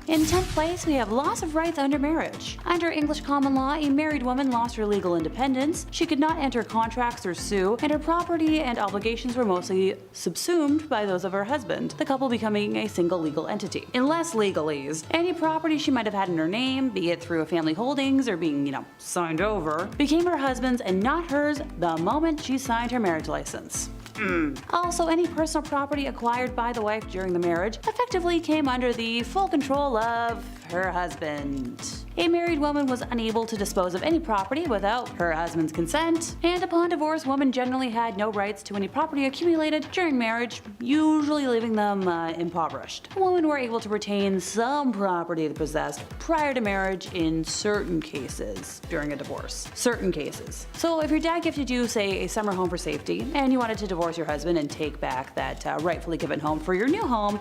In 10th place, we have loss of rights under marriage. Under English common law, a married woman lost her legal independence, she could not enter contracts or sue, and her property and obligations were mostly subsumed by those of her husband, the couple becoming a single legal entity. In less legalese, any property she might have had in her name, be it through a family holdings or being, signed over, became her husband's and not hers the moment she signed her marriage license. Also, any personal property acquired by the wife during the marriage effectively came under the full control of her husband. A married woman was unable to dispose of any property without her husband's consent, and upon divorce, women generally had no rights to any property accumulated during marriage, usually leaving them impoverished. Women were able to retain some property they possessed prior to marriage in certain cases during a divorce. Certain cases. So if your dad gifted you, say, a summer home for safety, and you wanted to divorce your husband and take back that rightfully given home for your new home,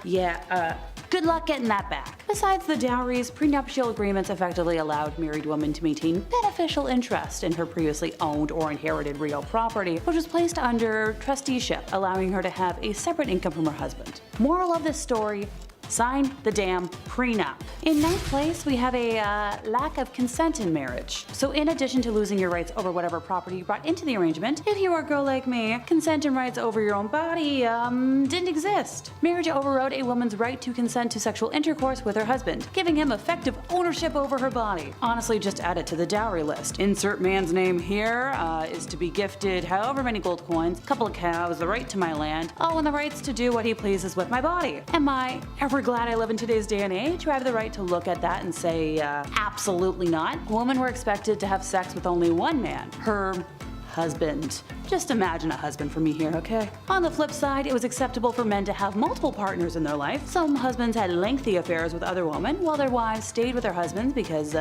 good luck getting that back. Besides the dowries, prenuptial agreements effectively allowed married women to maintain beneficial interest in her previously owned or inherited real property, which was placed under trusteeship, allowing her to have a separate income from her husband. Moral of this story: sign the damn prenup. In 9th place, we have a lack of consent in marriage. So in addition to losing your rights over whatever property you brought into the arrangement, if you are a girl like me, consent and rights over your own body didn't exist. Marriage overrode a woman's right to consent to sexual intercourse with her husband, giving him effective ownership over her body. Honestly, just add it to the dowry list. Insert man's name here is to be gifted however many gold coins, couple of cows, the right to my land, and the rights to do what he pleases with my body. Am I ever glad I live in today's day and age who have the right to look at that and say, absolutely not? Women were expected to have sex with only one man, her husband. Just imagine a husband for me here, okay? On the flip side, it was acceptable for men to have multiple partners in their life. Some husbands had lengthy affairs with other women, while their wives stayed with their husbands because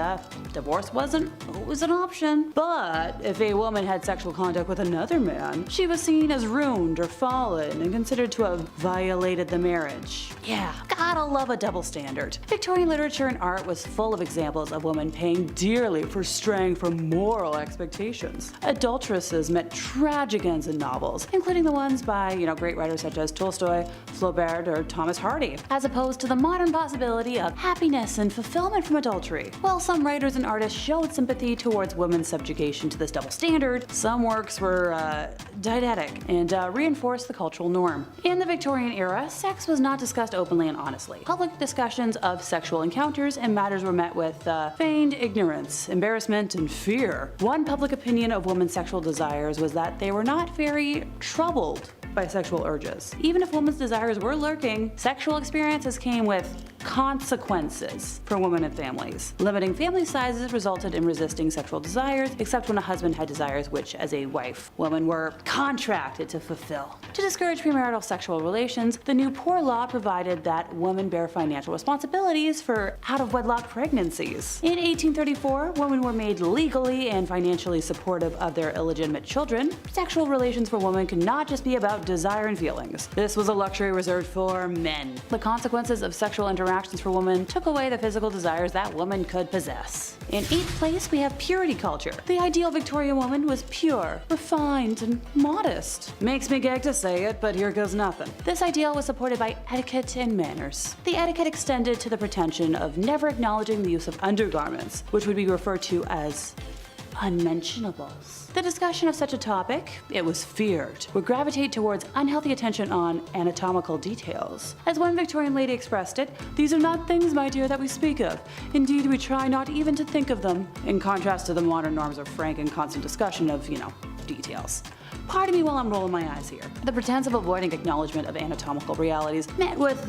divorce wasn't always an option. But if a woman had sexual contact with another man, she was seen as ruined or fallen and considered to have violated the marriage. Yeah, gotta love a double standard. Victorian literature and art was full of examples of women paying dearly for straying from moral expectations. Adulteresses met tragic ends in novels, including the ones by, great writers such as Tolstoy, Flaubert, or Thomas Hardy, as opposed to the modern possibility of happiness and fulfillment from adultery. While some writers and artists showed sympathy towards women's subjugation to this double standard, some works were didactic and reinforced the cultural norm. In the Victorian era, sex was not discussed openly and honestly. Public discussions of sexual encounters and matters were met with feigned ignorance, embarrassment, and fear. One public opinion of women's sexual desires was that they were not very troubled by sexual urges. Even if women's desires were lurking, sexual experiences came with consequences for women and families. Limiting family sizes resulted in resisting sexual desires, except when a husband had desires which, as a wife, women were contracted to fulfill. To discourage premarital sexual relations, the new Poor Law provided that women bear financial responsibilities for out-of-wedlock pregnancies. In 1834, women were made legally and financially supportive of their illegitimate children. Sexual relations for women could not just be about desire and feelings. This was a luxury reserved for men. The consequences of sexual interactions for women took away the physical desires that women could possess. In 8th place, we have purity culture. The ideal Victorian woman was pure, refined, and modest. Makes me gag to say it, but here goes nothing. This ideal was supported by etiquette and manners. The etiquette extended to the pretension of never acknowledging the use of undergarments, which would be referred to as unmentionables. The discussion of such a topic, it was feared, would gravitate towards unhealthy attention on anatomical details. As one Victorian lady expressed it, "These are not things, my dear, that we speak of. Indeed, we try not even to think of them," in contrast to the modern norms of frank and constant discussion of, details. Pardon me while I'm rolling my eyes here. The pretense of avoiding acknowledgement of anatomical realities met with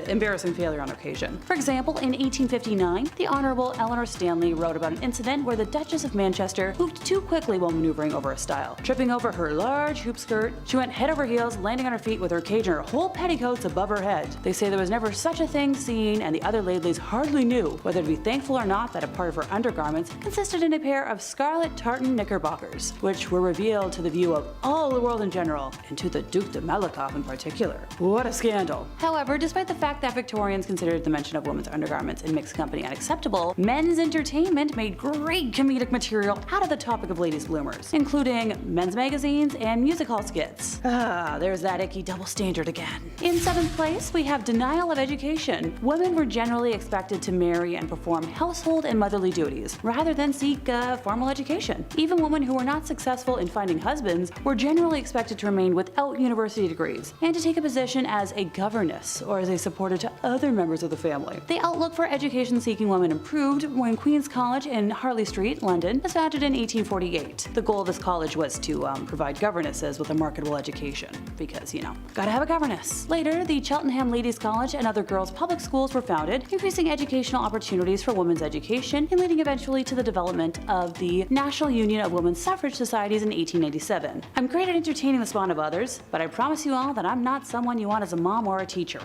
embarrassing failure on occasion. For example, in 1859, the Honorable Eleanor Stanley wrote about an incident where the Duchess of Manchester moved too quickly while maneuvering over a stile. Tripping over her large hoop skirt, she went head over heels, landing on her feet with her cage and her whole petticoats above her head. They say there was never such a thing seen, and the other ladies hardly knew whether to be thankful or not that a part of her undergarments consisted in a pair of scarlet tartan knickerbockers, which were revealed to the view of throughout all the world in general, and to the Duc de Malakoff in particular. What a scandal. However, despite the fact that Victorians considered the mention of women's undergarments in mixed company unacceptable, men's entertainment made great comedic material out of the topic of ladies' bloomers, including men's magazines and music hall skits. There's that icky double standard again. In 7th place, we have denial of education. Women were generally expected to marry and perform household and motherly duties, rather than seek formal education. Even women who were not successful in finding husbands were generally expected to remain without university degrees, and to take a position as a governess or as a supporter to other members of the family. The outlook for education-seeking women improved when Queen's College in Harley Street, London, was founded in 1848. The goal of this college was to provide governesses with a marketable education, because, you know, gotta have a governess. Later, the Cheltenham Ladies' College and other girls' public schools were founded, increasing educational opportunities for women's education and leading eventually to the development of the National Union of Women's Suffrage Societies in 1887. I'm great at entertaining the spawn of others, but I promise you all that I'm not someone you want as a mom or a teacher.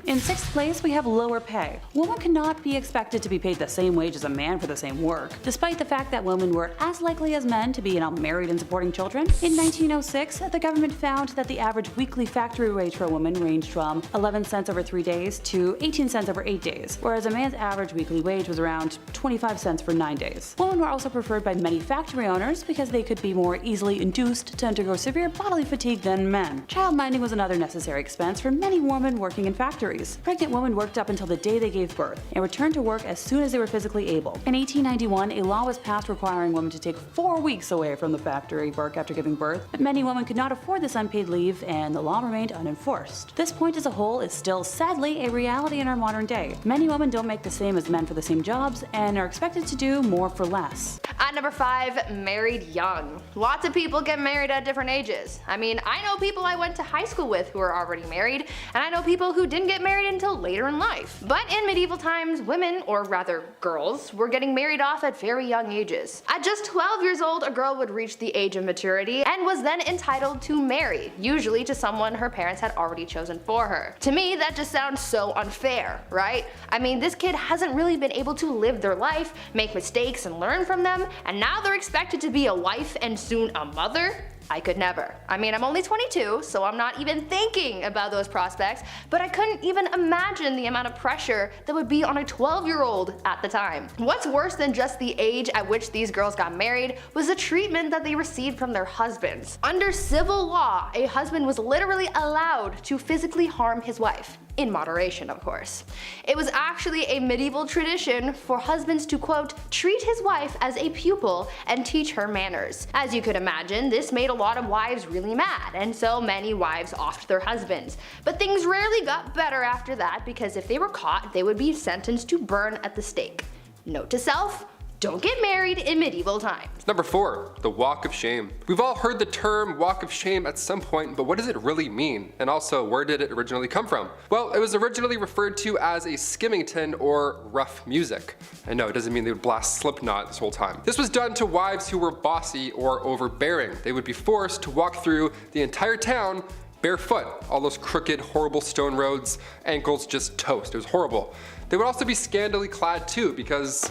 In 6th place, we have lower pay. Women cannot be expected to be paid the same wage as a man for the same work, despite the fact that women were as likely as men to be, married and supporting children. In 1906, the government found that the average weekly factory wage for a woman ranged from 11 cents over 3 days to 18 cents over 8 days, whereas a man's average weekly wage was around 25 cents for 9 days. Women were also preferred by many factory owners because they could be more easily induced to undergo severe bodily fatigue than men. Childminding was another necessary expense for many women working in factories. Pregnant women worked up until the day they gave birth and returned to work as soon as they were physically able. In 1891, a law was passed requiring women to take 4 weeks away from the factory work after giving birth, but many women could not afford this unpaid leave and the law remained unenforced. This point as a whole is still sadly a reality in our modern day. Many women don't make the same as men for the same jobs and are expected to do more for less. At number 5, married young. Lots of people get married at different ages. I mean, I know people I went to high school with who are already married, and I know people who didn't get married until later in life. But in medieval times, women, or rather girls, were getting married off at very young ages. At just 12 years old, a girl would reach the age of maturity and was then entitled to marry, usually to someone her parents had already chosen for her. To me, that just sounds so unfair, right? I mean, this kid hasn't really been able to live their life, make mistakes and learn from them, and now they're expected to be a wife and soon a mother? I could never. I mean, I'm only 22, so I'm not even thinking about those prospects, but I couldn't even imagine the amount of pressure that would be on a 12-year-old at the time. What's worse than just the age at which these girls got married was the treatment that they received from their husbands. Under civil law, a husband was literally allowed to physically harm his wife. In moderation, of course. It was actually a medieval tradition for husbands to, quote, treat his wife as a pupil and teach her manners. As you could imagine, this made a lot of wives really mad, and so many wives offed their husbands. But things rarely got better after that, because if they were caught, they would be sentenced to burn at the stake. Note to self: don't get married in medieval times. Number 4, the walk of shame. We've all heard the term walk of shame at some point, but what does it really mean? And also, where did it originally come from? Well, it was originally referred to as a skimmington or rough music. And no, it doesn't mean they would blast Slipknot this whole time. This was done to wives who were bossy or overbearing. They would be forced to walk through the entire town barefoot. All those crooked, horrible stone roads, ankles just toast. It was horrible. They would also be scantily clad too, because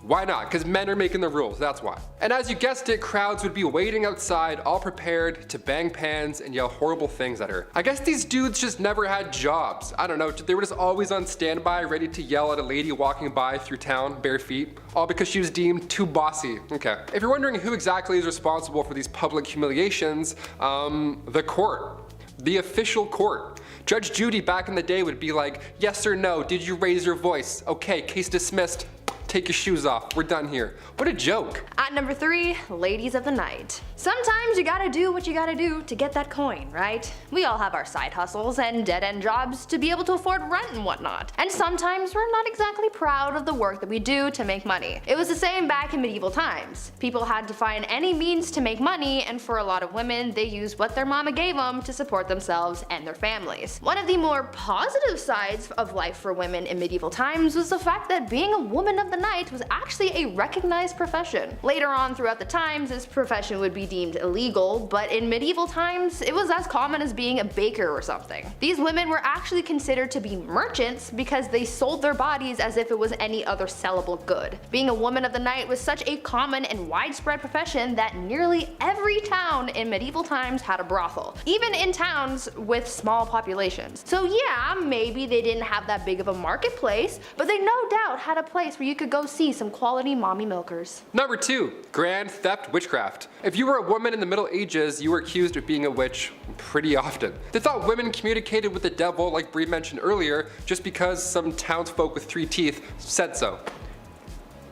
why not? Because men are making the rules, that's why. And as you guessed it, crowds would be waiting outside, all prepared to bang pans and yell horrible things at her. I guess these dudes just never had jobs. I don't know, they were just always on standby, ready to yell at a lady walking by through town bare feet, all because she was deemed too bossy. Okay. If you're wondering who exactly is responsible for these public humiliations, the court. The official court. Judge Judy back in the day would be like, yes or no, did you raise your voice? Okay, case dismissed. Take your shoes off, we're done here. What a joke. At number 3, ladies of the night. Sometimes you gotta do what you gotta do to get that coin, right? We all have our side hustles and dead-end jobs to be able to afford rent and whatnot. And sometimes we're not exactly proud of the work that we do to make money. It was the same back in medieval times. People had to find any means to make money, and for a lot of women, they used what their mama gave them to support themselves and their families. One of the more positive sides of life for women in medieval times was the fact that being a woman of the night was actually a recognized profession. Later later on throughout the times, this profession would be deemed illegal, but in medieval times, it was as common as being a baker or something. These women were actually considered to be merchants because they sold their bodies as if it was any other sellable good. Being a woman of the night was such a common and widespread profession that nearly every town in medieval times had a brothel, even in towns with small populations. So yeah, maybe they didn't have that big of a marketplace, but they no doubt had a place where you could go see some quality mommy milkers. Number 2. Grand theft witchcraft. If you were a woman in the Middle Ages, you were accused of being a witch pretty often. They thought women communicated with the devil, like Bree mentioned earlier, just because some townsfolk with 3 teeth said so.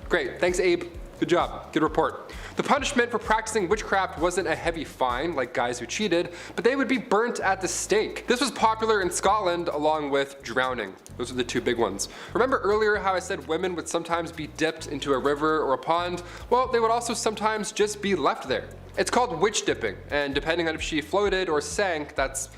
Great, thanks Abe. Good job, good report. The punishment for practicing witchcraft wasn't a heavy fine like guys who cheated, but they would be burnt at the stake. This was popular in Scotland along with drowning. Those are the 2 big ones. Remember earlier how I said women would sometimes be dipped into a river or a pond? Well, they would also sometimes just be left there. It's called witch dipping, and depending on if she floated or sank, that's,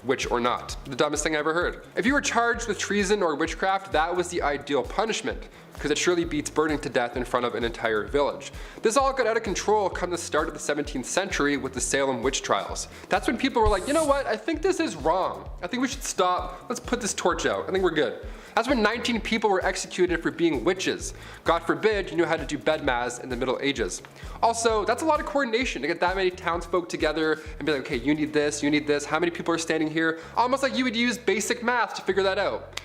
witch or not. The dumbest thing I ever heard. If you were charged with treason or witchcraft, that was the ideal punishment, because it surely beats burning to death in front of an entire village. This all got out of control come the start of the 17th century with the Salem witch trials. That's when people were like, you know what, I think this is wrong. I think we should stop, let's put this torch out, I think we're good. That's when 19 people were executed for being witches. God forbid you knew how to do bedmas in the Middle Ages. Also, that's a lot of coordination to get that many townsfolk together and be like, okay, you need this, how many people are standing here? Almost like you would use basic math to figure that out.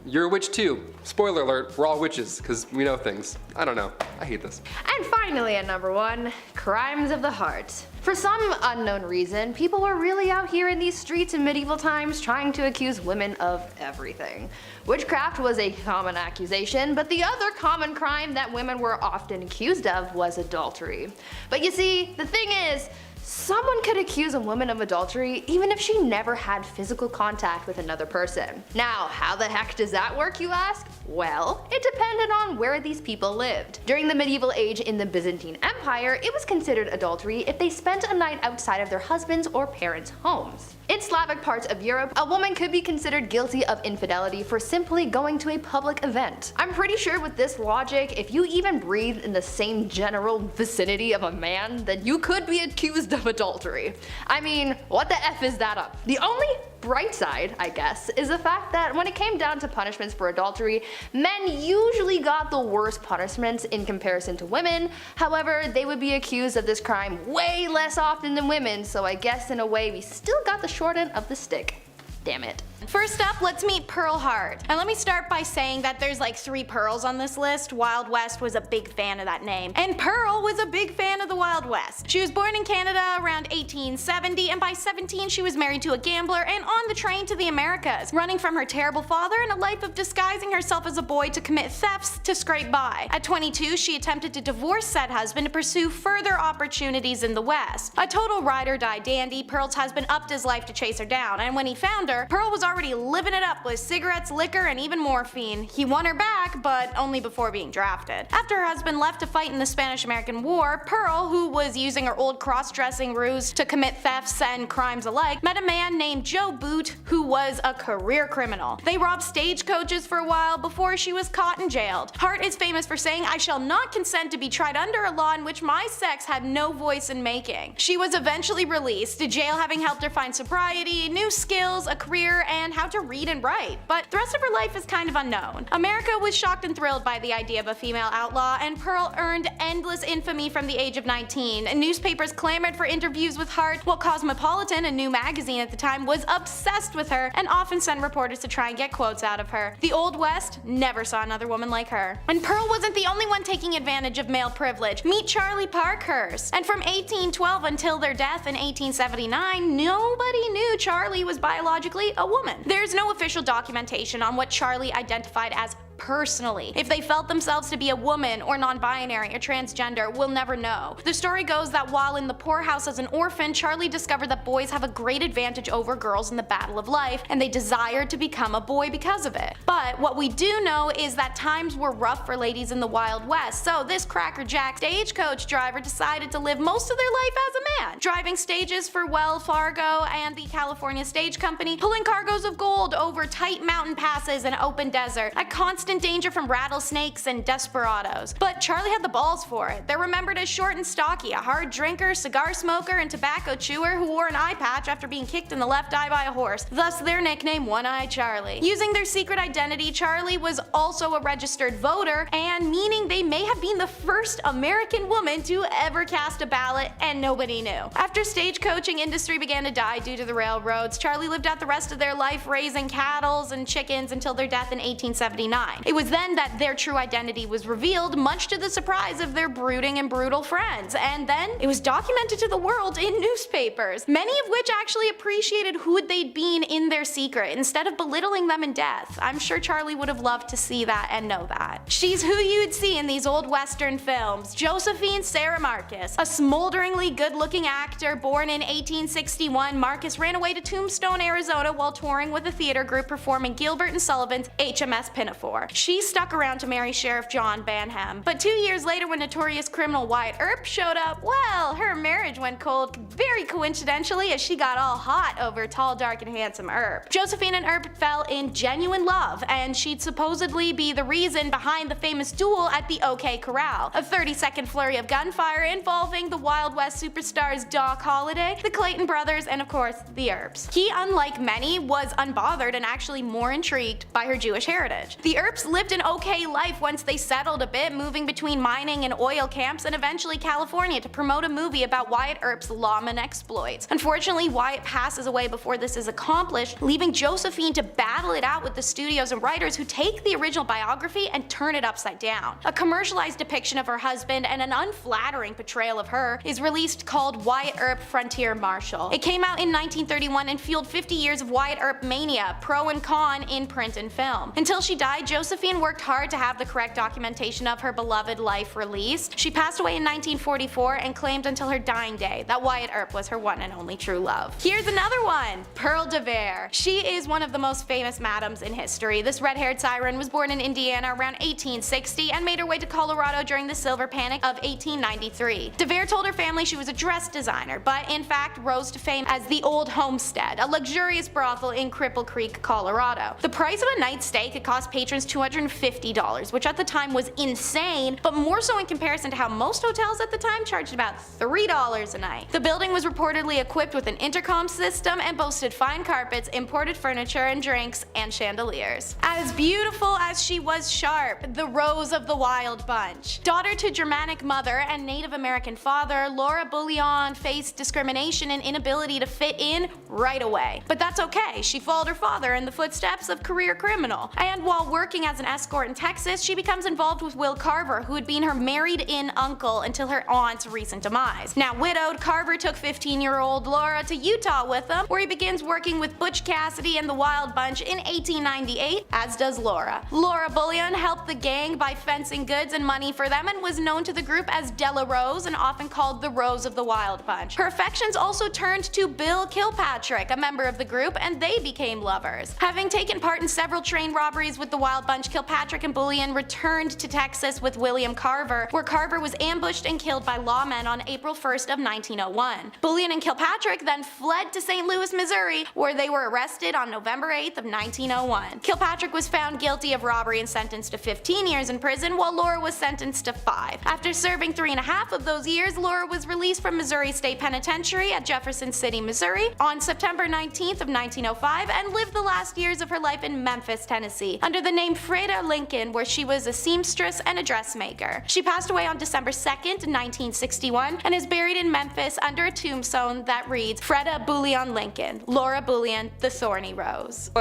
You're a witch too. Spoiler alert, we're all witches, because we know things. I don't know, I hate this. And finally at number 1, crimes of the heart. For some unknown reason, people were really out here in these streets in medieval times trying to accuse women of everything. Witchcraft was a common accusation, but the other common crime that women were often accused of was adultery. But you see, the thing is, someone could accuse a woman of adultery even if she never had physical contact with another person. Now, how the heck does that work, you ask? Well, it depended on where these people lived. During the medieval age in the Byzantine Empire, it was considered adultery if they spent a night outside of their husbands' or parents' homes. In Slavic parts of Europe, a woman could be considered guilty of infidelity for simply going to a public event. I'm pretty sure with this logic, if you even breathed in the same general vicinity of a man, then you could be accused of adultery. I mean, what the F is that up? The only bright side, I guess, is the fact that when it came down to punishments for adultery, men usually got the worst punishments in comparison to women. However, they would be accused of this crime way less often than women, so I guess in a way we still got the short end of the stick. Damn it. First up, let's meet Pearl Hart. And let me start by saying that there's like 3 Pearls on this list. Wild West was a big fan of that name. And Pearl was a big fan of the Wild West. She was born in Canada around 1870, and by 17 she was married to a gambler and on the train to the Americas, running from her terrible father and a life of disguising herself as a boy to commit thefts to scrape by. At 22, she attempted to divorce said husband to pursue further opportunities in the West. A total ride-or-die dandy, Pearl's husband upped his life to chase her down, and when he found her, Pearl was already living it up with cigarettes, liquor, and even morphine. He won her back, but only before being drafted. After her husband left to fight in the Spanish-American War, Pearl, who was using her old cross-dressing ruse to commit thefts and crimes alike, met a man named Joe Boot, who was a career criminal. They robbed stagecoaches for a while before she was caught and jailed. Hart is famous for saying, "I shall not consent to be tried under a law in which my sex had no voice in making." She was eventually released, jail having helped her find sobriety, new skills, a career, and how to read and write. But the rest of her life is kind of unknown. America was shocked and thrilled by the idea of a female outlaw, and Pearl earned endless infamy from the age of 19. Newspapers clamored for interviews with Hart, while Cosmopolitan, a new magazine at the time, was obsessed with her and often sent reporters to try and get quotes out of her. The Old West never saw another woman like her. And Pearl wasn't the only one taking advantage of male privilege. Meet Charlie Parkhurst. And from 1812 until their death in 1879, nobody knew Charlie was biologically a woman. There's no official documentation on what Charlie identified as personally. If they felt themselves to be a woman or non-binary or transgender, we'll never know. The story goes that while in the poorhouse as an orphan, Charlie discovered that boys have a great advantage over girls in the battle of life, and they desired to become a boy because of it. But what we do know is that times were rough for ladies in the Wild West, so this crackerjack stagecoach driver decided to live most of their life as a man, driving stages for Wells Fargo and the California Stage Company, pulling cargoes of gold over tight mountain passes and open desert, at constant constant danger from rattlesnakes and desperados. But Charlie had the balls for it. They're remembered as short and stocky, a hard drinker, cigar smoker, and tobacco chewer who wore an eye patch after being kicked in the left eye by a horse, thus their nickname One-Eye Charlie. Using their secret identity, Charlie was also a registered voter, and meaning they may have been the first American woman to ever cast a ballot, and nobody knew. After stagecoaching industry began to die due to the railroads, Charlie lived out the rest of their life raising cattle and chickens until their death in 1879. It was then that their true identity was revealed, much to the surprise of their brooding and brutal friends, and then it was documented to the world in newspapers, many of which actually appreciated who they'd been in their secret instead of belittling them in death. I'm sure Charlie would have loved to see that and know that. She's who you'd see in these old western films, Josephine Sarah Marcus. A smolderingly good-looking actor born in 1861, Marcus ran away to Tombstone, Arizona while touring with a theater group performing Gilbert and Sullivan's HMS Pinafore. She stuck around to marry Sheriff John Banham, but 2 years later when notorious criminal Wyatt Earp showed up, well, her marriage went cold very coincidentally as she got all hot over tall, dark, and handsome Earp. Josephine and Earp fell in genuine love, and she'd supposedly be the reason behind the famous duel at the OK Corral, a 30-second flurry of gunfire involving the Wild West superstars Doc Holliday, the Clayton brothers, and of course, the Earps. He, unlike many, was unbothered and actually more intrigued by her Jewish heritage. The Earps lived an okay life once they settled a bit, moving between mining and oil camps and eventually California to promote a movie about Wyatt Earp's lawman exploits. Unfortunately, Wyatt passes away before this is accomplished, leaving Josephine to battle it out with the studios and writers who take the original biography and turn it upside down. A commercialized depiction of her husband and an unflattering portrayal of her is released called Wyatt Earp Frontier Marshal. It came out in 1931 and fueled 50 years of Wyatt Earp mania, pro and con in print and film. Until she died, Josephine worked hard to have the correct documentation of her beloved life released. She passed away in 1944 and claimed until her dying day that Wyatt Earp was her one and only true love. Here's another one, Pearl de Vere. She is one of the most famous madams in history. This red-haired siren was born in Indiana around 1860 and made her way to Colorado during the Silver Panic of 1893. De Vere told her family she was a dress designer, but in fact rose to fame as the Old Homestead, a luxurious brothel in Cripple Creek, Colorado. The price of a night's stay could cost patrons $250, which at the time was insane, but more so in comparison to how most hotels at the time charged about $3 a night. The building was reportedly equipped with an intercom system and boasted fine carpets, imported furniture and drinks, and chandeliers. As beautiful as she was sharp, the Rose of the Wild Bunch. Daughter to Germanic mother and Native American father, Laura Bullion faced discrimination and inability to fit in right away. But that's okay, she followed her father in the footsteps of career criminal. And while working as an escort in Texas, she becomes involved with Will Carver, who had been her married-in uncle until her aunt's recent demise. Now widowed, Carver took 15-year-old Laura to Utah with him, where he begins working with Butch Cassidy and the Wild Bunch in 1898, as does Laura. Laura Bullion helped the gang by fencing goods and money for them and was known to the group as Della Rose and often called the Rose of the Wild Bunch. Her affections also turned to Bill Kilpatrick, a member of the group, and they became lovers. Having taken part in several train robberies with the Wild Bunch, Kilpatrick and Bullion returned to Texas with William Carver, where Carver was ambushed and killed by lawmen on April 1st of 1901. Bullion and Kilpatrick then fled to St. Louis, Missouri, where they were arrested on November 8th of 1901. Kilpatrick was found guilty of robbery and sentenced to 15 years in prison, while Laura was sentenced to 5. After serving 3.5 of those years, Laura was released from Missouri State Penitentiary at Jefferson City, Missouri on September 19th of 1905 and lived the last years of her life in Memphis, Tennessee, under the name Freda Lincoln, where she was a seamstress and a dressmaker. She passed away on December 2nd, 1961, and is buried in Memphis under a tombstone that reads Freda Bullion Lincoln, Laura Bullion, the Thorny Rose.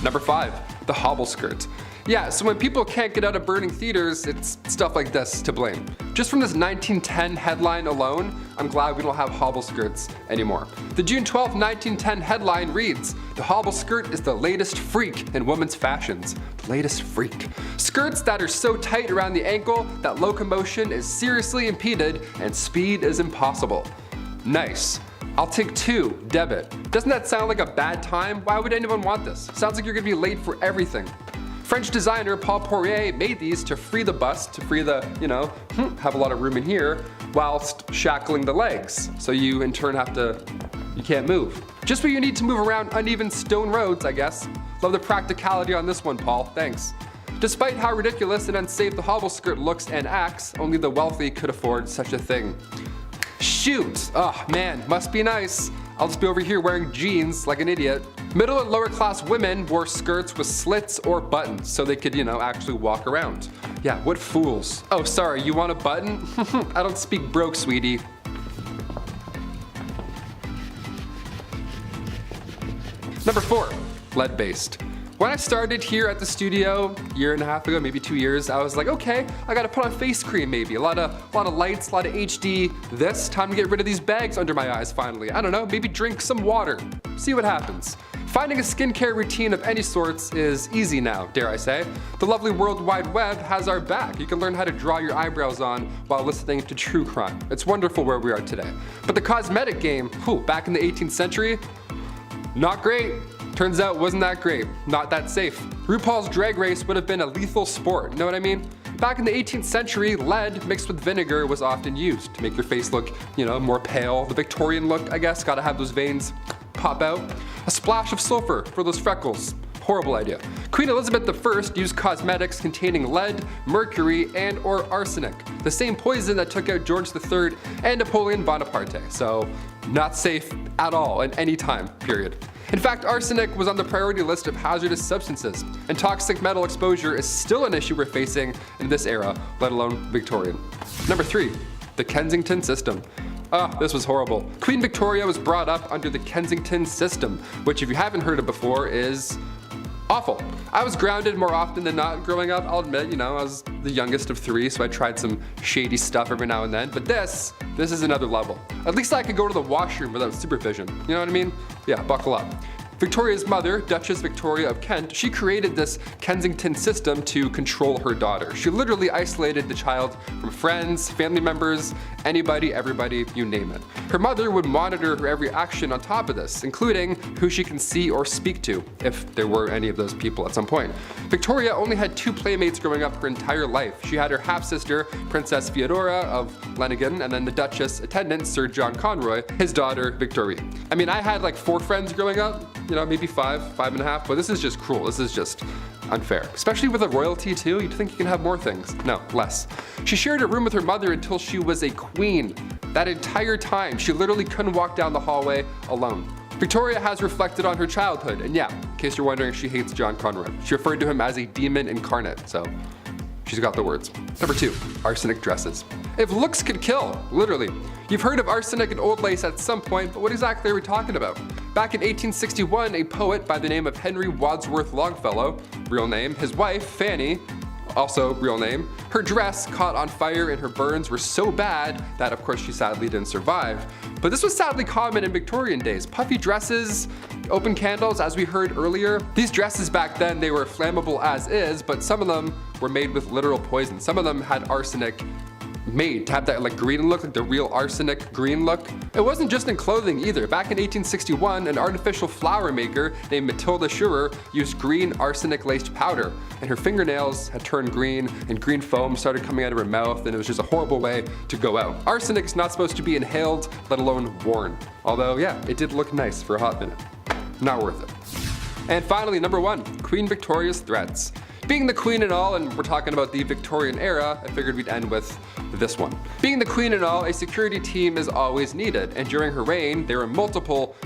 Number 5, the Hobble Skirt. Yeah, so when people can't get out of burning theaters, it's stuff like this to blame. Just from this 1910 headline alone, I'm glad we don't have hobble skirts anymore. The June 12, 1910 headline reads, "The hobble skirt is the latest freak in women's fashions." The latest freak. Skirts that are so tight around the ankle that locomotion is seriously impeded and speed is impossible. Nice. I'll take 2, debit. Doesn't that sound like a bad time? Why would anyone want this? Sounds like you're gonna be late for everything. French designer Paul Poirier made these to free the bust, to free the, have a lot of room in here, whilst shackling the legs. So you in turn you can't move. Just what you need to move around uneven stone roads, I guess. Love the practicality on this one, Paul, thanks. Despite how ridiculous and unsafe the hobble skirt looks and acts, only the wealthy could afford such a thing. Shoot! Oh man, must be nice. I'll just be over here wearing jeans like an idiot. Middle and lower class women wore skirts with slits or buttons so they could, actually walk around. Yeah, what fools. Oh, sorry, you want a button? I don't speak broke, sweetie. Number 4, lead-based. When I started here at the studio a year and a half ago, maybe 2 years, I was like, okay, I gotta put on face cream maybe. A lot of lights, a lot of HD. Time to get rid of these bags under my eyes finally. I don't know, maybe drink some water. See what happens. Finding a skincare routine of any sorts is easy now, dare I say. The lovely World Wide Web has our back. You can learn how to draw your eyebrows on while listening to true crime. It's wonderful where we are today. But the cosmetic game, back in the 18th century, not great. Turns out wasn't that great, not that safe. RuPaul's Drag Race would have been a lethal sport, know what I mean? Back in the 18th century, lead mixed with vinegar was often used to make your face look, more pale. The Victorian look, I guess, gotta have those veins pop out. A splash of sulfur for those freckles. Horrible idea. Queen Elizabeth I used cosmetics containing lead, mercury, and or arsenic, the same poison that took out George III and Napoleon Bonaparte, so not safe at all at any time, period. In fact, arsenic was on the priority list of hazardous substances, and toxic metal exposure is still an issue we're facing in this era, let alone Victorian. Number 3, the Kensington System. This was horrible. Queen Victoria was brought up under the Kensington System, which if you haven't heard of before is awful. I was grounded more often than not growing up, I'll admit, I was the youngest of 3, so I tried some shady stuff every now and then, but this is another level. At least I could go to the washroom without supervision, you know what I mean? Yeah, buckle up. Victoria's mother, Duchess Victoria of Kent, she created this Kensington system to control her daughter. She literally isolated the child from friends, family members, anybody, everybody, you name it. Her mother would monitor her every action on top of this, including who she can see or speak to, if there were any of those people at some point. Victoria only had 2 playmates growing up her entire life. She had her half-sister, Princess Feodora of Lenigan, and then the Duchess attendant, Sir John Conroy, his daughter, Victoria. I mean, I had like 4 friends growing up, maybe 5.5, but this is just cruel. This is just unfair. Especially with a royalty too, you'd think you can have more things. No, less. She shared a room with her mother until she was a queen. That entire time, she literally couldn't walk down the hallway alone. Victoria has reflected on her childhood, and yeah, in case you're wondering, she hates John Conroy. She referred to him as a demon incarnate, so she's got the words. Number 2, arsenic dresses. If looks could kill, literally. You've heard of arsenic and old lace at some point, but what exactly are we talking about? Back in 1861, a poet by the name of Henry Wadsworth Longfellow, real name, his wife, Fanny, also real name, her dress caught on fire and her burns were so bad that of course she sadly didn't survive. But this was sadly common in Victorian days. Puffy dresses, open candles, as we heard earlier. These dresses back then, they were flammable as is, but some of them were made with literal poison. Some of them had arsenic made to have that like green look, like the real arsenic green look. It wasn't just in clothing either. Back in 1861, an artificial flower maker named Matilda Schurer used green arsenic laced powder, and her fingernails had turned green and green foam started coming out of her mouth, and it was just a horrible way to go out. Arsenic is not supposed to be inhaled, let alone worn. Although yeah, it did look nice for a hot minute. Not worth it. And finally, number 1, Queen Victoria's threats. Being the queen and all, and we're talking about the Victorian era, I figured we'd end with this one. Being the queen and all, a security team is always needed, and during her reign, there were multiple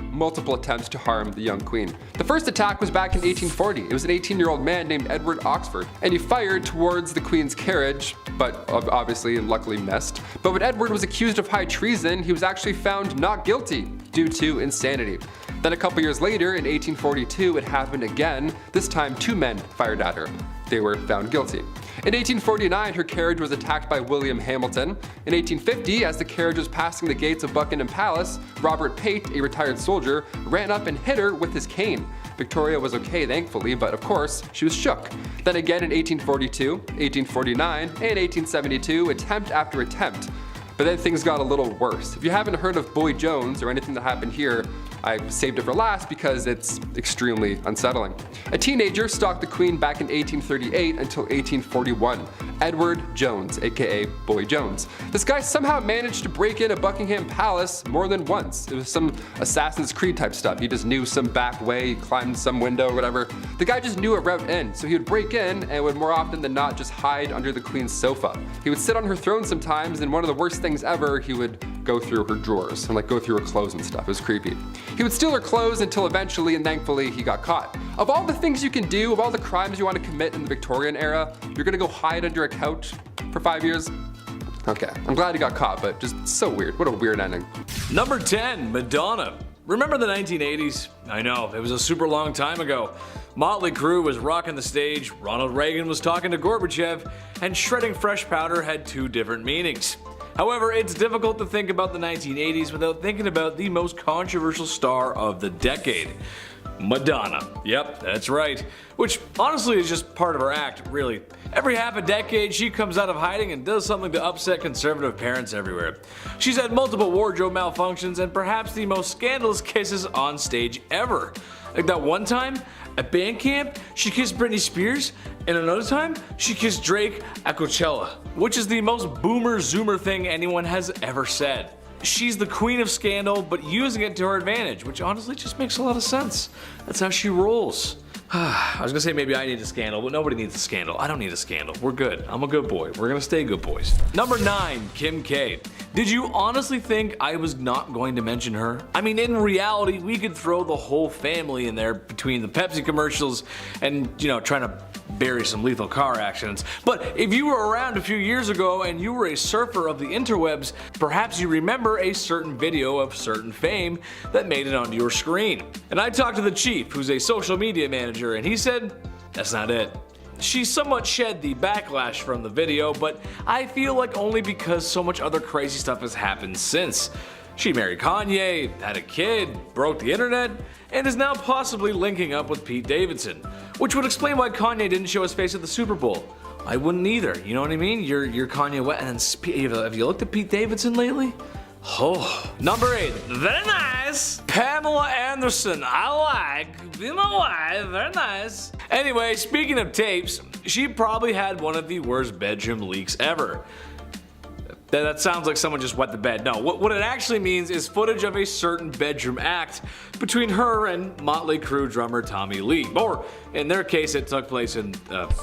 attempts to harm the young queen. The first attack was back in 1840. It was an 18-year-old man named Edward Oxford, and he fired towards the queen's carriage, but obviously and luckily missed. But when Edward was accused of high treason, he was actually found not guilty due to insanity. Then a couple years later, in 1842, it happened again. This time 2 men fired at her. They were found guilty. In 1849, her carriage was attacked by William Hamilton. In 1850, as the carriage was passing the gates of Buckingham Palace, Robert Pate, a retired soldier, ran up and hit her with his cane. Victoria was okay, thankfully, but of course, she was shook. Then again in 1842, 1849, and 1872, attempt after attempt. But then things got a little worse. If you haven't heard of Boy Jones or anything that happened here, I saved it for last because it's extremely unsettling. A teenager stalked the Queen back in 1838 until 1841. Edward Jones, aka Boy Jones. This guy somehow managed to break into Buckingham Palace more than once. It was some Assassin's Creed type stuff. He just knew some back way, climbed some window or whatever. The guy just knew a route in, so he would break in and would more often than not just hide under the Queen's sofa. He would sit on her throne sometimes, and one of the worst things ever, he would go through her drawers and like go through her clothes and stuff. It was creepy. He would steal her clothes until eventually and thankfully he got caught. Of all the things you can do, of all the crimes you want to commit in the Victorian era, you're gonna go hide under a couch for 5 years? Okay, I'm glad he got caught, but just so weird. What a weird ending. Number 10, Madonna. Remember the 1980s? I know, it was a super long time ago. Motley Crue was rocking the stage, Ronald Reagan was talking to Gorbachev, and shredding fresh powder had two different meanings. However, it's difficult to think about the 1980s without thinking about the most controversial star of the decade. Madonna. Yep, that's right. Which honestly is just part of her act, really. Every half a decade she comes out of hiding and does something to upset conservative parents everywhere. She's had multiple wardrobe malfunctions and perhaps the most scandalous kisses on stage ever. Like that one time at band camp, she kissed Britney Spears, and another time, she kissed Drake at Coachella, which is the most boomer zoomer thing anyone has ever said. She's the queen of scandal, but using it to her advantage, which honestly just makes a lot of sense. That's how she rolls. I was gonna say maybe I need a scandal, but nobody needs a scandal. I don't need a scandal. We're good. I'm a good boy. We're gonna stay good boys. Number 9, Kim K. Did you honestly think I was not going to mention her? I mean, in reality, we could throw the whole family in there between the Pepsi commercials and, trying to bury some lethal car accidents. But if you were around a few years ago and you were a surfer of the interwebs, perhaps you remember a certain video of certain fame that made it onto your screen. And I talked to the chief, who's a social media manager, and he said, that's not it. She somewhat shed the backlash from the video, but I feel like only because so much other crazy stuff has happened since. She married Kanye, had a kid, broke the internet, and is now possibly linking up with Pete Davidson, which would explain why Kanye didn't show his face at the Super Bowl. I wouldn't either, you know what I mean? You're Kanye West, and then have you looked at Pete Davidson lately? Oh. Number 8, very nice. Pamela Anderson, I like. Be my wife, very nice. Anyway, speaking of tapes, she probably had one of the worst bedroom leaks ever. That sounds like someone just wet the bed. No, what it actually means is footage of a certain bedroom act between her and Motley Crue drummer Tommy Lee. Or, in their case, it took place in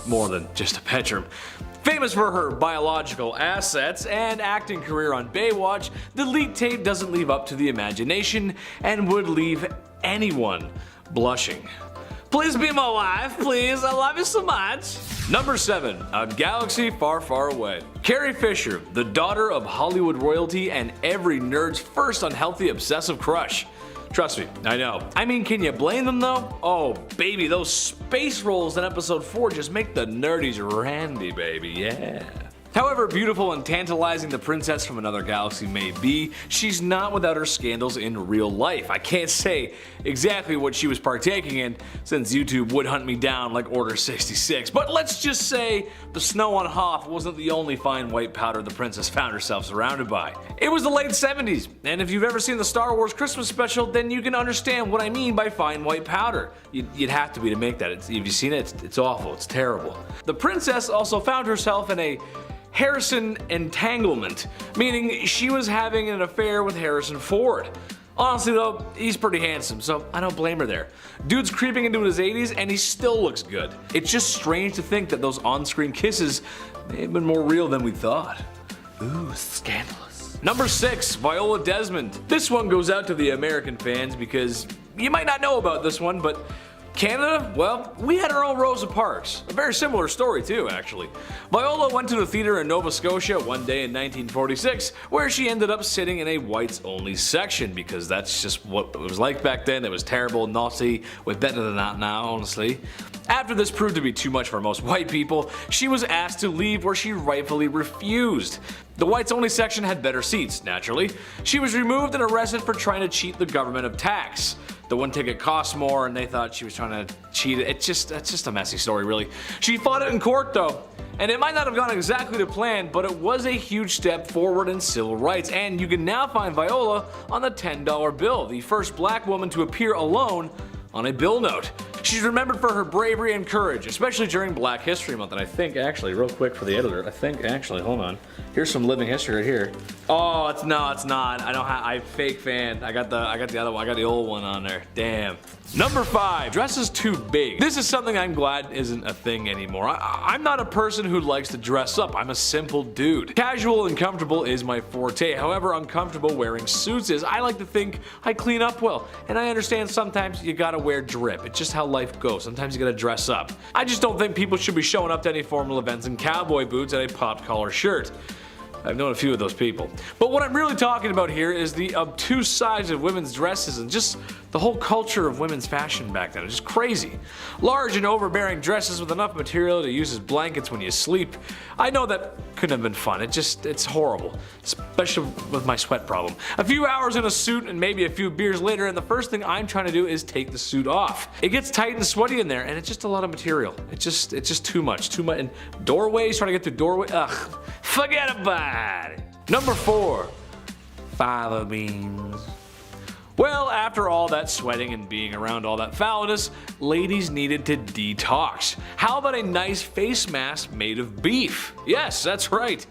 more than just a bedroom. Famous for her biological assets and acting career on Baywatch, the leaked tape doesn't leave up to the imagination and would leave anyone blushing. Please be my wife, please, I love you so much. Number 7, a galaxy far, far away. Carrie Fisher, the daughter of Hollywood royalty and every nerd's first unhealthy obsessive crush. Trust me, I know. I mean, can you blame them though? Oh baby, those space rolls in episode 4 just make the nerdies randy, baby, yeah. However beautiful and tantalizing the princess from another galaxy may be, she's not without her scandals in real life. I can't say exactly what she was partaking in, since YouTube would hunt me down like Order 66, but let's just say the snow on Hoth wasn't the only fine white powder the princess found herself surrounded by. It was the late 70s, and if you've ever seen the Star Wars Christmas special, then you can understand what I mean by fine white powder. You'd have to be to make that. If you've seen it, it's awful, it's terrible. The princess also found herself in a Harrison entanglement, meaning she was having an affair with Harrison Ford. Honestly though, he's pretty handsome, so I don't blame her there. Dude's creeping into his 80s and he still looks good. It's just strange to think that those on-screen kisses may have been more real than we thought. Ooh, scandalous. Number 6, Viola Desmond. This one goes out to the American fans because you might not know about this one, but Canada? Well, we had our own Rosa Parks. A very similar story too, actually. Viola went to the theater in Nova Scotia one day in 1946, where she ended up sitting in a whites-only section, because that's just what it was like back then. It was terrible, naughty, way better than that now, honestly. After this proved to be too much for most white people, she was asked to leave, where she rightfully refused. The whites-only section had better seats, naturally. She was removed and arrested for trying to cheat the government of tax. The one ticket cost more and they thought she was trying to cheat it. That's just a messy story, really. She fought it in court though, And it might not have gone exactly to plan, but it was a huge step forward in civil rights, and you can now find Viola on the $10 bill, the first black woman to appear alone on a bill note. She's remembered for her bravery and courage, especially during Black History Month. And I think, actually, real quick for the editor, hold on. Here's some living history right here. Oh, it's not. I'm fake fan. I got the other one. I got the old one on there. Damn. Number 5, dresses too big. This is something I'm glad isn't a thing anymore. I'm not a person who likes to dress up. I'm a simple dude. Casual and comfortable is my forte. However uncomfortable wearing suits is. I like to think I clean up well. And I understand sometimes you gotta wear drip. It's just how life goes. Sometimes you gotta dress up. I just don't think people should be showing up to any formal events in cowboy boots and a popped collar shirt. I've known a few of those people. But what I'm really talking about here is the obtuse size of women's dresses and just the whole culture of women's fashion back then. It's just crazy. Large and overbearing dresses with enough material to use as blankets when you sleep. I know that couldn't have been fun. It's horrible. Especially with my sweat problem. A few hours in a suit and maybe a few beers later, and the first thing I'm trying to do is take the suit off. It gets tight and sweaty in there, and it's just a lot of material. It's just too much. And doorways, trying to get through doorway. Ugh. Forget about it. Number 4, fava beans. Well, after all that sweating and being around all that foulness, ladies needed to detox. How about a nice face mask made of beef? Yes, that's right.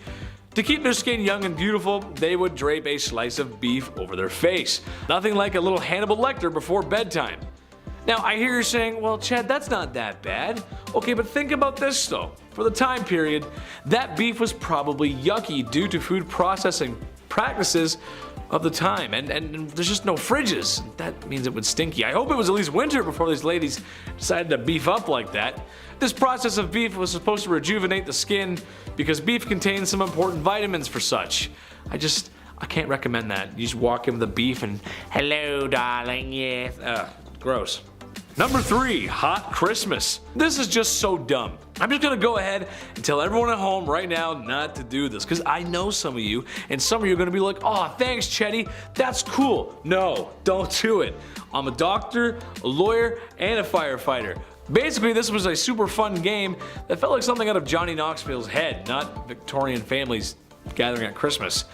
To keep their skin young and beautiful, they would drape a slice of beef over their face. Nothing like a little Hannibal Lecter before bedtime. Now, I hear you saying, well, Chad, that's not that bad. Okay, but think about this though. For the time period, that beef was probably yucky due to food processing practices of the time, and there's just no fridges. That means it was stinky. I hope it was at least winter before these ladies decided to beef up like that. This process of beef was supposed to rejuvenate the skin because beef contains some important vitamins for such. I can't recommend that. You just walk in with the beef and, hello darling, yes. Gross. Number 3, hot Christmas. This is just so dumb. I'm just gonna go ahead and tell everyone at home right now not to do this, because I know some of you, and some of you are gonna be like, oh, thanks, Chetty, that's cool. No, don't do it. I'm a doctor, a lawyer, and a firefighter. Basically, this was a super fun game that felt like something out of Johnny Knoxville's head, not Victorian families gathering at Christmas.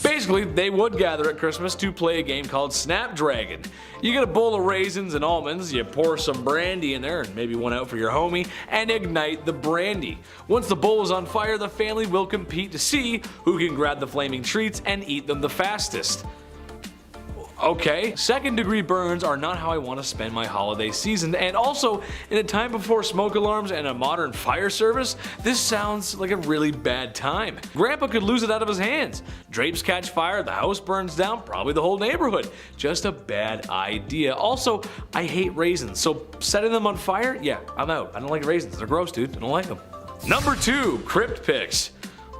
Basically, they would gather at Christmas to play a game called Snapdragon. You get a bowl of raisins and almonds, you pour some brandy in there and maybe one out for your homie, and ignite the brandy. Once the bowl is on fire, the family will compete to see who can grab the flaming treats and eat them the fastest. Okay, second-degree burns are not how I want to spend my holiday season, and also, in a time before smoke alarms and a modern fire service, this sounds like a really bad time. Grandpa could lose it out of his hands. Drapes catch fire, the house burns down, probably the whole neighborhood. Just a bad idea. Also, I hate raisins, so setting them on fire? Yeah, I'm out. I don't like raisins. They're gross, dude. I don't like them. Number 2, crypt pics.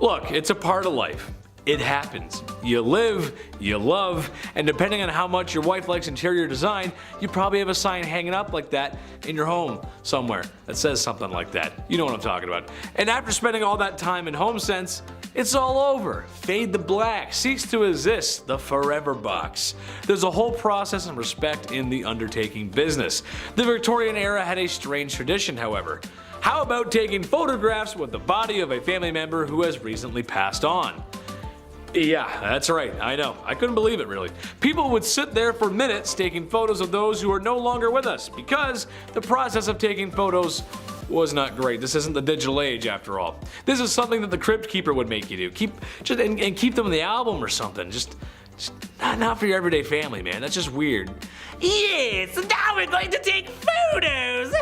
Look, it's a part of life. It happens. You live, you love, and depending on how much your wife likes interior design, you probably have a sign hanging up like that in your home somewhere that says something like that. You know what I'm talking about. And after spending all that time in HomeSense, it's all over. Fade to black, cease to exist, the forever box. There's a whole process and respect in the undertaking business. The Victorian era had a strange tradition, however. How about taking photographs with the body of a family member who has recently passed on? Yeah, that's right, I know. I couldn't believe it, really. People would sit there for minutes taking photos of those who are no longer with us because the process of taking photos was not great. This isn't the digital age, after all. This is something that the Crypt Keeper would make you do. Keep them in the album or something. Just not for your everyday family, man. That's just weird. Yes, now we're going to take photos.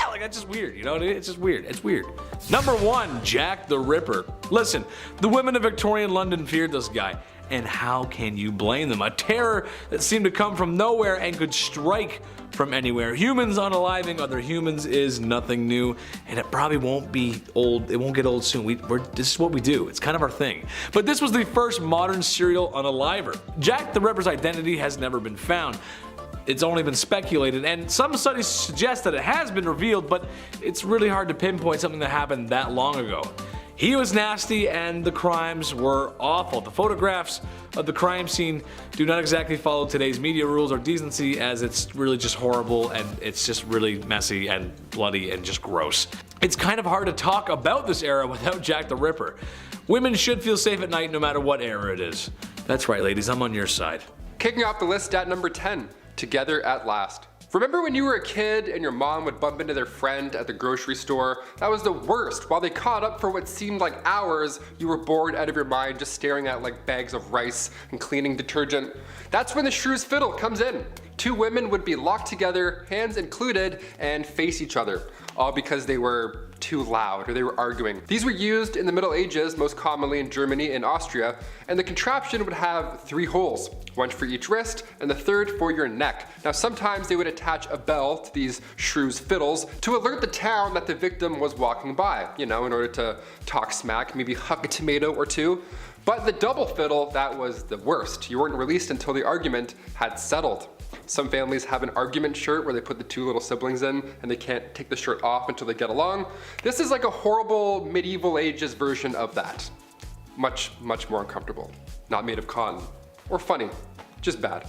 Like, that's just weird, you know? It's just weird. It's weird. Number 1, Jack the Ripper. Listen, the women of Victorian London feared this guy. And how can you blame them? A terror that seemed to come from nowhere and could strike from anywhere. Humans unaliving other humans is nothing new, and it probably won't be old. It won't get old soon. This is what we do. It's kind of our thing. But this was the first modern serial unaliver. Jack the Ripper's identity has never been found. It's only been speculated, and some studies suggest that it has been revealed, but it's really hard to pinpoint something that happened that long ago. He was nasty and the crimes were awful. The photographs of the crime scene do not exactly follow today's media rules or decency, as it's really just horrible and it's just really messy and bloody and just gross. It's kind of hard to talk about this era without Jack the Ripper. Women should feel safe at night no matter what era it is. That's right, ladies, I'm on your side. Kicking off the list at number 10, Together at Last. Remember when you were a kid and your mom would bump into their friend at the grocery store? That was the worst. While they caught up for what seemed like hours, you were bored out of your mind just staring at like bags of rice and cleaning detergent. That's when the Shrew Fiddle comes in. Two women would be locked together, hands included, and face each other, all because they were too loud or they were arguing. These were used in the Middle Ages, most commonly in Germany and Austria, and the contraption would have 3 holes, one for each wrist and the third for your neck. Now sometimes they would attach a bell to these Shrew's fiddles to alert the town that the victim was walking by, you know, in order to talk smack, maybe huck a tomato or two. But the double fiddle, that was the worst. You weren't released until the argument had settled. Some families have an argument shirt where they put the 2 little siblings in and they can't take the shirt off until they get along. This is like a horrible medieval ages version of that. Much, much more uncomfortable. Not made of cotton. Or funny. Just bad.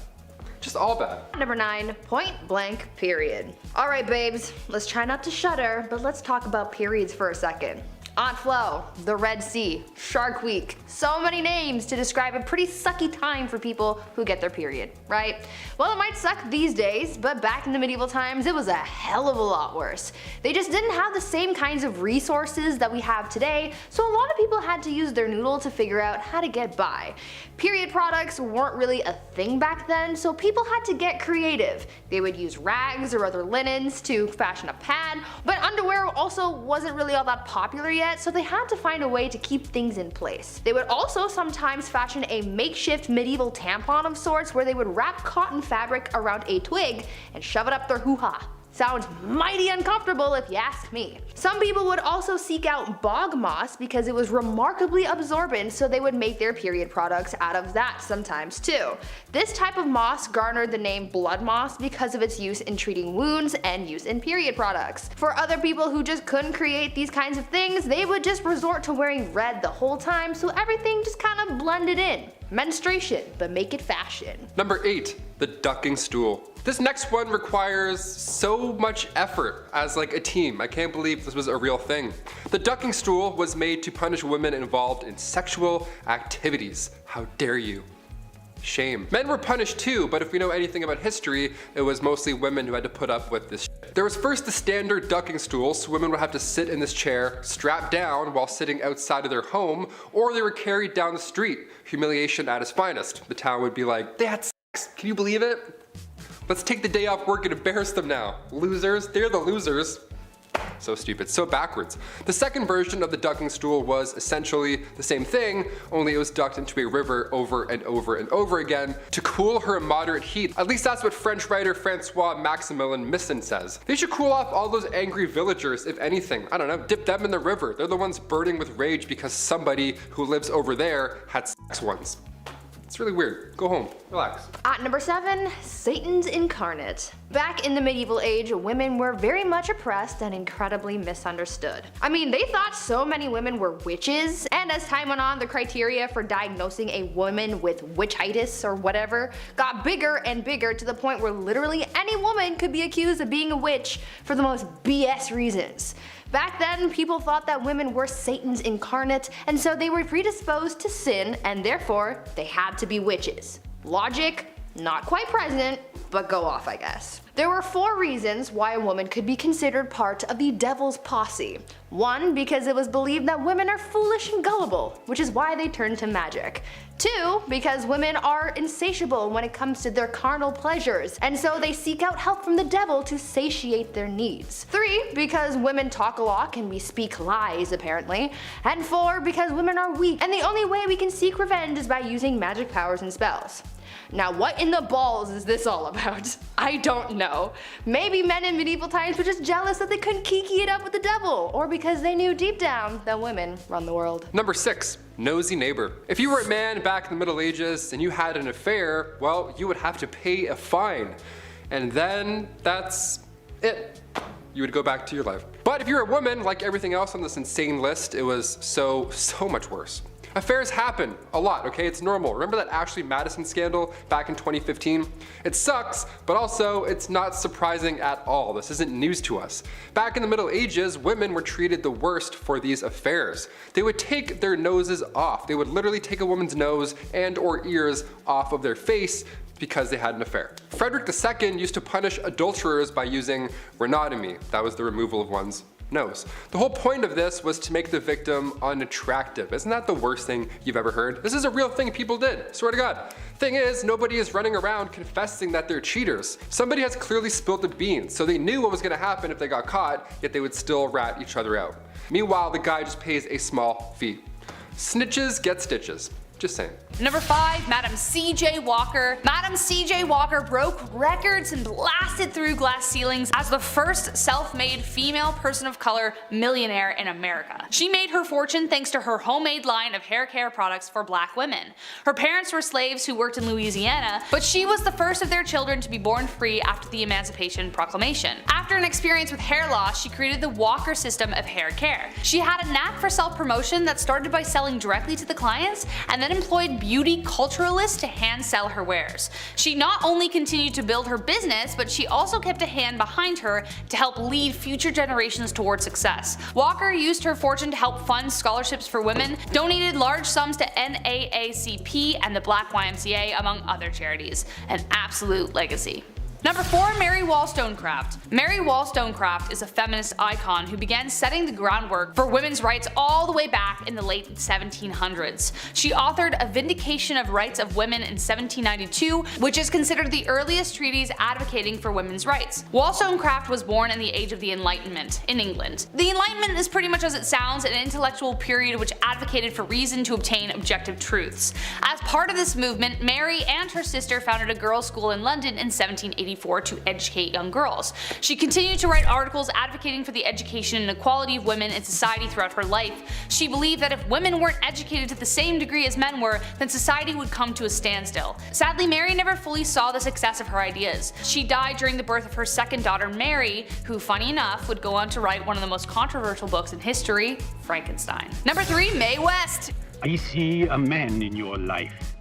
Just all bad. Number 9, point blank period. Alright babes, let's try not to shudder, but let's talk about periods for a second. Aunt Flo, the Red Sea, Shark Week, so many names to describe a pretty sucky time for people who get their period, right? Well, it might suck these days, but back in the medieval times it was a hell of a lot worse. They just didn't have the same kinds of resources that we have today, so a lot of people had to use their noodle to figure out how to get by. Period products weren't really a thing back then, so people had to get creative. They would use rags or other linens to fashion a pad, but underwear also wasn't really all that popular yet, so they had to find a way to keep things in place. They would also sometimes fashion a makeshift medieval tampon of sorts where they would wrap cotton fabric around a twig and shove it up their hoo-ha. Sounds mighty uncomfortable if you ask me. Some people would also seek out bog moss because it was remarkably absorbent, so they would make their period products out of that sometimes too. This type of moss garnered the name blood moss because of its use in treating wounds and use in period products. For other people who just couldn't create these kinds of things, they would just resort to wearing red the whole time, so everything just kind of blended in. Menstruation, but make it fashion. Number 8, the Ducking Stool. This next one requires so much effort as like a team. I can't believe this was a real thing. The Ducking Stool was made to punish women involved in sexual activities. How dare you? Shame. Men were punished too, but if we know anything about history, it was mostly women who had to put up with this shit. There was first the standard ducking stool, so women would have to sit in this chair, strapped down while sitting outside of their home, or they were carried down the street. Humiliation at its finest. The town would be like, they had sex, can you believe it? Let's take the day off work and embarrass them now. Losers, they're the losers. So stupid, so backwards. The second version of the ducking stool was essentially the same thing, only it was ducked into a river over and over and over again to cool her moderate heat. At least that's what French writer Francois Maximilien Misson says. They should cool off all those angry villagers, if anything. I don't know, dip them in the river. They're the ones burning with rage because somebody who lives over there had sex once. It's really weird. Go home. Relax. At number 7, Satan's incarnate. Back in the medieval age, women were very much oppressed and incredibly misunderstood. I mean, they thought so many women were witches, and as time went on, the criteria for diagnosing a woman with witchitis or whatever got bigger and bigger to the point where literally any woman could be accused of being a witch for the most BS reasons. Back then, people thought that women were Satan's incarnate, and so they were predisposed to sin, and therefore, they had to be witches. Logic, not quite present, but go off, I guess. There were 4 reasons why a woman could be considered part of the devil's posse. 1, because it was believed that women are foolish and gullible, which is why they turned to magic. 2, because women are insatiable when it comes to their carnal pleasures, and so they seek out help from the devil to satiate their needs. 3, because women talk a lot and we speak lies apparently. And 4, because women are weak, and the only way we can seek revenge is by using magic powers and spells. Now what in the balls is this all about? I don't know. Maybe men in medieval times were just jealous that they couldn't kiki it up with the devil, or because they knew deep down that women run the world. Number 6, nosy neighbor. If you were a man back in the Middle Ages and you had an affair, well, you would have to pay a fine. And then that's it. You would go back to your life. But if you're a woman, like everything else on this insane list, it was so much worse. Affairs happen a lot, okay? It's normal. Remember that Ashley Madison scandal back in 2015? It sucks, but also it's not surprising at all. This isn't news to us. Back in the Middle Ages, women were treated the worst for these affairs. They would take their noses off. They would literally take a woman's nose and or ears off of their face because they had an affair. Frederick II used to punish adulterers by using rhinotomy. That was the removal of one's nose. The whole point of this was to make the victim unattractive. Isn't that the worst thing you've ever heard? This is a real thing people did, swear to God. Thing is, nobody is running around confessing that they're cheaters. Somebody has clearly spilled the beans, so they knew what was gonna happen if they got caught, yet they would still rat each other out. Meanwhile, the guy just pays a small fee. Snitches get stitches. Just saying. Number 5, Madam C.J. Walker. Madam C.J. Walker broke records and blasted through glass ceilings as the first self-made female person of color millionaire in America. She made her fortune thanks to her homemade line of hair care products for black women. Her parents were slaves who worked in Louisiana, but she was the first of their children to be born free after the Emancipation Proclamation. After an experience with hair loss, she created the Walker system of hair care. She had a knack for self-promotion that started by selling directly to the clients and then employed beauty culturalists to hand sell her wares. She not only continued to build her business, but she also kept a hand behind her to help lead future generations toward success. Walker used her fortune to help fund scholarships for women, donated large sums to NAACP and the Black YMCA, among other charities. An absolute legacy. Number 4, Mary Wollstonecraft. Mary Wollstonecraft is a feminist icon who began setting the groundwork for women's rights all the way back in the late 1700s. She authored A Vindication of Rights of Women in 1792, which is considered the earliest treatise advocating for women's rights. Wollstonecraft was born in the Age of the Enlightenment in England. The Enlightenment is pretty much as it sounds, an intellectual period which advocated for reason to obtain objective truths. As part of this movement, Mary and her sister founded a girls' school in London in 1784 to educate young girls. She continued to write articles advocating for the education and equality of women in society throughout her life. She believed that if women weren't educated to the same degree as men were, then society would come to a standstill. Sadly, Mary never fully saw the success of her ideas. She died during the birth of her second daughter, Mary, who, funny enough, would go on to write one of the most controversial books in history, Frankenstein. Number 3, Mae West. I see a man in your life.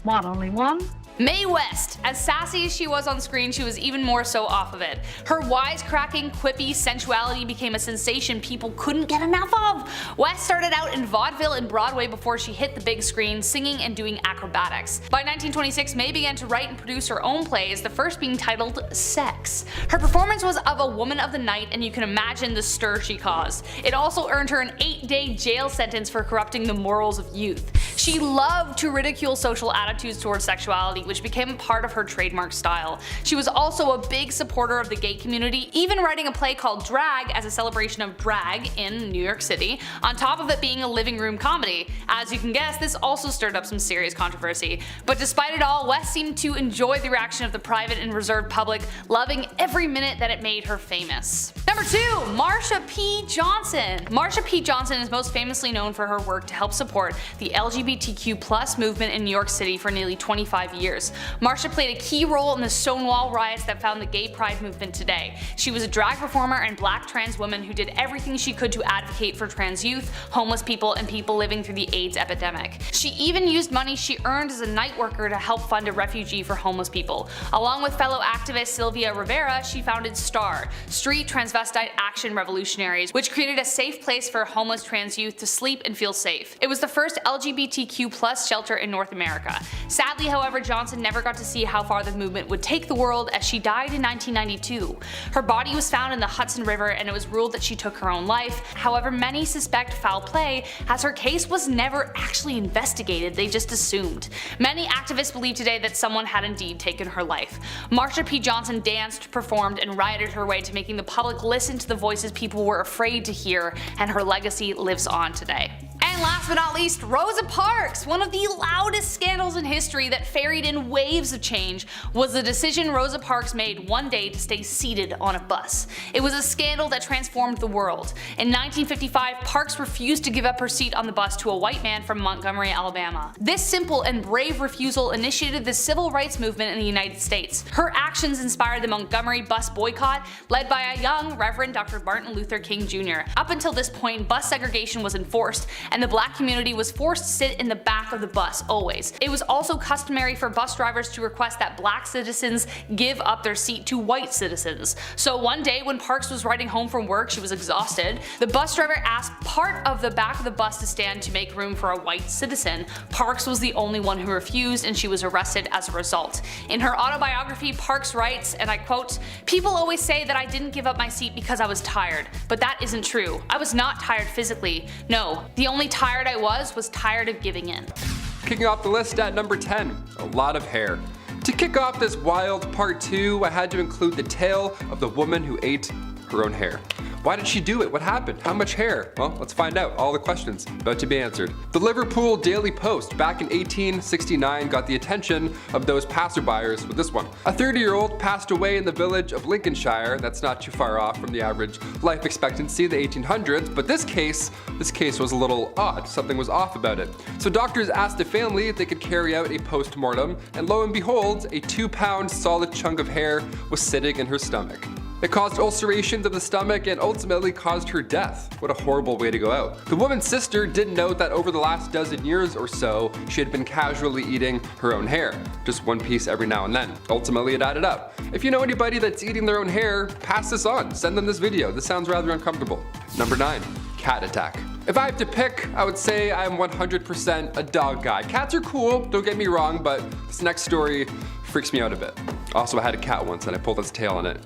What, only one? Mae West. As sassy as she was on screen, she was even more so off of it. Her wisecracking, quippy sensuality became a sensation people couldn't get enough of. West started out in vaudeville and Broadway before she hit the big screen, singing and doing acrobatics. By 1926, Mae began to write and produce her own plays, the first being titled Sex. Her performance was of a woman of the night, and you can imagine the stir she caused. It also earned her an 8-day jail sentence for corrupting the morals of youth. She loved to ridicule social attitudes towards sexuality, which became a part of her trademark style. She was also a big supporter of the gay community, even writing a play called Drag as a celebration of drag in New York City, on top of it being a living room comedy. As you can guess, this also stirred up some serious controversy. But despite it all, West seemed to enjoy the reaction of the private and reserved public, loving every minute that it made her famous. Number 2, Marsha P Johnson. Marsha P Johnson is most famously known for her work to help support the LGBTQ+ movement in New York City for nearly 25 years. Marsha played a key role in the Stonewall riots that found the gay pride movement today. She was a drag performer and black trans woman who did everything she could to advocate for trans youth, homeless people, and people living through the AIDS epidemic. She even used money she earned as a night worker to help fund a refugee for homeless people. Along with fellow activist Sylvia Rivera, she founded STAR, Street Transvestite Action Revolutionaries, which created a safe place for homeless trans youth to sleep and feel safe. It was the first LGBTQ+ shelter in North America. Sadly, however, Johnson never got to see how far the movement would take the world, as she died in 1992. Her body was found in the Hudson River, and it was ruled that she took her own life. However, many suspect foul play, as her case was never actually investigated, they just assumed. Many activists believe today that someone had indeed taken her life. Marsha P Johnson danced, performed, and rioted her way to making the public listen to the voices people were afraid to hear, and her legacy lives on today. And last but not least, Rosa Parks. One of the loudest scandals in history that ferried in waves of change was the decision Rosa Parks made one day to stay seated on a bus. It was a scandal that transformed the world. In 1955, Parks refused to give up her seat on the bus to a white man from Montgomery, Alabama. This simple and brave refusal initiated the civil rights movement in the United States. Her actions inspired the Montgomery bus boycott, led by a young Reverend Dr. Martin Luther King Jr. Up until this point, bus segregation was enforced, and and the black community was forced to sit in the back of the bus always. It was also customary for bus drivers to request that black citizens give up their seat to white citizens. So one day when Parks was riding home from work, she was exhausted, the bus driver asked part of the back of the bus to stand to make room for a white citizen. Parks was the only one who refused, and she was arrested as a result. In her autobiography, Parks writes, and I quote, "People always say that I didn't give up my seat because I was tired, but that isn't true. I was not tired physically. No, the only tired I was tired of giving in." Kicking off the list at number 10, a lot of hair. To kick off this wild part 2, I had to include the tale of the woman who ate her own hair. Why did she do it? What happened? How much hair? Well, let's find out. All the questions about to be answered. The Liverpool Daily Post back in 1869 got the attention of those passerbyers with this one. A 30-year-old passed away in the village of Lincolnshire. That's not too far off from the average life expectancy of the 1800s, but this case was a little odd. Something was off about it. So doctors asked the family if they could carry out a post-mortem, and lo and behold, a 2-pound solid chunk of hair was sitting in her stomach. It caused ulcerations of the stomach and ultimately caused her death. What a horrible way to go out. The woman's sister didn't know that over the last dozen years or so, she had been casually eating her own hair, just one piece every now and then. Ultimately, it added up. If you know anybody that's eating their own hair, pass this on. Send them this video. This sounds rather uncomfortable. Number 9, cat attack. If I have to pick, I would say I'm 100% a dog guy. Cats are cool, don't get me wrong, but this next story freaks me out a bit. Also, I had a cat once and I pulled its tail on it.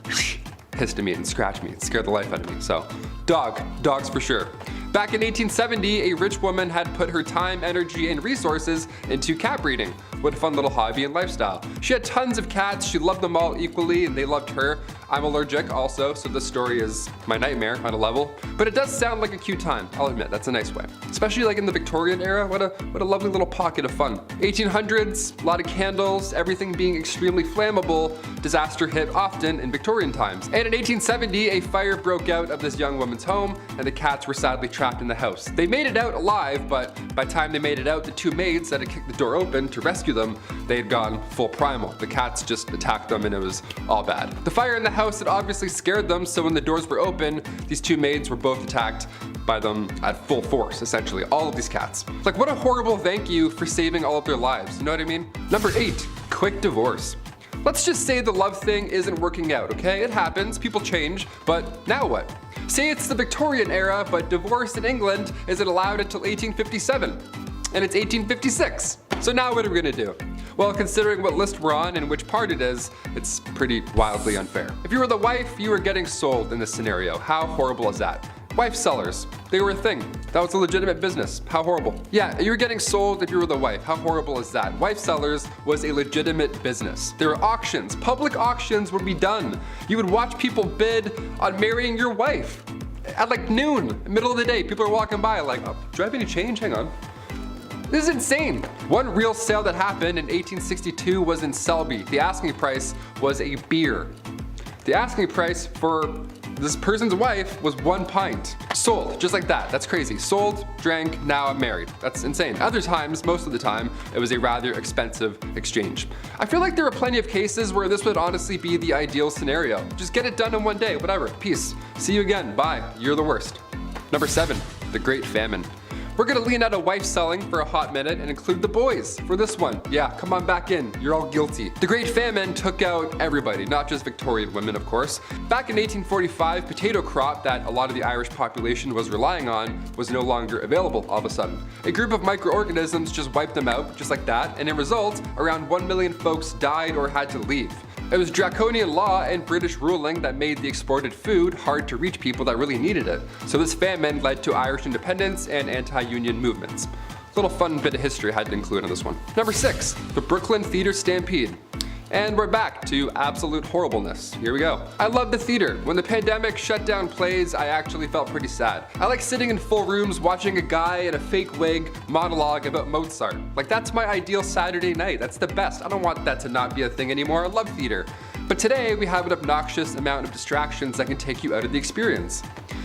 Hissed at me and scratched me and scared the life out of me. So, dogs for sure. Back in 1870, a rich woman had put her time, energy, and resources into cat breeding. What a fun little hobby and lifestyle. She had tons of cats, she loved them all equally, and they loved her. I'm allergic also, so this story is my nightmare on a level. But it does sound like a cute time, I'll admit, that's a nice way. Especially like in the Victorian era, what a lovely little pocket of fun. 1800s, a lot of candles, everything being extremely flammable, disaster hit often in Victorian times. And in 1870, a fire broke out of this young woman's home, and the cats were sadly trapped in the house. They made it out alive, but by the time they made it out, the 2 maids that had kicked the door open to rescue them, they had gone full primal. The cats just attacked them and it was all bad. The fire in the house had obviously scared them, so when the doors were open, these 2 maids were both attacked by them at full force, essentially, all of these cats. Like, what a horrible thank you for saving all of their lives, you know what I mean? Number 8, quick divorce. Let's just say the love thing isn't working out, okay? It happens, people change, but now what? Say it's the Victorian era, but divorce in England isn't allowed until 1857, and it's 1856. So now what are we gonna do? Well, considering what list we're on and which part it is, it's pretty wildly unfair. If you were the wife, you were getting sold in this scenario. How horrible is that? Wife sellers, they were a thing. That was a legitimate business. How horrible. Yeah, you were getting sold if you were the wife. How horrible is that? Wife sellers was a legitimate business. There were auctions. Public auctions would be done. You would watch people bid on marrying your wife. At like noon, middle of the day, people are walking by like, oh, do I have any change? Hang on. This is insane. One real sale that happened in 1862 was in Selby. The asking price was a beer. The asking price for this person's wife was 1 pint. Sold, just like that. That's crazy. Sold, drank, now I'm married. That's insane. Other times, most of the time, it was a rather expensive exchange. I feel like there are plenty of cases where this would honestly be the ideal scenario. Just get it done in one day, whatever. Peace. See you again. Bye. You're the worst. Number 7, the Great Famine. We're gonna lean out of wife selling for a hot minute and include the boys for this one. Yeah, come on back in, you're all guilty. The Great Famine took out everybody, not just Victorian women, of course. Back in 1845, potato crop that a lot of the Irish population was relying on was no longer available all of a sudden. A group of microorganisms just wiped them out, just like that, and in result, around 1 million folks died or had to leave. It was draconian law and British ruling that made the exported food hard to reach people that really needed it. So this famine led to Irish independence and anti-union movements. Little fun bit of history I had to include on this one. Number 6, the Brooklyn Theater Stampede. And we're back to absolute horribleness. Here we go. I love the theater. When the pandemic shut down plays, I actually felt pretty sad. I like sitting in full rooms watching a guy in a fake wig monologue about Mozart. Like, that's my ideal Saturday night. That's the best. I don't want that to not be a thing anymore. I love theater. But today we have an obnoxious amount of distractions that can take you out of the experience.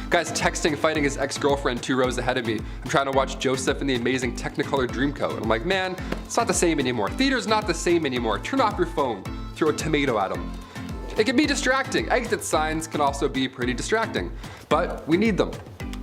Guy's texting, fighting his ex-girlfriend 2 rows ahead of me. I'm trying to watch Joseph in the amazing Technicolor Dreamcoat. And I'm like, man, it's not the same anymore. Theater's not the same anymore. Turn off your phone. Throw a tomato at him. It can be distracting. Exit signs can also be pretty distracting, but we need them.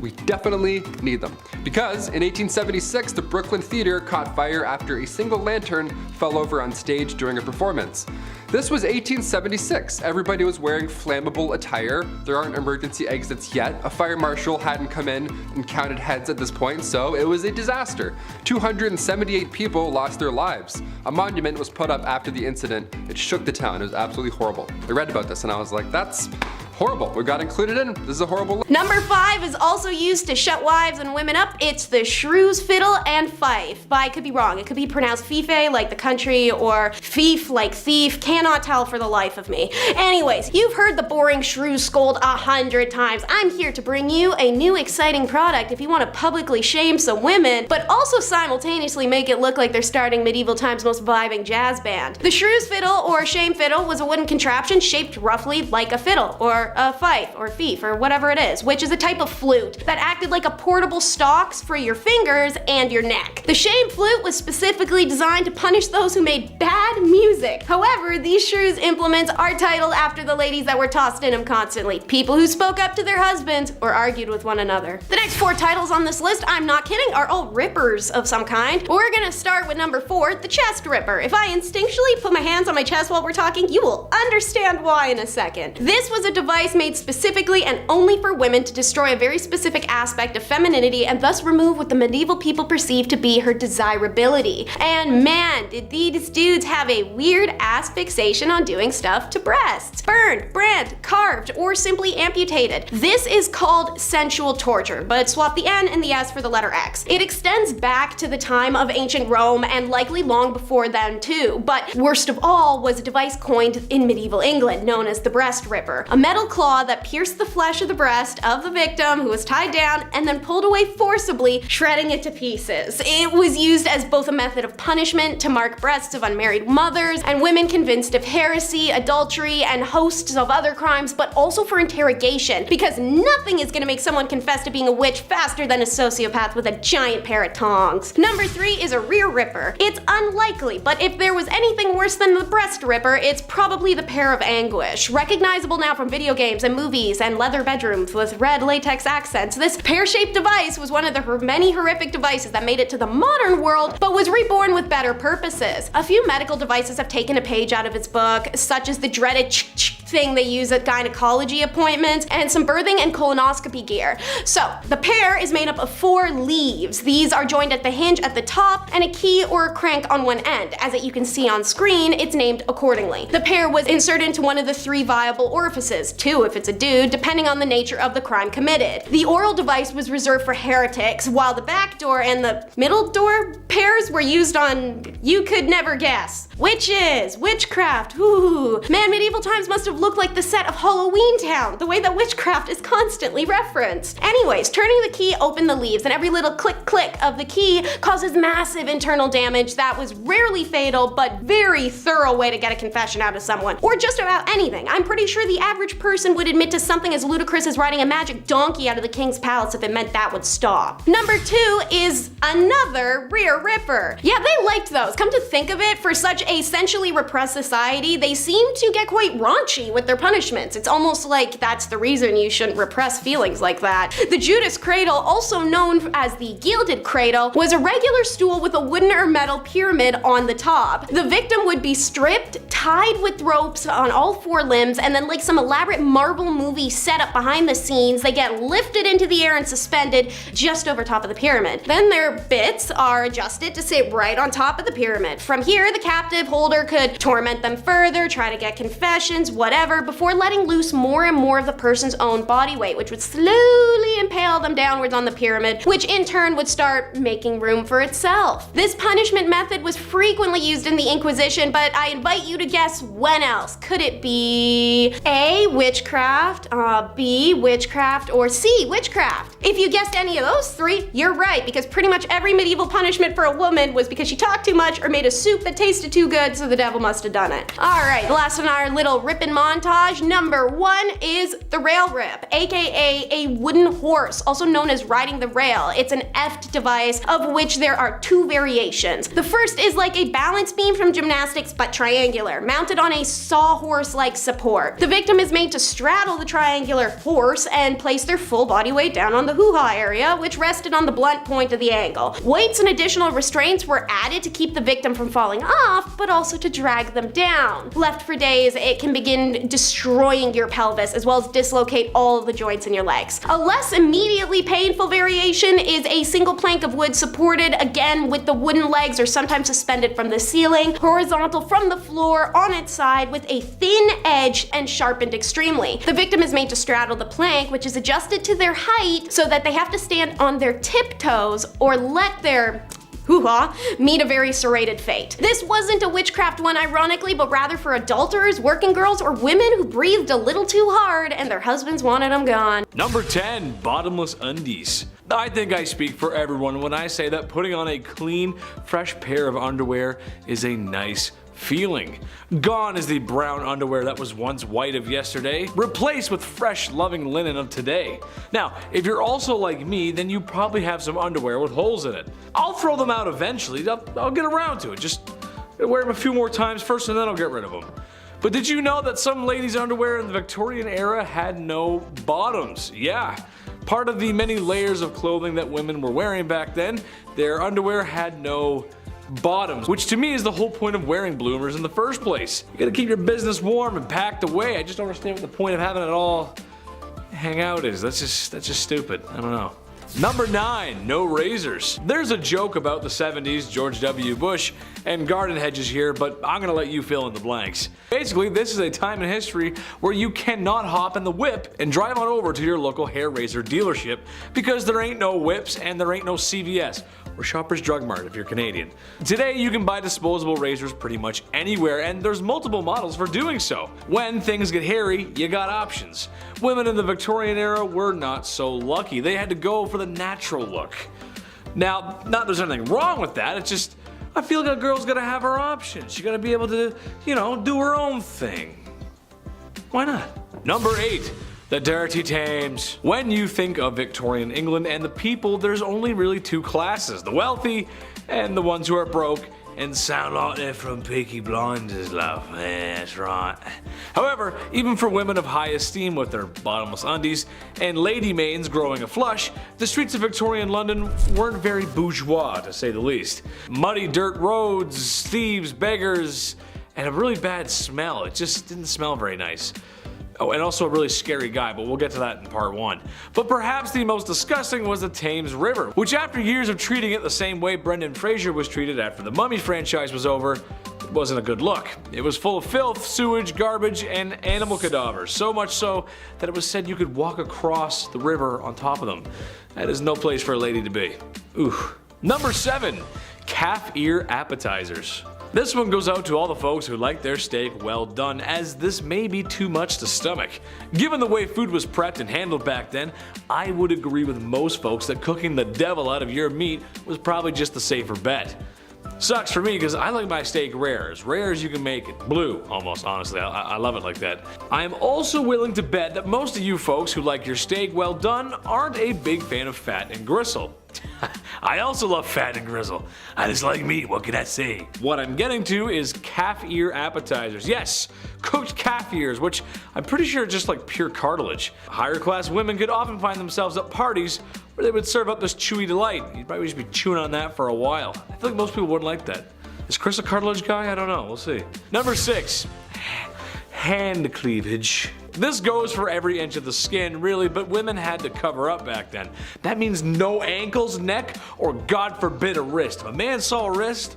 We definitely need them. Because in 1876, the Brooklyn Theater caught fire after a single lantern fell over on stage during a performance. This was 1876. Everybody was wearing flammable attire. There aren't emergency exits yet. A fire marshal hadn't come in and counted heads at this point, so it was a disaster. 278 people lost their lives. A monument was put up after the incident. It shook the town. It was absolutely horrible. I read about this and I was like, that's horrible. We got included in. This is a horrible list. Number 5 is also used to shut wives and women up. It's the Shrew Fiddle and Fife. But I could be wrong. It could be pronounced fife like the country or fief like thief. Cannot tell for the life of me. Anyways, you've heard the boring shrew scold 100 times. I'm here to bring you a new exciting product if you want to publicly shame some women, but also simultaneously make it look like they're starting medieval times' most vibing jazz band. The Shrew's Fiddle or shame fiddle was a wooden contraption shaped roughly like a fiddle or a fife or fief or whatever it is, which is a type of flute that acted like a portable stalks for your fingers and your neck. The shame flute was specifically designed to punish those who made bad music. However, these Shrew's implements are titled after the ladies that were tossed in them constantly, people who spoke up to their husbands or argued with one another. The next 4 titles on this list, I'm not kidding, are all rippers of some kind. We're gonna start with number 4, the chest ripper. If I instinctually put my hands on my chest while we're talking, you will understand why in a second. This was a device made specifically and only for women to destroy a very specific aspect of femininity and thus remove what the medieval people perceived to be her desirability. And man, did these dudes have a weird ass fixation on doing stuff to breasts. Burned, brand, carved, or simply amputated. This is called sensual torture, but swap the N and the S for the letter X. It extends back to the time of ancient Rome and likely long before then too, but worst of all was a device coined in medieval England known as the breast ripper. A metal claw that pierced the flesh of the breast of the victim who was tied down and then pulled away forcibly, shredding it to pieces. It was used as both a method of punishment to mark breasts of unmarried mothers and women convinced of heresy, adultery, and hosts of other crimes, but also for interrogation, because nothing is gonna make someone confess to being a witch faster than a sociopath with a giant pair of tongs. Number 3 is a rear ripper. It's unlikely, but if there was anything worse than the breast ripper, it's probably the pair of anguish. Recognizable now from video games and movies and leather bedrooms with red latex accents, this pear-shaped device was one of the many horrific devices that made it to the modern world, but was reborn with better purposes. A few medical devices have taken a page out of its book, such as the dreaded thing they use at gynecology appointments, and some birthing and colonoscopy gear. So, the pear is made up of 4 leaves. These are joined at the hinge at the top and a key or a crank on one end. As you can see on screen, it's named accordingly. The pear was inserted into one of the 3 viable orifices, 2 if it's a dude, depending on the nature of the crime committed. The oral device was reserved for heretics, while the back door and the middle door pairs were used on, you could never guess. Witches, witchcraft, ooh. Man, medieval times must have looked like the set of Halloween Town, the way that witchcraft is constantly referenced. Anyways, turning the key opened the leaves, and every little click click of the key causes massive internal damage that was rarely fatal, but very thorough way to get a confession out of someone, or just about anything. I'm pretty sure the average person would admit to something as ludicrous as riding a magic donkey out of the king's palace if it meant that would stop. Number 2 is another rear ripper. Yeah, they liked those. Come to think of it, for such a essentially repressed society, they seem to get quite raunchy with their punishments. It's almost like that's the reason you shouldn't repress feelings like that. The Judas Cradle, also known as the gilded cradle, was a regular stool with a wooden or metal pyramid on the top. The victim would be stripped, tied with ropes on all 4 limbs, and then like some elaborate Marvel movie setup behind the scenes, they get lifted into the air and suspended just over top of the pyramid. Then their bits are adjusted to sit right on top of the pyramid. From here, the captive holder could torment them further, try to get confessions, whatever, before letting loose more and more of the person's own body weight, which would slowly impale them downwards on the pyramid, which in turn would start making room for itself. This punishment method was frequently used in the Inquisition, but I invite you to guess when else. Could it be A, witchcraft, B, witchcraft, or C, witchcraft? If you guessed any of those 3, you're right, because pretty much every medieval punishment for a woman was because she talked too much or made a soup that tasted too good, so the devil must have done it. Alright, the last on our little rippin' mod montage. Number 1 is the rail rip, aka a wooden horse, also known as riding the rail. It's an effed device of which there are 2 variations. The first is like a balance beam from gymnastics but triangular, mounted on a sawhorse-like support. The victim is made to straddle the triangular horse and place their full body weight down on the hoo-ha area, which rested on the blunt point of the angle. Weights and additional restraints were added to keep the victim from falling off, but also to drag them down. Left for days, it can begin destroying your pelvis as well as dislocate all of the joints in your legs. A less immediately painful variation is a single plank of wood supported, again with the wooden legs or sometimes suspended from the ceiling, horizontal from the floor on its side with a thin edge and sharpened extremely. The victim is made to straddle the plank, which is adjusted to their height so that they have to stand on their tiptoes or let their hoo-ha meet a very serrated fate. This wasn't a witchcraft one ironically, but rather for adulterers, working girls, or women who breathed a little too hard and their husbands wanted them gone. Number 10, bottomless undies. I think I speak for everyone when I say that putting on a clean, fresh pair of underwear is a nice feeling. Gone is the brown underwear that was once white of yesterday, replaced with fresh, loving linen of today. Now, if you're also like me, then you probably have some underwear with holes in it. I'll throw them out eventually. I'll get around to it. Just wear them a few more times first and then I'll get rid of them. But did you know that some ladies' underwear in the Victorian era had no bottoms? Yeah. Part of the many layers of clothing that women were wearing back then, their underwear had no bottoms, which to me is the whole point of wearing bloomers in the first place. You gotta keep your business warm and packed away. I just don't understand what the point of having it all hang out is. That's just stupid. I don't know. Number 9, no razors. There's a joke about the 70s, George W. Bush, and garden hedges here, but I'm gonna let you fill in the blanks. Basically, this is a time in history where you cannot hop in the whip and drive on over to your local hair razor dealership because there ain't no whips and there ain't no CVS. Or Shoppers Drug Mart if you're Canadian. Today you can buy disposable razors pretty much anywhere and there's multiple models for doing so. When things get hairy, you got options. Women in the Victorian era were not so lucky. They had to go for the natural look. Now, not that there's anything wrong with that, it's just I feel like a girl's gotta have her options. She gotta be able to, you know, do her own thing. Why not? Number 8. The dirty tames. When you think of Victorian England and the people, there's only really 2 classes, the wealthy and the ones who are broke and sound like they're from Peaky Blinders, love. Yeah, that's right. However, even for women of high esteem with their bottomless undies and lady maidens growing a flush, the streets of Victorian London weren't very bourgeois, to say the least. Muddy dirt roads, thieves, beggars, and a really bad smell. It just didn't smell very nice. Oh, and also a really scary guy, but we'll get to that in part 1. But perhaps the most disgusting was the Thames River, which after years of treating it the same way Brendan Fraser was treated after the Mummy franchise was over, it wasn't a good look. It was full of filth, sewage, garbage, and animal cadavers, so much so that it was said you could walk across the river on top of them. That is no place for a lady to be. Ooh. Number 7, calf ear appetizers. This one goes out to all the folks who like their steak well done, as this may be too much to stomach. Given the way food was prepped and handled back then, I would agree with most folks that cooking the devil out of your meat was probably just the safer bet. Sucks for me because I like my steak rare as you can make it. Blue, almost, honestly. I love it like that. I am also willing to bet that most of you folks who like your steak well done aren't a big fan of fat and gristle. I also love fat and grizzle. I just like meat, what can I say? What I'm getting to is calf ear appetizers. Yes, cooked calf ears, which I'm pretty sure are just like pure cartilage. Higher class women could often find themselves at parties where they would serve up this chewy delight. You'd probably just be chewing on that for a while. I feel like most people wouldn't like that. Is Chris a cartilage guy? I don't know, we'll see. Number 6, hand cleavage. This goes for every inch of the skin, really, but women had to cover up back then. That means no ankles, neck, or God forbid a wrist. If a man saw a wrist,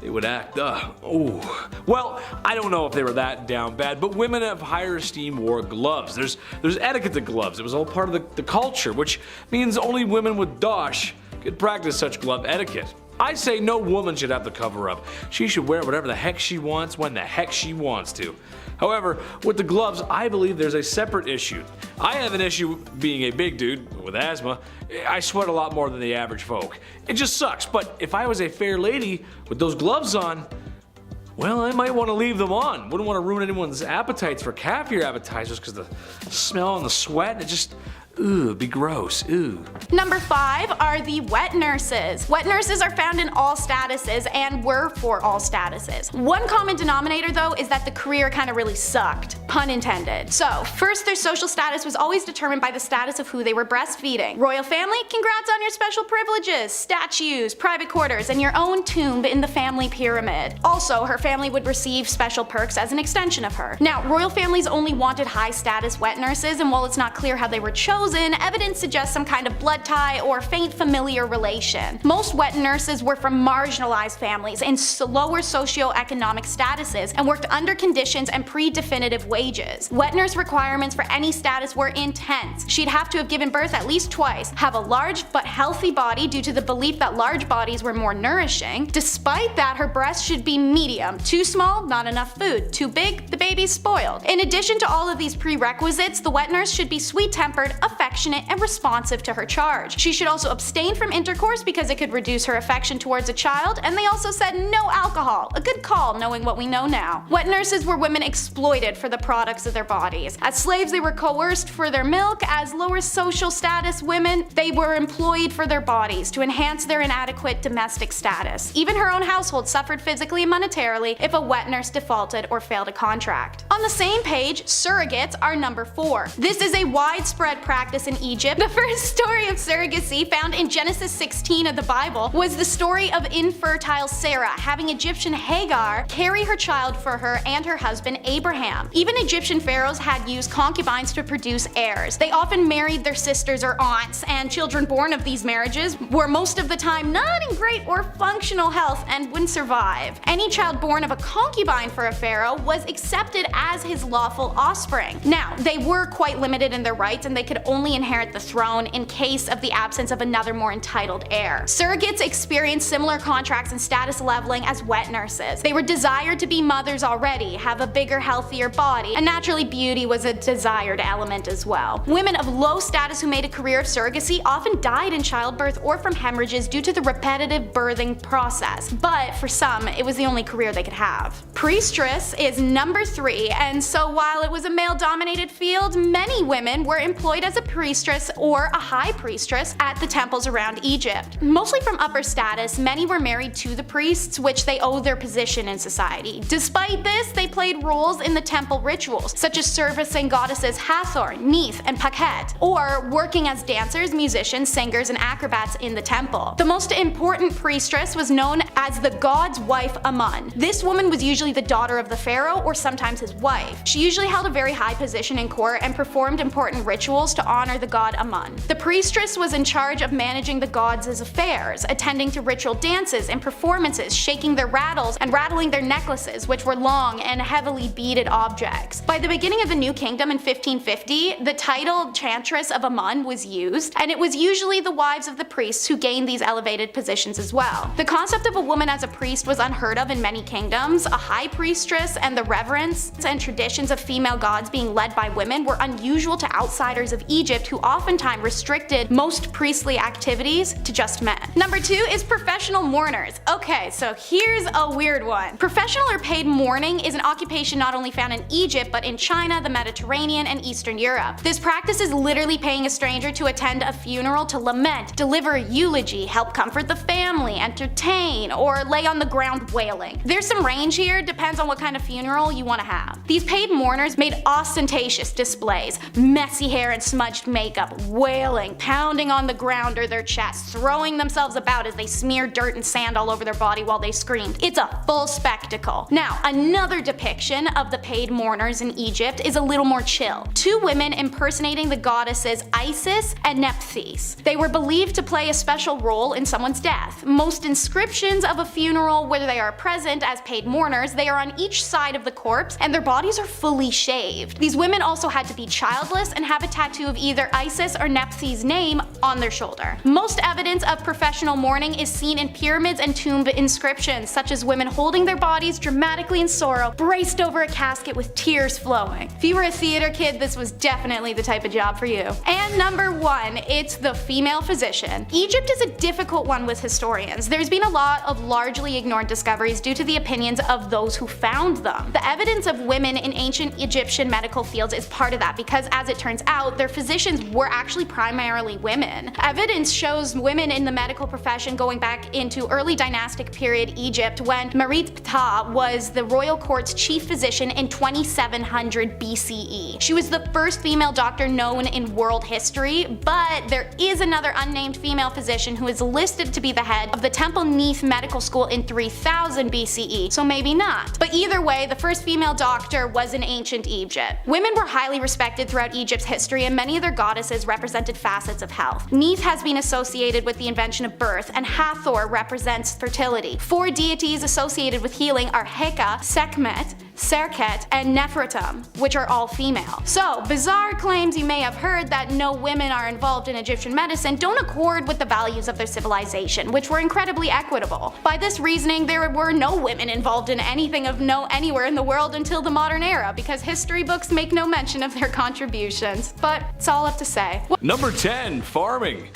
they would act, ooh. Well, I don't know if they were that down bad, but women of higher esteem wore gloves. There's etiquette to gloves. It was all part of the culture, which means only women with dosh could practice such glove etiquette. I say no woman should have to cover up. She should wear whatever the heck she wants when the heck she wants to. However, with the gloves, I believe there's a separate issue. I have an issue being a big dude with asthma. I sweat a lot more than the average folk. It just sucks, but if I was a fair lady with those gloves on, Well, I might want to leave them on. Wouldn't want to ruin anyone's appetites for caviar appetizers because the smell and the sweat, it just, it'd be gross, Number 5 are the wet nurses. Wet nurses are found in all statuses and were for all statuses. One common denominator though is that the career kind of really sucked, pun intended. So first, their social status was always determined by the status of who they were breastfeeding. Royal family, congrats on your special privileges, statues, private quarters, and your own tomb in the family pyramid. Also, her family would receive special perks as an extension of her. Now, royal families only wanted high status wet nurses, and while it's not clear how they were chosen, evidence suggests some kind of blood tie or faint familiar relation. Most wet nurses were from marginalized families in lower socioeconomic statuses and worked under conditions and pre-definitive wages. Wet nurse requirements for any status were intense. She'd have to have given birth at least twice, have a large but healthy body due to the belief that large bodies were more nourishing. Despite that, her breasts should be medium. Too small, not enough food. Too big, the baby's spoiled. In addition to all of these prerequisites, the wet nurse should be sweet-tempered, affectionate, and responsive to her charge. She should also abstain from intercourse because it could reduce her affection towards a child, and they also said no alcohol. A good call, knowing what we know now. Wet nurses were women exploited for the products of their bodies. As slaves, they were coerced for their milk. As lower social status women, they were employed for their bodies to enhance their inadequate domestic status. Even her own household suffered physically and monetarily if a wet nurse defaulted or failed a contract. On the same page, surrogates are number 4. This is a widespread practice in Egypt. The first story of surrogacy found in Genesis 16 of the Bible was the story of infertile Sarah having Egyptian Hagar carry her child for her and her husband Abraham. Even Egyptian pharaohs had used concubines to produce heirs. They often married their sisters or aunts, and children born of these marriages were most of the time not in great or functional health and wouldn't survive. Any child born of a concubine for a pharaoh was accepted as his lawful offspring. Now, they were quite limited in their rights, and they could only inherit the throne in case of the absence of another more entitled heir. Surrogates experienced similar contracts and status leveling as wet nurses. They were desired to be mothers already, have a bigger, healthier body, and naturally beauty was a desired element as well. Women of low status who made a career of surrogacy often died in childbirth or from hemorrhages due to the repetitive birthing process, but for some, it was the only career they could have. Priestess is number 3, and so while it was a male-dominated field, many women were employed as a priestess or a high priestess at the temples around Egypt. Mostly from upper status, many were married to the priests, which they owed their position in society. Despite this, they played roles in the temple rituals, such as servicing goddesses Hathor, Neith, and Pakhet, or working as dancers, musicians, singers, and acrobats in the temple. The most important priestess was known as the god's wife Amun. This woman was usually the daughter of the pharaoh or sometimes his wife. She usually held a very high position in court and performed important rituals to honor the god Amun. The priestess was in charge of managing the gods' affairs, attending to ritual dances and performances, shaking their rattles and rattling their necklaces, which were long and heavily beaded objects. By the beginning of the New Kingdom in 1550, the title Chantress of Amun was used, and it was usually the wives of the priests who gained these elevated positions as well. The concept of a woman as a priest was unheard of in many kingdoms. A high priestess and the reverence and traditions of female gods being led by women were unusual to outsiders of Egypt, who oftentimes restricted most priestly activities to just men. Number 2 is professional mourners. Okay, so here's a weird one. Professional or paid mourning is an occupation not only found in Egypt, but in China, the Mediterranean, and Eastern Europe. This practice is literally paying a stranger to attend a funeral to lament, deliver a eulogy, help comfort the family, entertain, or lay on the ground wailing. There's some range here, depends on what kind of funeral you want to have. These paid mourners made ostentatious displays, messy hair and smudged makeup, wailing, pounding on the ground or their chests, throwing themselves about as they smeared dirt and sand all over their body while they screamed. It's a full spectacle. Now, another depiction of the paid mourners in Egypt is a little more chill. 2 women impersonating the goddesses Isis and Nephthys. They were believed to play a special role in someone's death. Most inscriptions of a funeral where they are present as paid mourners, they are on each side of the corpse and their bodies are fully shaved. These women also had to be childless and have a tattoo of of either Isis or Nepsi's name on their shoulder. Most evidence of professional mourning is seen in pyramids and tomb inscriptions, such as women holding their bodies dramatically in sorrow, braced over a casket with tears flowing. If you were a theater kid, this was definitely the type of job for you. And number 1, it's the female physician. Egypt is a difficult one with historians. There's been a lot of largely ignored discoveries due to the opinions of those who found them. The evidence of women in ancient Egyptian medical fields is part of that because, as it turns out, their physicians were actually primarily women. Evidence shows women in the medical profession going back into early dynastic period Egypt when Merit Ptah was the royal court's chief physician in 2700 BCE. She was the first female doctor known in world history, but there is another unnamed female physician who is listed to be the head of the Temple Neith Medical School in 3000 BCE, so maybe not. But either way, the first female doctor was in ancient Egypt. Women were highly respected throughout Egypt's history, and many of their goddesses represented facets of health. Neith has been associated with the invention of birth, and Hathor represents fertility. 4 deities associated with healing are Heka, Sekhmet, Serket, and Nefertum, which are all female. So, bizarre claims you may have heard that no women are involved in Egyptian medicine don't accord with the values of their civilization, which were incredibly equitable. By this reasoning, there were no women involved in anything of note anywhere in the world until the modern era, because history books make no mention of their contributions. But it's all up to say. Number 10. Farming.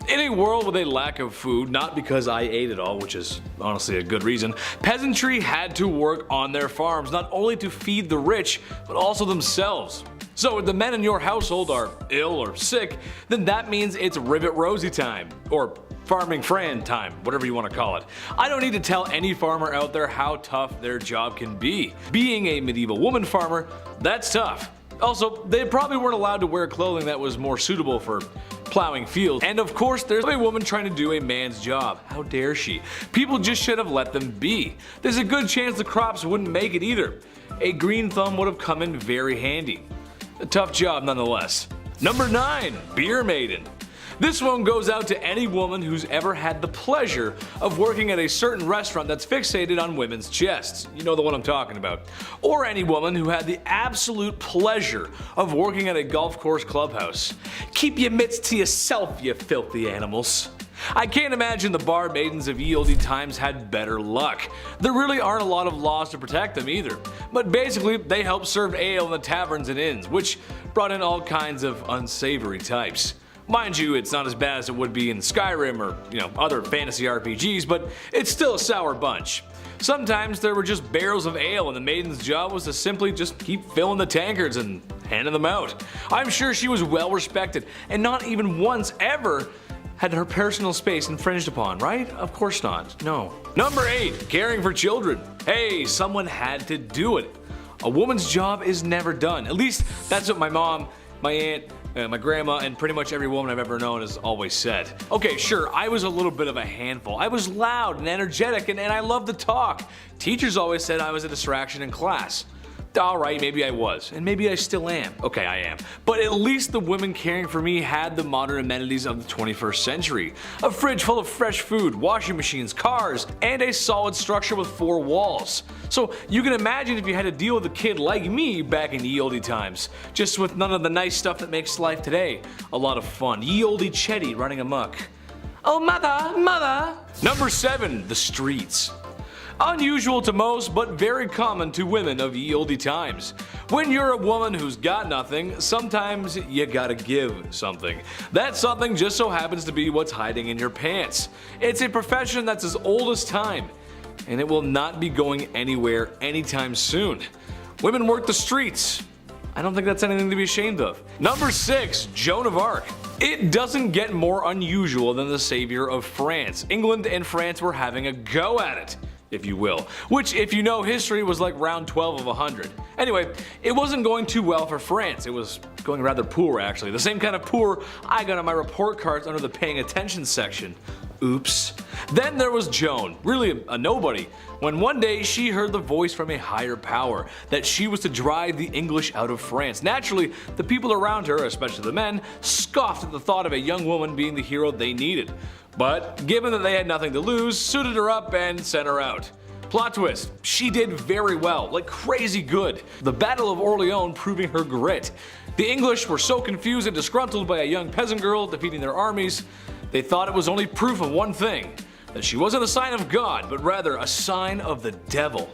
In a world with a lack of food, not because I ate it all, which is honestly a good reason, peasantry had to work on their farms, not only to feed the rich, but also themselves. So if the men in your household are ill or sick, then that means it's Rivet Rosie time, or Farming Fran time, whatever you want to call it. I don't need to tell any farmer out there how tough their job can be. Being a medieval woman farmer, that's tough. Also, they probably weren't allowed to wear clothing that was more suitable for plowing fields. And of course, there's a woman trying to do a man's job. How dare she? People just should have let them be. There's a good chance the crops wouldn't make it either. A green thumb would have come in very handy. A tough job nonetheless. Number 9. Beer Maiden. This one goes out to any woman who's ever had the pleasure of working at a certain restaurant that's fixated on women's chests. You know the one I'm talking about. Or any woman who had the absolute pleasure of working at a golf course clubhouse. Keep your mitts to yourself, you filthy animals. I can't imagine the bar maidens of ye olde times had better luck. There really aren't a lot of laws to protect them either. But basically, they helped serve ale in the taverns and inns, which brought in all kinds of unsavory types. Mind you, it's not as bad as it would be in Skyrim or, other fantasy RPGs, but it's still a sour bunch. Sometimes there were just barrels of ale and the maiden's job was to simply just keep filling the tankards and handing them out. I'm sure she was well respected and not even once ever had her personal space infringed upon, right? Of course not. No. Number 8. Caring for children. Hey, someone had to do it. A woman's job is never done. At least that's what my mom, my aunt, my grandma, and pretty much every woman I've ever known has always said. Okay, sure, I was a little bit of a handful. I was loud and energetic and I loved to talk. Teachers always said I was a distraction in class. Alright, maybe I was, and maybe I still am. Okay, I am. But at least the women caring for me had the modern amenities of the 21st century. A fridge full of fresh food, washing machines, cars, and a solid structure with 4 walls. So you can imagine if you had to deal with a kid like me back in ye olde times, just with none of the nice stuff that makes life today a lot of fun. Ye olde Chetty running amok. Oh mother, mother! Number 7. The streets. Unusual to most, but very common to women of ye olde times. When you're a woman who's got nothing, sometimes you gotta give something. That something just so happens to be what's hiding in your pants. It's a profession that's as old as time, and it will not be going anywhere anytime soon. Women work the streets. I don't think that's anything to be ashamed of. Number 6. Joan of Arc. It doesn't get more unusual than the savior of France. England and France were having a go at it, if you will, which, if you know history, was like round 12 of 100. Anyway, it wasn't going too well for France. It was going rather poor, actually. The same kind of poor I got on my report cards under the paying attention section. Oops. Then there was Joan, really a nobody, when one day she heard the voice from a higher power that she was to drive the English out of France. Naturally, the people around her, especially the men, scoffed at the thought of a young woman being the hero they needed. But given that they had nothing to lose, suited her up and sent her out. Plot twist, she did very well, like crazy good. The Battle of Orleans proving her grit. The English were so confused and disgruntled by a young peasant girl defeating their armies, they thought it was only proof of one thing, that she wasn't a sign of God, but rather a sign of the devil.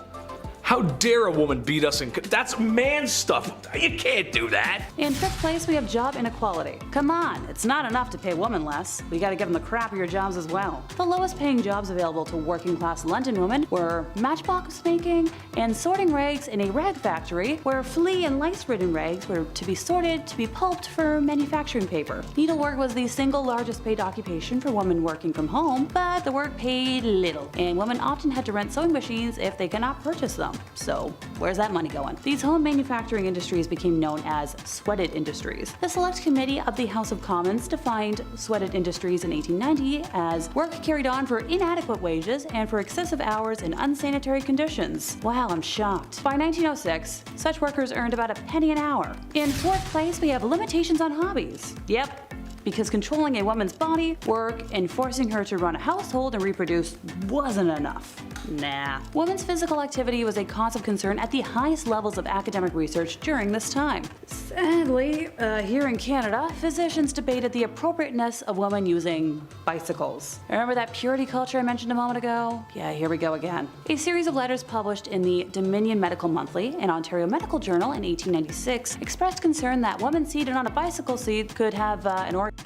How dare a woman beat us in that's man stuff. You can't do that. In 5th place, we have job inequality. Come on, it's not enough to pay women less. We gotta give them the crappier jobs as well. The lowest paying jobs available to working class London women were matchbox making and sorting rags in a rag factory, where flea and lice-ridden rags were to be sorted to be pulped for manufacturing paper. Needlework was the single largest paid occupation for women working from home, but the work paid little, and women often had to rent sewing machines if they cannot purchase them. So where's that money going? These home manufacturing industries became known as sweated industries. The Select Committee of the House of Commons defined sweated industries in 1890 as work carried on for inadequate wages and for excessive hours in unsanitary conditions. Wow, I'm shocked. By 1906, such workers earned about a penny an hour. In 4th place, we have limitations on hobbies. Yep. Because controlling a woman's body, work, and forcing her to run a household and reproduce wasn't enough. Nah. Women's physical activity was a cause of concern at the highest levels of academic research during this time. Sadly, here in Canada, physicians debated the appropriateness of women using bicycles. Remember that purity culture I mentioned a moment ago? Yeah, here we go again. A series of letters published in the Dominion Medical Monthly and Ontario Medical Journal in 1896 expressed concern that women seated on a bicycle seat could have an organ.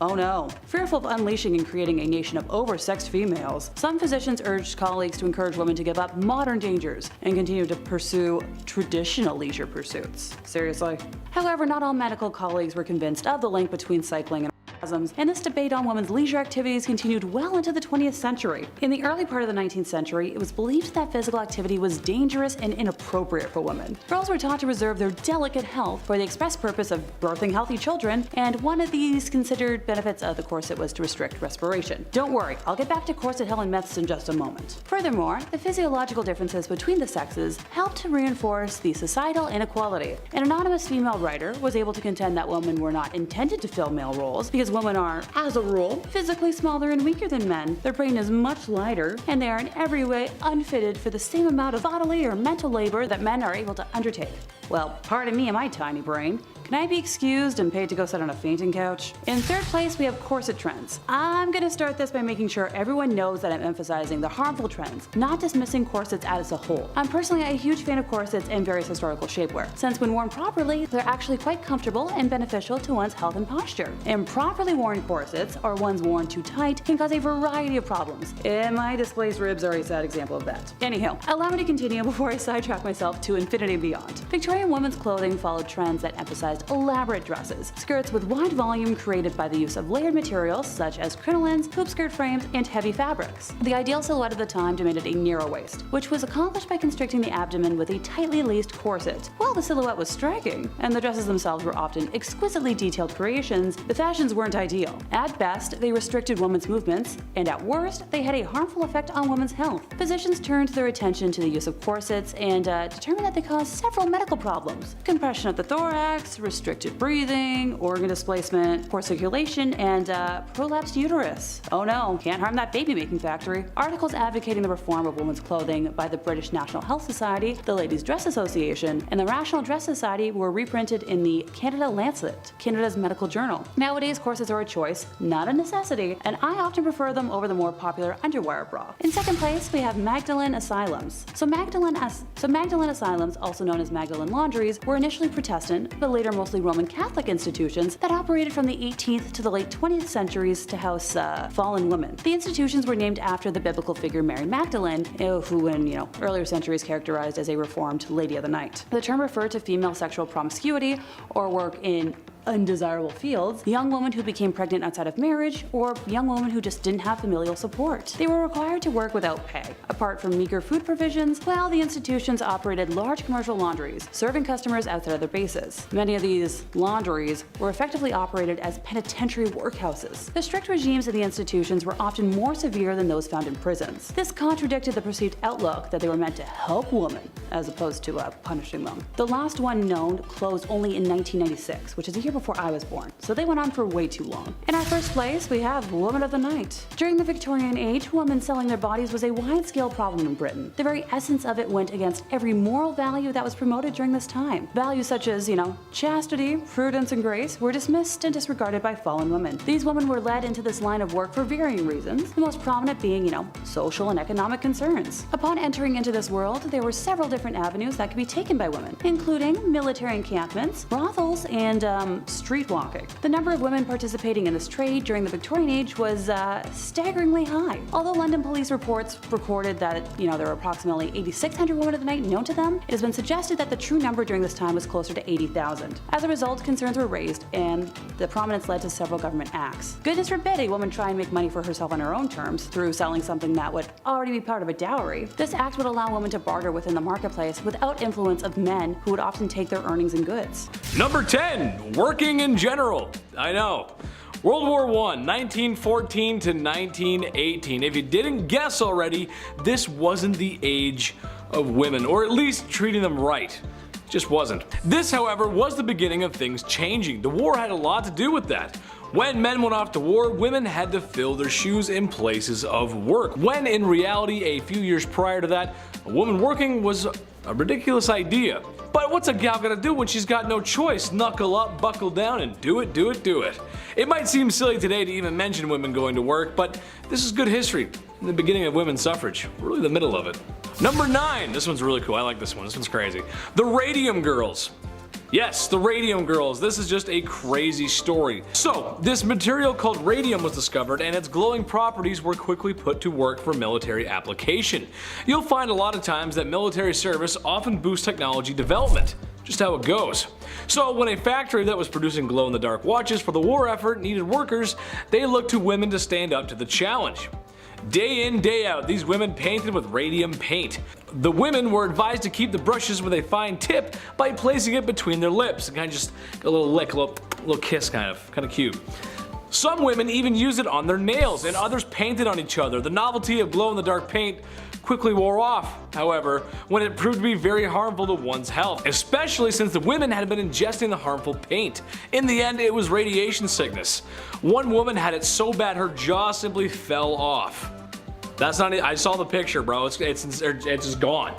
Oh no. Fearful of unleashing and creating a nation of oversexed females, some physicians urged colleagues to encourage women to give up modern dangers and continue to pursue traditional leisure pursuits. Seriously? However, not all medical colleagues were convinced of the link between cycling and orgasms, and this debate on women's leisure activities continued well into the 20th century. In the early part of the 19th century, it was believed that physical activity was dangerous and inappropriate for women. Girls were taught to reserve their delicate health for the express purpose of birthing healthy children, and one of these considered benefits of the corset was to restrict respiration. Don't worry, I'll get back to corset hell and myths in just a moment. Furthermore, the physiological differences between the sexes helped to reinforce the societal inequality. An anonymous female writer was able to contend that women were not intended to fill male roles because women are, as a rule, physically smaller and weaker than men. Their brain is much lighter, and they are in every way unfitted for the same amount of bodily or mental labor that men are able to undertake. Well, pardon me and my tiny brain. Can I be excused and paid to go sit on a fainting couch? In 3rd place, we have corset trends. I'm gonna start this by making sure everyone knows that I'm emphasizing the harmful trends, not dismissing corsets as a whole. I'm personally a huge fan of corsets and various historical shapewear, since when worn properly, they're actually quite comfortable and beneficial to one's health and posture. Improperly worn corsets, or ones worn too tight, can cause a variety of problems, and my displaced ribs are a sad example of that. Anyhow, allow me to continue before I sidetrack myself to infinity and beyond. Victorian women's clothing followed trends that emphasized elaborate dresses, skirts with wide volume created by the use of layered materials such as crinolines, hoop skirt frames, and heavy fabrics. The ideal silhouette of the time demanded a narrow waist, which was accomplished by constricting the abdomen with a tightly laced corset. While the silhouette was striking, and the dresses themselves were often exquisitely detailed creations, the fashions weren't ideal. At best, they restricted women's movements, and at worst, they had a harmful effect on women's health. Physicians turned their attention to the use of corsets and determined that they caused several medical problems: compression of the thorax, restricted breathing, organ displacement, poor circulation, and prolapsed uterus. Oh no, can't harm that baby-making factory. Articles advocating the reform of women's clothing by the British National Health Society, the Ladies' Dress Association, and the Rational Dress Society were reprinted in the Canada Lancet, Canada's medical journal. Nowadays, corsets are a choice, not a necessity, and I often prefer them over the more popular underwire bra. In 2nd place, we have Magdalene Asylums. So Magdalene Asylums, also known as Magdalene Laundries, were initially Protestant, but later mostly Roman Catholic institutions that operated from the 18th to the late 20th centuries to house fallen women. The institutions were named after the biblical figure Mary Magdalene, who in earlier centuries characterized as a reformed lady of the night. The term referred to female sexual promiscuity or work in undesirable fields, young women who became pregnant outside of marriage, or young women who just didn't have familial support. They were required to work without pay. Apart from meager food provisions, the institutions operated large commercial laundries, serving customers outside of their bases. Many of these laundries were effectively operated as penitentiary workhouses. The strict regimes in the institutions were often more severe than those found in prisons. This contradicted the perceived outlook that they were meant to help women, as opposed to punishing them. The last one known closed only in 1996, which is a year here before I was born, so they went on for way too long. In our first place, we have Woman of the Night. During the Victorian age, women selling their bodies was a wide-scale problem in Britain. The very essence of it went against every moral value that was promoted during this time. Values such as, chastity, prudence, and grace were dismissed and disregarded by fallen women. These women were led into this line of work for varying reasons, the most prominent being, social and economic concerns. Upon entering into this world, there were several different avenues that could be taken by women, including military encampments, brothels, and street walking. The number of women participating in this trade during the Victorian age was staggeringly high. Although London police reports recorded that, there were approximately 8,600 women of the night known to them, it has been suggested that the true number during this time was closer to 80,000. As a result, concerns were raised, and the prominence led to several government acts. Goodness forbid a woman try and make money for herself on her own terms through selling something that would already be part of a dowry. This act would allow women to barter within the marketplace without influence of men who would often take their earnings in goods. Number 10. Working in general. I know. World War I, 1914 to 1918. If you didn't guess already, this wasn't the age of women, or at least treating them right. Just wasn't. This, however, was the beginning of things changing. The war had a lot to do with that. When men went off to war, women had to fill their shoes in places of work, when in reality, a few years prior to that, a woman working was a ridiculous idea. But what's a gal gonna do when she's got no choice? Knuckle up, buckle down, and do it, do it, do it. It might seem silly today to even mention women going to work, but this is good history. In the beginning of women's suffrage, really the middle of it. Number 9, this one's really cool, I like this one, this one's crazy. The Radium Girls. Yes, the Radium Girls. This is just a crazy story. So, this material called radium was discovered, and its glowing properties were quickly put to work for military application. You'll find a lot of times that military service often boosts technology development. Just how it goes. So when a factory that was producing glow-in-the-dark watches for the war effort needed workers, they looked to women to stand up to the challenge. Day in, day out, these women painted with radium paint. The women were advised to keep the brushes with a fine tip by placing it between their lips, and kind of just a little lick, a little kiss, kind of cute. Some women even used it on their nails, and others painted on each other. The novelty of glow-in-the-dark paint quickly wore off, however, when it proved to be very harmful to one's health, especially since the women had been ingesting the harmful paint. In the end, it was radiation sickness. One woman had it so bad her jaw simply fell off. That's not it. I saw the picture, bro. It's just gone.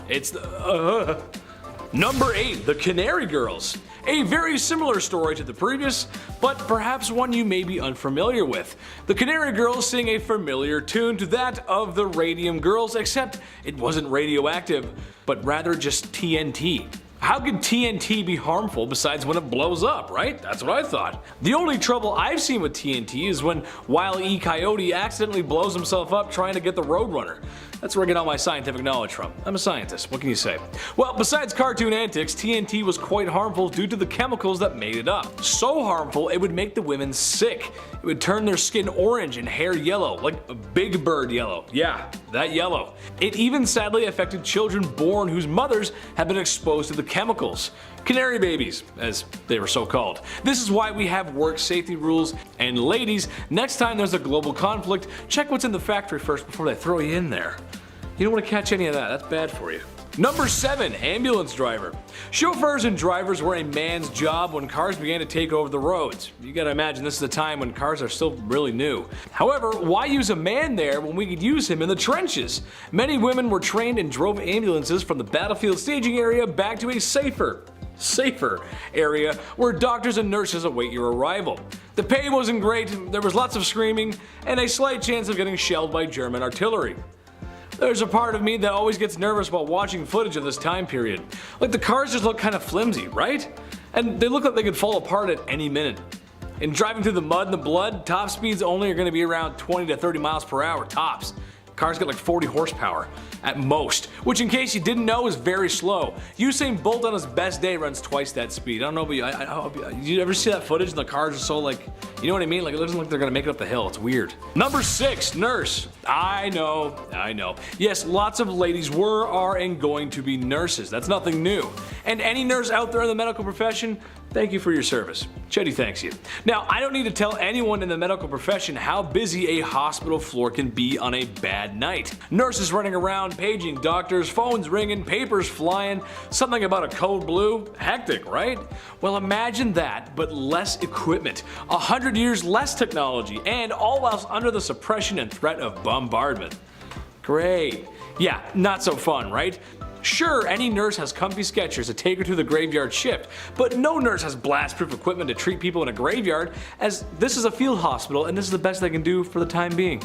Number 8, the Canary Girls. A very similar story to the previous, but perhaps one you may be unfamiliar with. The Canary Girls sing a familiar tune to that of the Radium Girls, except it wasn't radioactive, but rather just TNT. How could TNT be harmful besides when it blows up, right? That's what I thought. The only trouble I've seen with TNT is when Wile E. Coyote accidentally blows himself up trying to get the Roadrunner. That's where I get all my scientific knowledge from. I'm a scientist, what can you say? Well, besides cartoon antics, TNT was quite harmful due to the chemicals that made it up. So harmful, it would make the women sick. It would turn their skin orange and hair yellow, like a Big Bird yellow. Yeah, that yellow. It even sadly affected children born whose mothers had been exposed to the chemicals. Canary babies, as they were so called. This is why we have work safety rules. And ladies, next time there's a global conflict, check what's in the factory first before they throw you in there. You don't want to catch any of that, that's bad for you. Number 7, ambulance driver. Chauffeurs and drivers were a man's job when cars began to take over the roads. You gotta imagine this is a time when cars are still really new. However, why use a man there when we could use him in the trenches? Many women were trained and drove ambulances from the battlefield staging area back to a safer area where doctors and nurses await your arrival. The pay wasn't great, there was lots of screaming, and a slight chance of getting shelled by German artillery. There's a part of me that always gets nervous while watching footage of this time period. Like the cars just look kind of flimsy, right? And they look like they could fall apart at any minute. And driving through the mud and the blood, top speeds only are going to be around 20 to 30 miles per hour tops. Cars get like 40 horsepower at most, which in case you didn't know is very slow. Usain Bolt on his best day runs twice that speed. I don't know about you, you ever see that footage and the cars are so like, you know what I mean? Like it doesn't look like they're gonna make it up the hill, it's weird. Number 6, nurse. I know. Yes, lots of ladies were, are, and going to be nurses. That's nothing new. And any nurse out there in the medical profession, Thank you for your service. Chetty thanks you. Now, I don't need to tell anyone in the medical profession how busy a hospital floor can be on a bad night. Nurses running around, paging doctors, phones ringing, papers flying, something about a code blue. Hectic, right? Well, imagine that, but less equipment, 100 years less technology, and all else under the suppression and threat of bombardment. Great. Yeah, not so fun, right? Sure, any nurse has comfy Skechers to take her to the graveyard shift, but no nurse has blast-proof equipment to treat people in a graveyard, as this is a field hospital and this is the best they can do for the time being.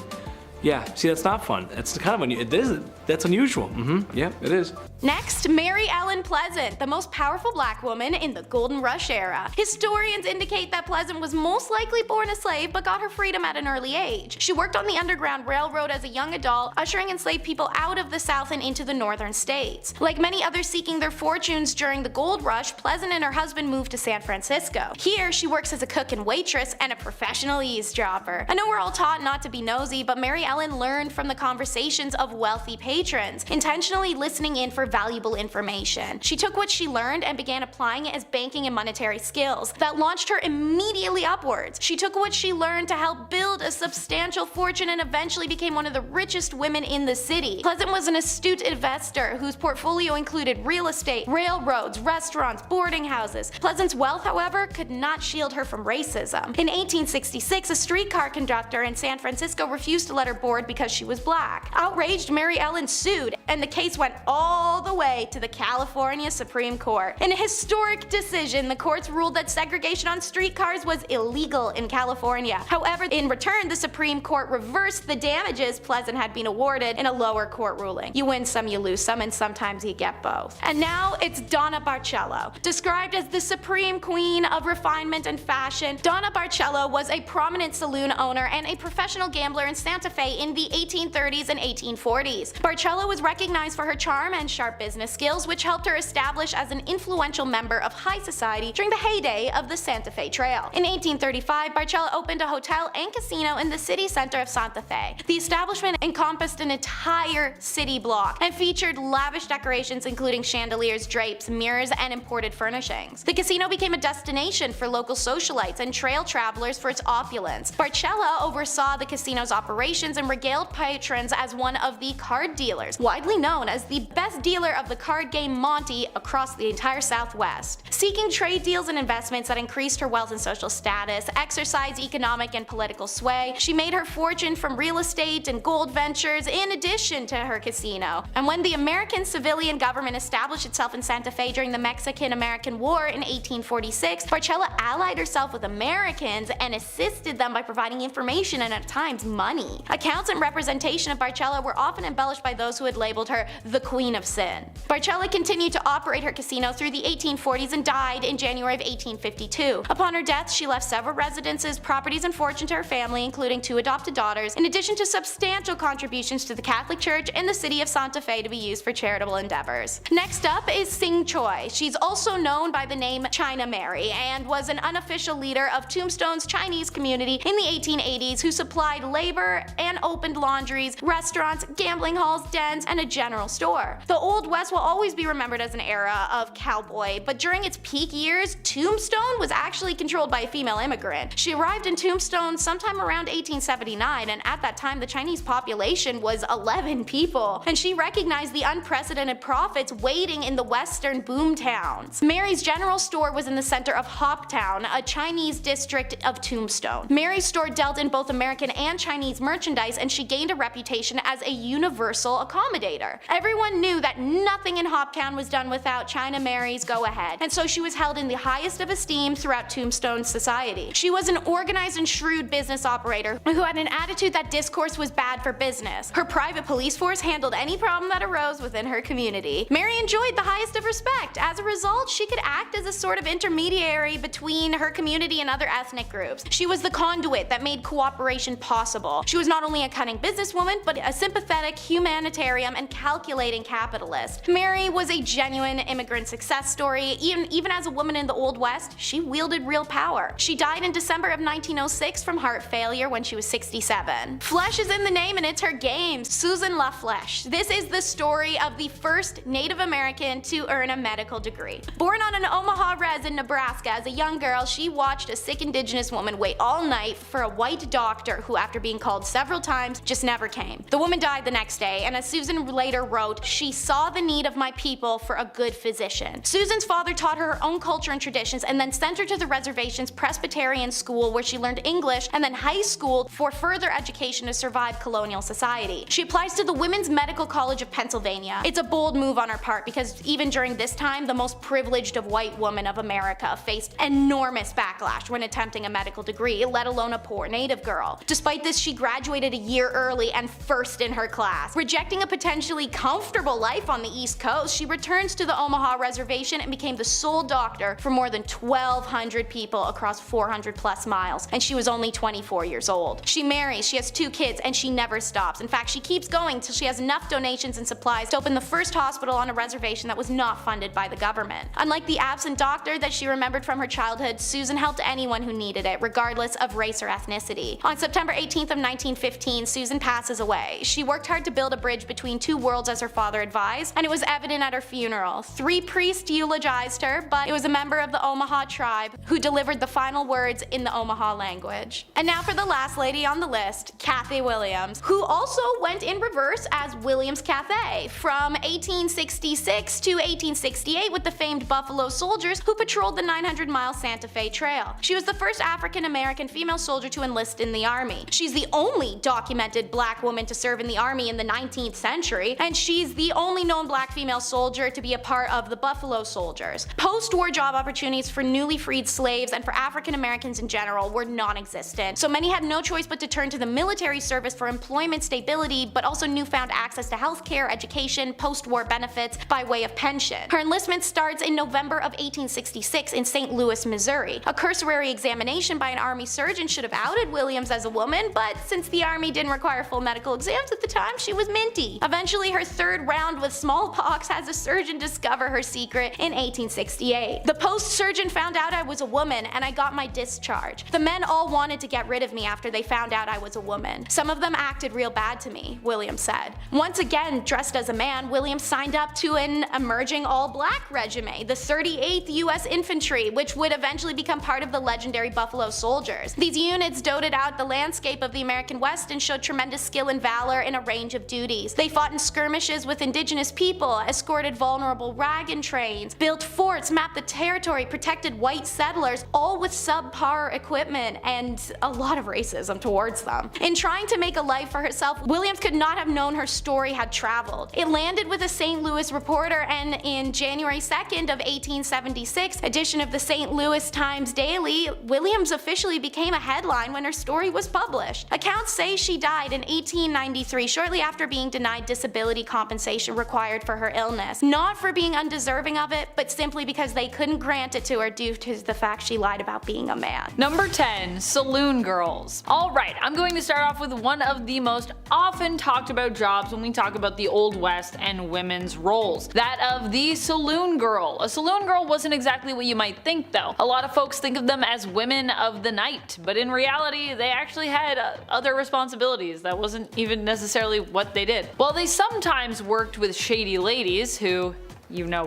Yeah, see, that's not fun. That's kind of that's unusual. Yeah, it is. Next, Mary Ellen Pleasant, the most powerful black woman in the Golden Rush era. Historians indicate that Pleasant was most likely born a slave but got her freedom at an early age. She worked on the Underground Railroad as a young adult, ushering enslaved people out of the South and into the northern states. Like many others seeking their fortunes during the gold rush, Pleasant and her husband moved to San Francisco. Here, she works as a cook and waitress and a professional eavesdropper. I know we're all taught not to be nosy, but Mary Ellen learned from the conversations of wealthy patrons, intentionally listening in for valuable information. She took what she learned and began applying it as banking and monetary skills that launched her immediately upwards. She took what she learned to help build a substantial fortune and eventually became one of the richest women in the city. Pleasant was an astute investor whose portfolio included real estate, railroads, restaurants, boarding houses. Pleasant's wealth, however, could not shield her from racism. In 1866, a streetcar conductor in San Francisco refused to let her board because she was black. Outraged, Mary Ellen sued, and the case went all the way to the California Supreme Court. In a historic decision, the courts ruled that segregation on streetcars was illegal in California. However, in return, the Supreme Court reversed the damages Pleasant had been awarded in a lower court ruling. You win some, you lose some, and sometimes you get both. And now it's Donna Barcello. Described as the supreme queen of refinement and fashion, Donna Barcello was a prominent saloon owner and a professional gambler in Santa Fe in the 1830s and 1840s. Barcello was recognized for her charm and sharp business skills, which helped her establish as an influential member of high society during the heyday of the Santa Fe Trail. In 1835, Barcello opened a hotel and casino in the city center of Santa Fe. The establishment encompassed an entire city block and featured lavish decorations including chandeliers, drapes, mirrors, and imported furnishings. The casino became a destination for local socialites and trail travelers for its opulence. Barcello oversaw the casino's operations and regaled patrons as one of the card dealers, widely known as the best dealer of the card game Monte across the entire Southwest. Seeking trade deals and investments that increased her wealth and social status, exercised economic and political sway, she made her fortune from real estate and gold ventures in addition to her casino. And when the American civilian government established itself in Santa Fe during the Mexican-American War in 1846, Barcello allied herself with Americans and assisted them by providing information and at times money. Accounts and representation of Barcello were often embellished by those who had labeled her the Queen of Sin. Barcello continued to operate her casino through the 1840s and died in January of 1852. Upon her death, she left several residences, properties, and fortune to her family, including 2 adopted daughters, in addition to substantial contributions to the Catholic Church in the city of Santa Fe to be used for charitable endeavors. Next up is Sing Choi. She's also known by the name China Mary and was an unofficial leader of Tombstone's Chinese community in the 1880s who supplied labor and opened laundries, restaurants, gambling halls, dens, and a general store. The Old West will always be remembered as an era of cowboy, but during its peak years, Tombstone was actually controlled by a female immigrant. She arrived in Tombstone sometime around 1879, and at that time the Chinese population was 11 people, and she recognized the unprecedented profits waiting in the western boom towns. Mary's general store was in the center of Hoptown, a Chinese district of Tombstone. Mary's store dealt in both American and Chinese merchandise, and she gained a reputation as a universal accommodator. Everyone knew that nothing in Hoptown was done without China Mary's go-ahead, and so she was held in the highest of esteem throughout Tombstone society. She was an organized and shrewd business operator who had an attitude that discourse was bad for business. Her private police force handled any problem that arose within her community. Mary enjoyed the highest of respect. As a result, she could act as a sort of intermediary between her community and other ethnic groups. She was the conduit that made cooperation possible. She was not only only a cunning businesswoman, but a sympathetic humanitarian and calculating capitalist. Mary was a genuine immigrant success story. Even as a woman in the Old West, she wielded real power. She died in December of 1906 from heart failure when she was 67. Flesh is in the name and it's her game. Susan LaFleche. This is the story of the first Native American to earn a medical degree. Born on an Omaha res in Nebraska as a young girl, she watched a sick indigenous woman wait all night for a white doctor who, after being called several times, just never came. The woman died the next day, and as Susan later wrote, she saw the need of my people for a good physician. Susan's father taught her her own culture and traditions and then sent her to the reservation's Presbyterian school where she learned English, and then high school for further education to survive colonial society. She applies to the Women's Medical College of Pennsylvania. It's a bold move on her part because even during this time, the most privileged of white women of America faced enormous backlash when attempting a medical degree, let alone a poor native girl. Despite this, she graduated a year early and first in her class. Rejecting a potentially comfortable life on the East Coast, she returns to the Omaha reservation and became the sole doctor for more than 1,200 people across 400 plus miles, and she was only 24 years old. She marries, she has 2 kids, and she never stops. In fact, she keeps going till she has enough donations and supplies to open the first hospital on a reservation that was not funded by the government. Unlike the absent doctor that she remembered from her childhood, Susan helped anyone who needed it, regardless of race or ethnicity. On September 18th of 1915, Susan passes away. She worked hard to build a bridge between 2 worlds as her father advised, and it was evident at her funeral. 3 priests eulogized her, but it was a member of the Omaha tribe who delivered the final words in the Omaha language. And now for the last lady on the list, Cathy Williams, who also went in reverse as Williams Cathay from 1866 to 1868 with the famed Buffalo Soldiers who patrolled the 900-mile Santa Fe Trail. She was the first African-American female soldier to enlist in the army. She's the only documented black woman to serve in the army in the 19th century, and she's the only known black female soldier to be a part of the Buffalo Soldiers. Post-war job opportunities for newly freed slaves and for African Americans in general were non-existent, so many had no choice but to turn to the military service for employment stability, but also newfound access to healthcare, education, post-war benefits by way of pension. Her enlistment starts in November of 1866 in St. Louis, Missouri. A cursory examination by an army surgeon should have outed Williams as a woman, but since the army didn't require full medical exams at the time, she was minty. Eventually, her 3rd round with smallpox has a surgeon discover her secret in 1868. The post surgeon found out I was a woman and I got my discharge. The men all wanted to get rid of me after they found out I was a woman. Some of them acted real bad to me, Williams said. Once again, dressed as a man, Williams signed up to an emerging all-black regiment, the 38th U.S. Infantry, which would eventually become part of the legendary Buffalo Soldiers. These units dotted out the landscape of the American West and showed tremendous skill and valor in a range of duties. They fought in skirmishes with indigenous people, escorted vulnerable wagon trains, built forts, mapped the territory, protected white settlers, all with subpar equipment and a lot of racism towards them. In trying to make a life for herself, Williams could not have known her story had traveled. It landed with a St. Louis Reporter, and in January 2nd of 1876 edition of the St. Louis Times Daily, Williams officially became a headline when her story was published. Accounts say she died in 1893, shortly after being denied disability compensation required for her illness. Not for being undeserving of it, but simply because they couldn't grant it to her due to the fact she lied about being a man. Number 10. Saloon girls. Alright, I'm going to start off with one of the most often talked about jobs when we talk about the Old West and women's roles. That of the saloon girl. A saloon girl wasn't exactly what you might think though. A lot of folks think of them as women of the night, but in reality they actually had other responsibilities. That wasn't even necessarily what they did. While they sometimes worked with shady ladies who, you know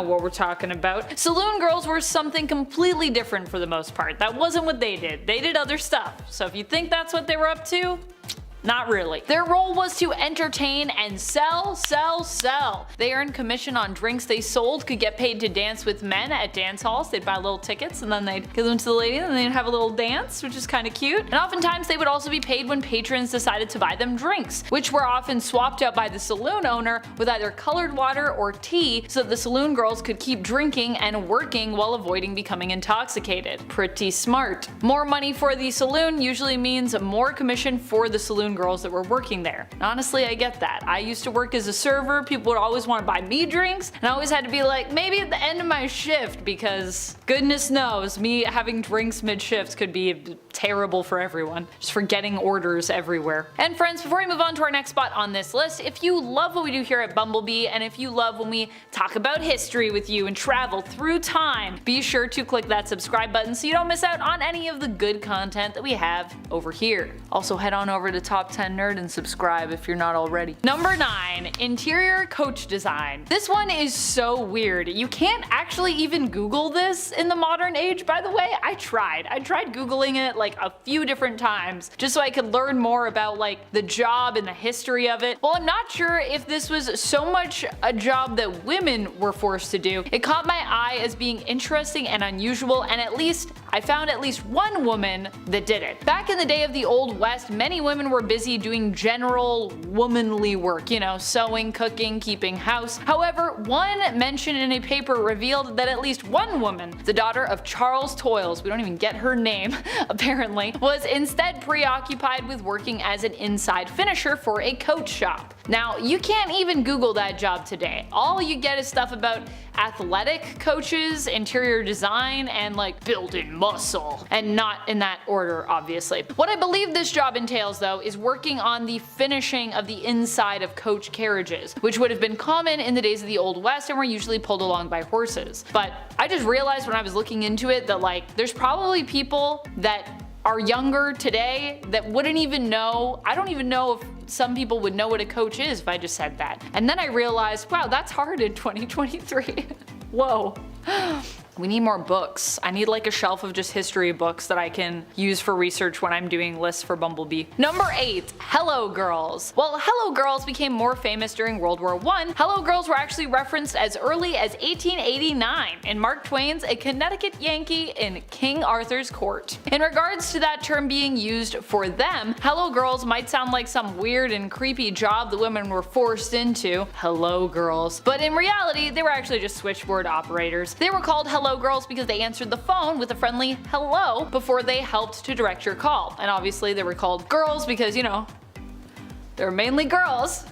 what we're talking about. Saloon girls were something completely different for the most part. That wasn't what they did. They did other stuff. So if you think that's what they were up to, not really. Their role was to entertain and sell. They earned commission on drinks they sold, could get paid to dance with men at dance halls. They'd buy little tickets and then they'd give them to the lady and then they'd have a little dance, which is kind of cute. And oftentimes they would also be paid when patrons decided to buy them drinks, which were often swapped out by the saloon owner with either colored water or tea so that the saloon girls could keep drinking and working while avoiding becoming intoxicated. Pretty smart. More money for the saloon usually means more commission for the saloon saloon girls that were working there. And honestly, I get that. I used to work as a server, people would always want to buy me drinks, and I always had to be like, maybe at the end of my shift, because goodness knows, me having drinks mid-shift could be terrible for everyone. Just for getting orders everywhere. And friends, before we move on to our next spot on this list, if you love what we do here at Bumblebee, and if you love when we talk about history with you and travel through time, be sure to click that subscribe button so you don't miss out on any of the good content that we have over here. Also head on over to Top 10 Nerd and subscribe if you're not already. Number 9. Interior coach design. This one is so weird. You can't actually even Google this in the modern age, by the way. I tried Googling it like a few different times just so I could learn more about like the job and the history of it. Well, I'm not sure if this was so much a job that women were forced to do. It caught my eye as being interesting and unusual, and I found at least one woman that did it. Back in the day of the Old West, many women were busy doing general womanly work, you know, sewing, cooking, keeping house. However, one mention in a paper revealed that at least one woman, the daughter of Charles Toils, we don't even get her name apparently, was instead preoccupied with working as an inside finisher for a coat shop. Now, you can't even Google that job today. All you get is stuff about athletic coaches, interior design, and like building muscle. And not in that order, obviously. What I believe this job entails though is working on the finishing of the inside of coach carriages, which would have been common in the days of the Old West and were usually pulled along by horses. But I just realized when I was looking into it that like there's probably people that are younger today that wouldn't even know. I don't even know if some people would know what a coach is if I just said that. And then I realized, wow, that's hard in 2023. Whoa. We need more books. I need like a shelf of just history books that I can use for research when I'm doing lists for Bumblebee. Number 8. Hello Girls. Well, Hello Girls became more famous during World War I. Hello Girls were actually referenced as early as 1889 in Mark Twain's A Connecticut Yankee in King Arthur's Court. In regards to that term being used for them, Hello Girls might sound like some weird and creepy job the women were forced into. Hello Girls. But in reality, they were actually just switchboard operators. They were called Hello Girls because they answered the phone with a friendly hello before they helped to direct your call. And obviously they were called girls because, you know, they're mainly girls.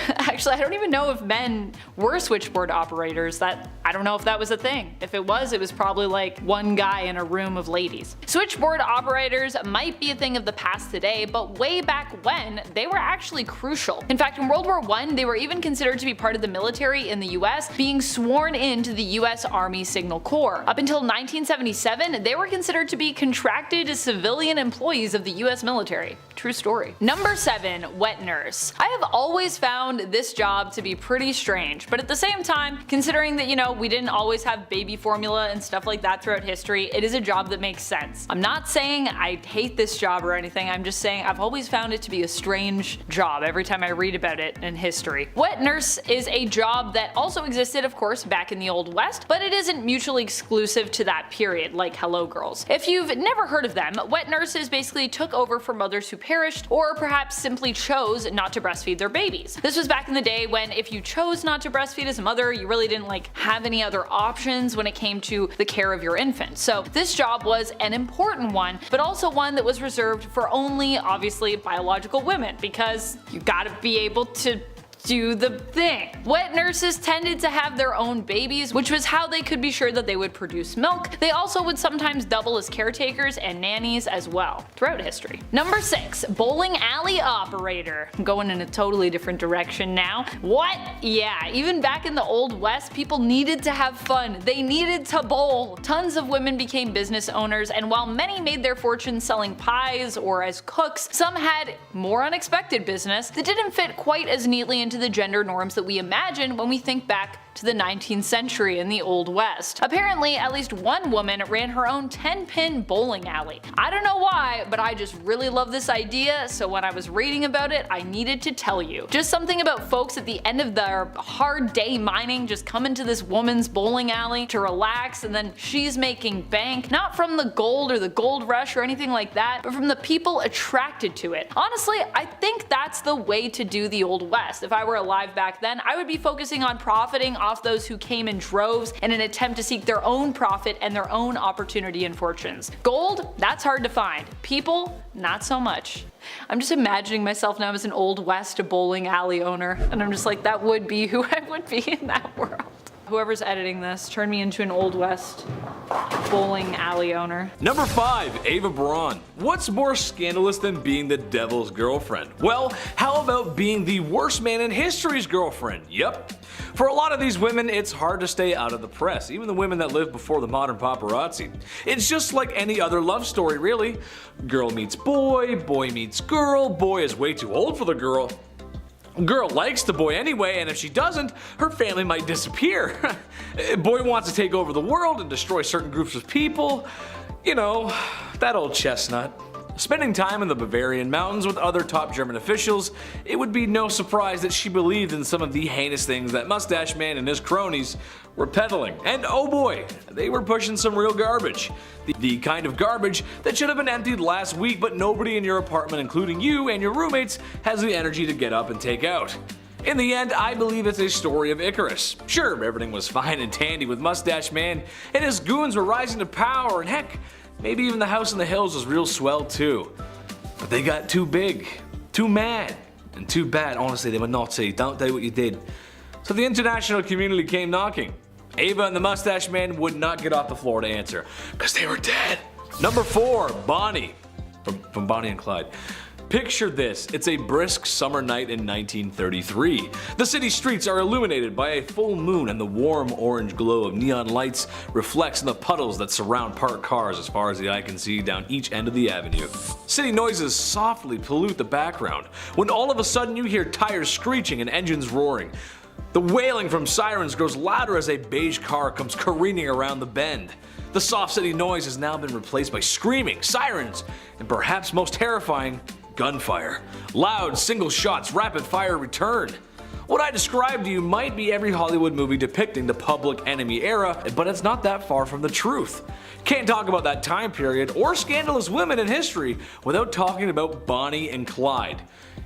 Actually, I don't even know if men were switchboard operators. I don't know if that was a thing. If it was probably like one guy in a room of ladies. Switchboard operators might be a thing of the past today, but way back when, they were actually crucial. In fact, in World War I, they were even considered to be part of the military in the US, being sworn into the US Army Signal Corps. Up until 1977, they were considered to be contracted civilian employees of the US military. True story. Number 7. Wet nurse. I have always found this job to be pretty strange, but at the same time, considering that, you know, we didn't always have baby formula and stuff like that throughout history, it is a job that makes sense. I'm not saying I hate this job or anything, I'm just saying I've always found it to be a strange job every time I read about it in history. Wet nurse is a job that also existed, of course, back in the Old West, but it isn't mutually exclusive to that period like Hello Girls. If you've never heard of them, wet nurses basically took over for mothers who perished or perhaps simply chose not to breastfeed their babies. This was back in the day when if you chose not to breastfeed as a mother, you really didn't like have any other options when it came to the care of your infant. So this job was an important one, but also one that was reserved for only, obviously, biological women, because you gotta be able to do the thing. Wet nurses tended to have their own babies, which was how they could be sure that they would produce milk. They also would sometimes double as caretakers and nannies as well throughout history. Number 6. Bowling alley operator. I'm going in a totally different direction now. What? Yeah, even back in the Old West, people needed to have fun. They needed to bowl. Tons of women became business owners, and while many made their fortune selling pies or as cooks, some had more unexpected business that didn't fit quite as neatly into the gender norms that we imagine when we think back to the 19th century in the Old West. Apparently, at least one woman ran her own 10-pin bowling alley. I don't know why, but I just really love this idea, so when I was reading about it, I needed to tell you. Just something about folks at the end of their hard day mining just come into this woman's bowling alley to relax, and then she's making bank, not from the gold or the gold rush or anything like that, but from the people attracted to it. Honestly, I think that's the way to do the Old West. If I were alive back then, I would be focusing on profiting off those who came in droves in an attempt to seek their own profit and their own opportunity and fortunes. Gold? That's hard to find. People? Not so much. I'm just imagining myself now as an Old West bowling alley owner, and I'm just like, that would be who I would be in that world. Whoever's editing this, turn me into an Old West bowling alley owner. Number 5, Ava Braun. What's more scandalous than being the devil's girlfriend? Well, how about being the worst man in history's girlfriend? Yep. For a lot of these women, it's hard to stay out of the press, even the women that lived before the modern paparazzi. It's just like any other love story, really. Girl meets boy, boy meets girl, boy is way too old for the girl. Girl likes the boy anyway, and if she doesn't, her family might disappear. Boy wants to take over the world and destroy certain groups of people. You know, that old chestnut. Spending time in the Bavarian mountains with other top German officials, it would be no surprise that she believed in some of the heinous things that Mustache Man and his cronies were peddling. And oh boy, they were pushing some real garbage. The kind of garbage that should have been emptied last week, but nobody in your apartment, including you and your roommates, has the energy to get up and take out. In the end, I believe it's a story of Icarus. Sure, everything was fine and dandy with Mustache Man, and his goons were rising to power, and heck, maybe even the house in the hills was real swell too. But they got too big, too mad, and too bad. Honestly, they were naughty. Don't do what you did. So the international community came knocking. Ava and the Mustache Man would not get off the floor to answer, because they were dead. Number 4, Bonnie. From Bonnie and Clyde. Picture this, it's a brisk summer night in 1933. The city streets are illuminated by a full moon, and the warm orange glow of neon lights reflects in the puddles that surround parked cars as far as the eye can see down each end of the avenue. City noises softly pollute the background, when all of a sudden you hear tires screeching and engines roaring. The wailing from sirens grows louder as a beige car comes careening around the bend. The soft city noise has now been replaced by screaming, sirens, and perhaps most terrifying, gunfire. Loud single shots, rapid fire return. What I described to you might be every Hollywood movie depicting the Public Enemy era, but it's not that far from the truth. Can't talk about that time period or scandalous women in history without talking about Bonnie and Clyde.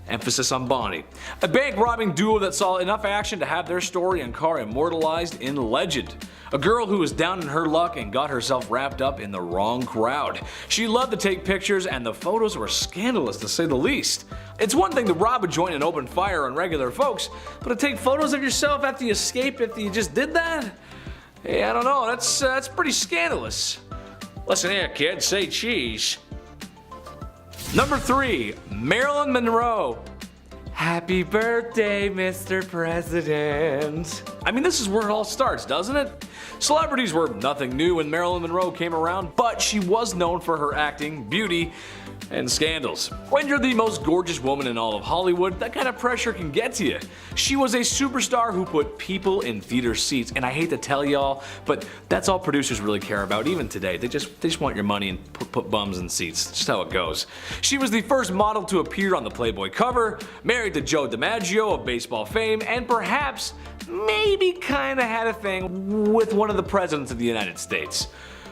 Emphasis on Bonnie. A bank robbing duo that saw enough action to have their story and car immortalized in legend. A girl who was down in her luck and got herself wrapped up in the wrong crowd. She loved to take pictures, and the photos were scandalous to say the least. It's one thing to rob a joint and open fire on regular folks, but to take photos of yourself after you escape if you just did that? Hey, I don't know, that's pretty scandalous. Listen here, kid, say cheese. Number 3, Marilyn Monroe. Happy birthday, Mr. President. I mean, this is where it all starts, doesn't it? Celebrities were nothing new when Marilyn Monroe came around, but she was known for her acting, beauty, and scandals. When you're the most gorgeous woman in all of Hollywood, that kind of pressure can get to you. She was a superstar who put people in theater seats, and I hate to tell y'all, but that's all producers really care about even today. They just want your money and put bums in seats. That's just how it goes. She was the first model to appear on the Playboy cover, married to Joe DiMaggio of baseball fame, and perhaps, maybe kinda had a thing with one of the presidents of the United States.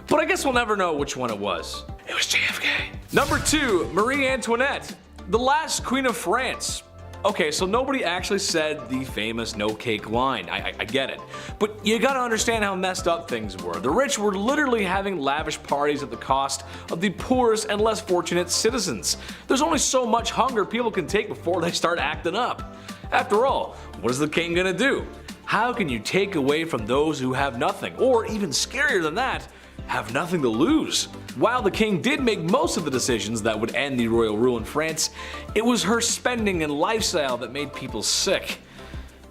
But I guess we'll never know which one it was. It was JFK. Number 2, Marie Antoinette, the last Queen of France. Okay, so nobody actually said the famous no cake line, I get it. But you gotta understand how messed up things were. The rich were literally having lavish parties at the cost of the poorest and less fortunate citizens. There's only so much hunger people can take before they start acting up. After all, what is the king gonna do? How can you take away from those who have nothing? Or even scarier than that, have nothing to lose. While the king did make most of the decisions that would end the royal rule in France, it was her spending and lifestyle that made people sick.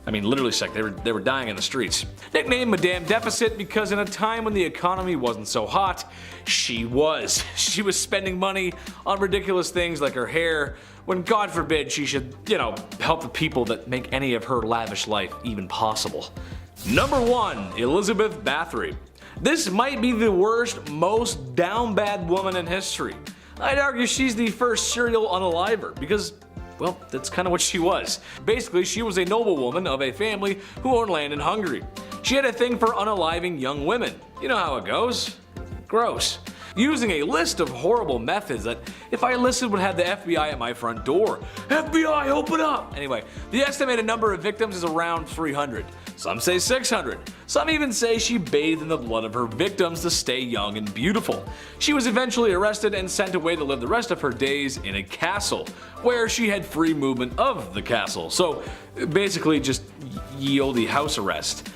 I mean, literally sick. They were dying in the streets. Nicknamed Madame Deficit because in a time when the economy wasn't so hot, she was. She was spending money on ridiculous things like her hair, when God forbid she should, help the people that make any of her lavish life even possible. Number 1, Elizabeth Bathory. This might be the worst, most down bad woman in history. I'd argue she's the first serial unaliver because, well, that's kind of what she was. Basically, she was a noblewoman of a family who owned land in Hungary. She had a thing for unaliving young women. You know how it goes. Gross. using a list of horrible methods that, if I listed, would have the FBI at my front door. FBI, open up! Anyway, the estimated number of victims is around 300. Some say 600. Some even say she bathed in the blood of her victims to stay young and beautiful. She was eventually arrested and sent away to live the rest of her days in a castle, where she had free movement of the castle. So basically just ye olde house arrest.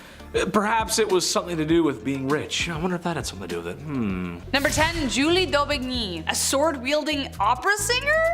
Perhaps it was something to do with being rich. I wonder if that had something to do with it. Number 10, Julie d'Aubigny, a sword-wielding opera singer?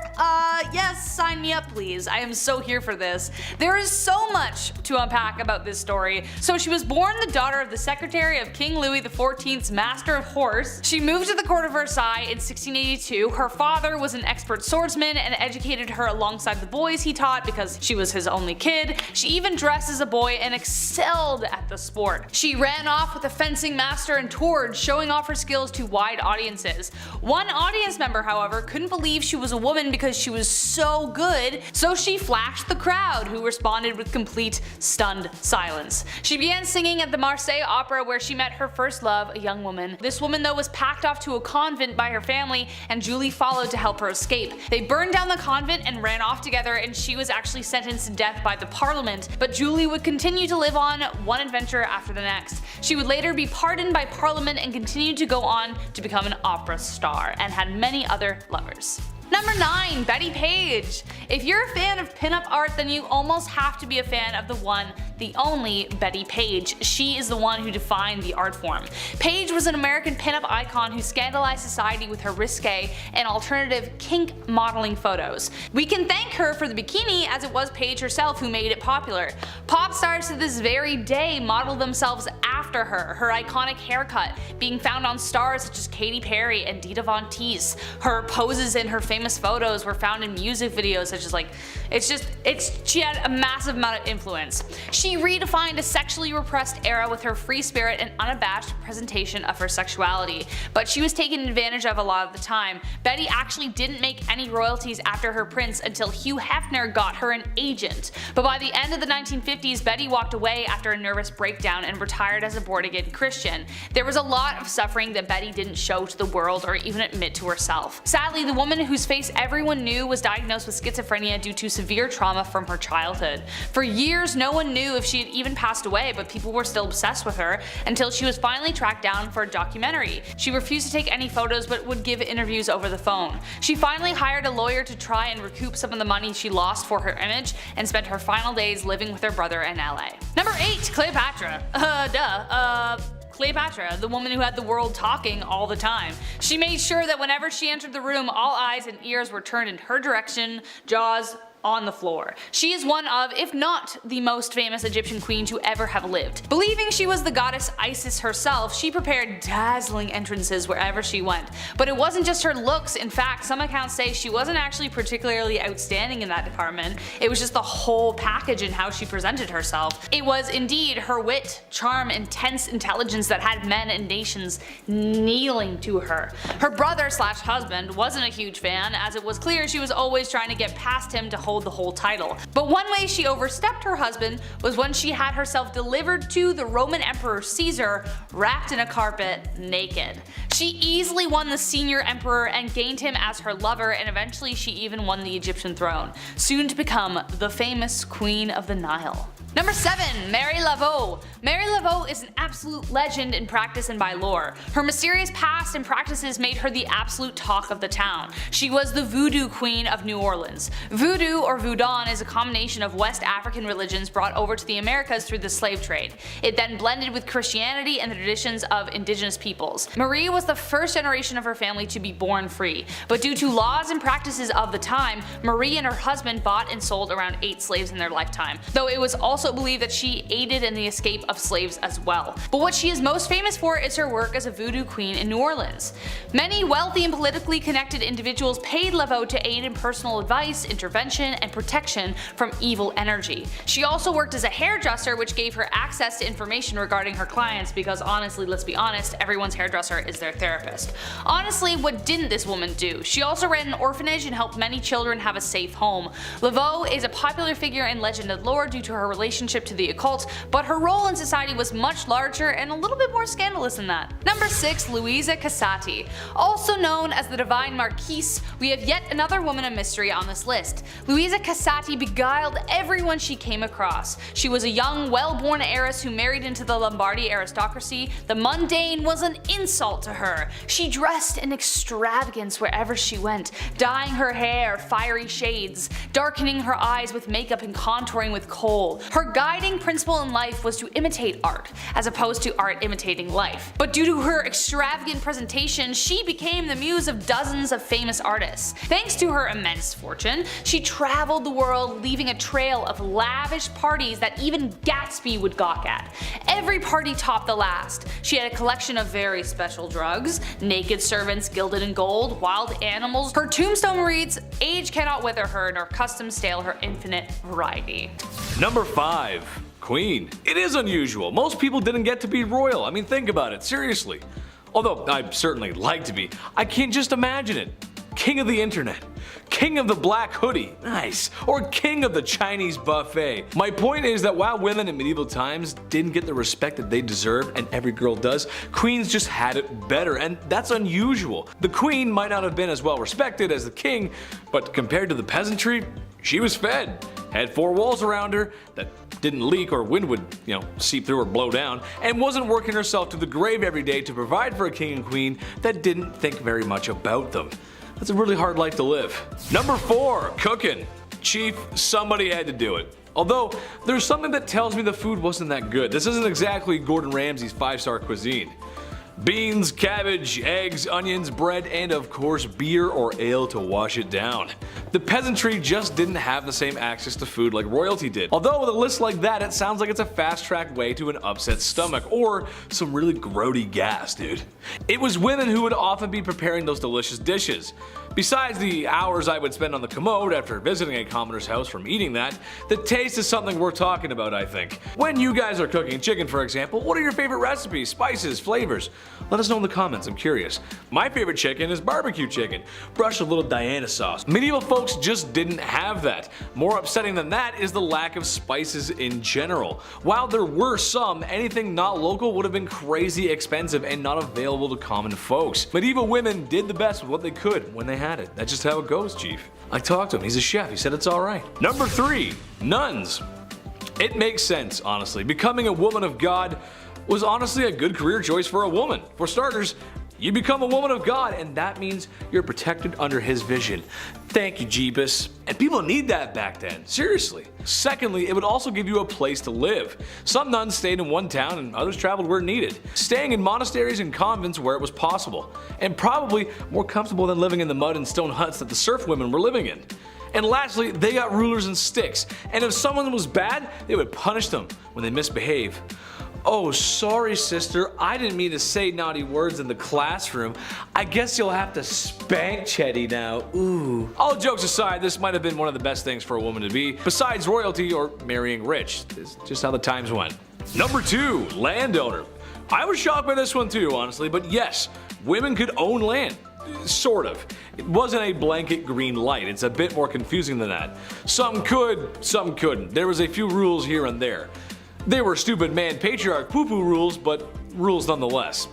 Yes, sign me up please. I am so here for this. There is so much to unpack about this story. So she was born the daughter of the secretary of King Louis XIV's Master of Horse. She moved to the court of Versailles in 1682. Her father was an expert swordsman and educated her alongside the boys he taught because she was his only kid. She even dressed as a boy and excelled at the sport. She ran off with a fencing master and toured, showing off her skills to wide audiences. One audience member, however, couldn't believe she was a woman because she was so good, so she flashed the crowd, who responded with complete stunned silence. She began singing at the Marseille Opera, where she met her first love, a young woman. This woman, though, was packed off to a convent by her family, and Julie followed to help her escape. They burned down the convent and ran off together, and she was actually sentenced to death by the Parliament, but Julie would continue to live on one adventure after the next. She would later be pardoned by Parliament and continued to go on to become an opera star, and had many other lovers. Number 9, Betty Page. If you're a fan of pinup art, then you almost have to be a fan of the one, the only Betty Page. She is the one who defined the art form. Page was an American pinup icon who scandalized society with her risque and alternative kink modeling photos. We can thank her for the bikini, as it was Page herself who made it popular. Pop stars to this very day model themselves after her, her iconic haircut being found on stars such as Katy Perry and Dita Von Teese. Her poses in her famous photos were found in music videos such as she had a massive amount of influence. She redefined a sexually repressed era with her free spirit and unabashed presentation of her sexuality, but she was taken advantage of a lot of the time. Betty actually didn't make any royalties after her prince until Hugh Hefner got her an agent, but by the end of the 1950s, Betty walked away after a nervous breakdown and retired as a born-again Christian. There was a lot of suffering that Betty didn't show to the world or even admit to herself. Sadly, the woman whose face everyone knew was diagnosed with schizophrenia due to severe trauma from her childhood. For years, no one knew if she had even passed away, but people were still obsessed with her until she was finally tracked down for a documentary. She refused to take any photos but would give interviews over the phone. She finally hired a lawyer to try and recoup some of the money she lost for her image and spent her final days living with her brother in LA. Number 8, Cleopatra. Cleopatra, the woman who had the world talking all the time. She made sure that whenever she entered the room, all eyes and ears were turned in her direction, jaws on the floor. She is one of, if not the most famous Egyptian queen to ever have lived. Believing she was the goddess Isis herself, she prepared dazzling entrances wherever she went. But it wasn't just her looks. In fact, some accounts say she wasn't actually particularly outstanding in that department. It was just the whole package in how she presented herself. It was indeed her wit, charm, intense intelligence that had men and nations kneeling to her. Her brother/husband wasn't a huge fan, as it was clear she was always trying to get past him to hold the whole title. But one way she overstepped her husband was when she had herself delivered to the Roman Emperor Caesar wrapped in a carpet, naked. She easily won the senior emperor and gained him as her lover, and eventually she even won the Egyptian throne, soon to become the famous Queen of the Nile. Number 7, Mary Laveau. Mary Laveau is an absolute legend in practice and by lore. Her mysterious past and practices made her the absolute talk of the town. She was the voodoo queen of New Orleans. Voodoo or Voodoo is a combination of West African religions brought over to the Americas through the slave trade. It then blended with Christianity and the traditions of indigenous peoples. Marie was the first generation of her family to be born free, but due to laws and practices of the time, Marie and her husband bought and sold around 8 slaves in their lifetime, though it was also believed that she aided in the escape of slaves as well. But what she is most famous for is her work as a voodoo queen in New Orleans. Many wealthy and politically connected individuals paid Laveau to aid in personal advice, intervention, and protection from evil energy. She also worked as a hairdresser, which gave her access to information regarding her clients, because honestly, let's be honest, everyone's hairdresser is their therapist. Honestly, what didn't this woman do? She also ran an orphanage and helped many children have a safe home. Laveau is a popular figure in legend and lore due to her relationship to the occult, but her role in society was much larger and a little bit more scandalous than that. Number 6. Luisa Casati. Also known as the Divine Marquise, we have yet another woman of mystery on this list. Luisa Casati beguiled everyone she came across. She was a young, well-born heiress who married into the Lombardy aristocracy. The mundane was an insult to her. She dressed in extravagance wherever she went, dyeing her hair fiery shades, darkening her eyes with makeup and contouring with kohl. Her guiding principle in life was to imitate art, as opposed to art imitating life. But due to her extravagant presentation, she became the muse of dozens of famous artists. Thanks to her immense fortune, she traveled the world, leaving a trail of lavish parties that even Gatsby would gawk at. Every party topped the last. She had a collection of very special drugs, naked servants gilded in gold, wild animals. Her tombstone reads, "Age cannot wither her, nor custom stale her infinite variety." Number 5. Queen. It is unusual. Most people didn't get to be royal. I mean, think about it, seriously. Although I'd certainly like to be, I can't just imagine it. King of the internet. King of the black hoodie, nice, or king of the Chinese buffet. My point is that while women in medieval times didn't get the respect that they deserve, and every girl does, queens just had it better, and that's unusual. The queen might not have been as well respected as the king, but compared to the peasantry, she was fed, had 4 walls around her that didn't leak or wind would, seep through or blow down, and wasn't working herself to the grave every day to provide for a king and queen that didn't think very much about them. That's a really hard life to live. Number 4. Cooking. Chief, somebody had to do it. Although, there's something that tells me the food wasn't that good. This isn't exactly Gordon Ramsay's 5-star cuisine. Beans, cabbage, eggs, onions, bread, and of course beer or ale to wash it down. The peasantry just didn't have the same access to food like royalty did. Although with a list like that, it sounds like it's a fast-track way to an upset stomach or some really grody gas, dude. It was women who would often be preparing those delicious dishes. Besides the hours I would spend on the commode after visiting a commoner's house from eating that, the taste is something worth talking about, I think. When you guys are cooking chicken, for example, what are your favorite recipes, spices, flavors? Let us know in the comments, I'm curious. My favorite chicken is barbecue chicken, brushed with a little Diana sauce. Medieval folks just didn't have that. More upsetting than that is the lack of spices in general. While there were some, anything not local would have been crazy expensive and not available to common folks. Medieval women did the best with what they could when they had it. That's just how it goes, Chief. I talked to him, he's a chef, he said it's alright. Number 3. Nuns. It makes sense, honestly. Becoming a woman of God was honestly a good career choice for a woman. For starters, you become a woman of God, and that means you're protected under his vision. Thank you, Jeebus. And people need that back then, seriously. Secondly, it would also give you a place to live. Some nuns stayed in one town and others traveled where needed, staying in monasteries and convents where it was possible, and probably more comfortable than living in the mud and stone huts that the serf women were living in. And lastly, they got rulers and sticks, and if someone was bad, they would punish them when they misbehave. Oh, sorry sister, I didn't mean to say naughty words in the classroom. I guess you'll have to spank Chetty now, ooh. All jokes aside, this might have been one of the best things for a woman to be, besides royalty or marrying rich. It's just how the times went. Number 2, landowner. I was shocked by this one too, honestly, but yes, women could own land. Sort of. It wasn't a blanket green light, it's a bit more confusing than that. Some could, some couldn't. There was a few rules here and there. They were stupid man patriarch poo-poo rules, but rules nonetheless.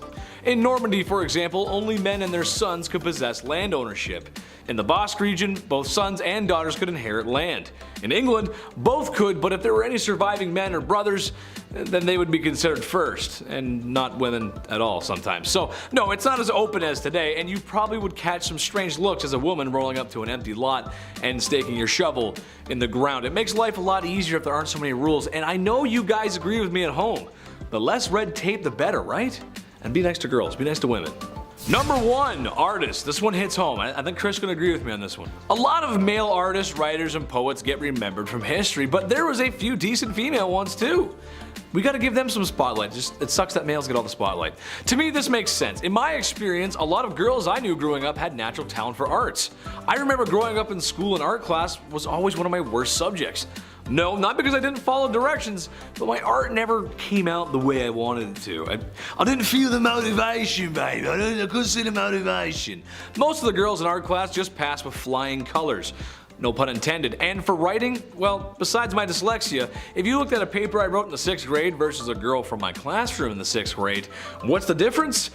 In Normandy, for example, only men and their sons could possess land ownership. In the Basque region, both sons and daughters could inherit land. In England, both could, but if there were any surviving men or brothers, then they would be considered first, and not women at all sometimes. So no, it's not as open as today, and you probably would catch some strange looks as a woman rolling up to an empty lot and staking your shovel in the ground. It makes life a lot easier if there aren't so many rules, and I know you guys agree with me at home. The less red tape, the better, right? And be nice to girls, be nice to women. Number 1, artists. This one hits home. I think Chris can agree with me on this one. A lot of male artists, writers, and poets get remembered from history, but there was a few decent female ones too. We gotta give them some spotlight. It sucks that males get all the spotlight. To me, this makes sense. In my experience, a lot of girls I knew growing up had natural talent for arts. I remember growing up in school, and art class was always one of my worst subjects. No, not because I didn't follow directions, but my art never came out the way I wanted it to. I didn't feel the motivation, babe. I couldn't see the motivation. Most of the girls in art class just passed with flying colors. No pun intended. And for writing, well, besides my dyslexia, if you looked at a paper I wrote in the 6th grade versus a girl from my classroom in the 6th grade, what's the difference?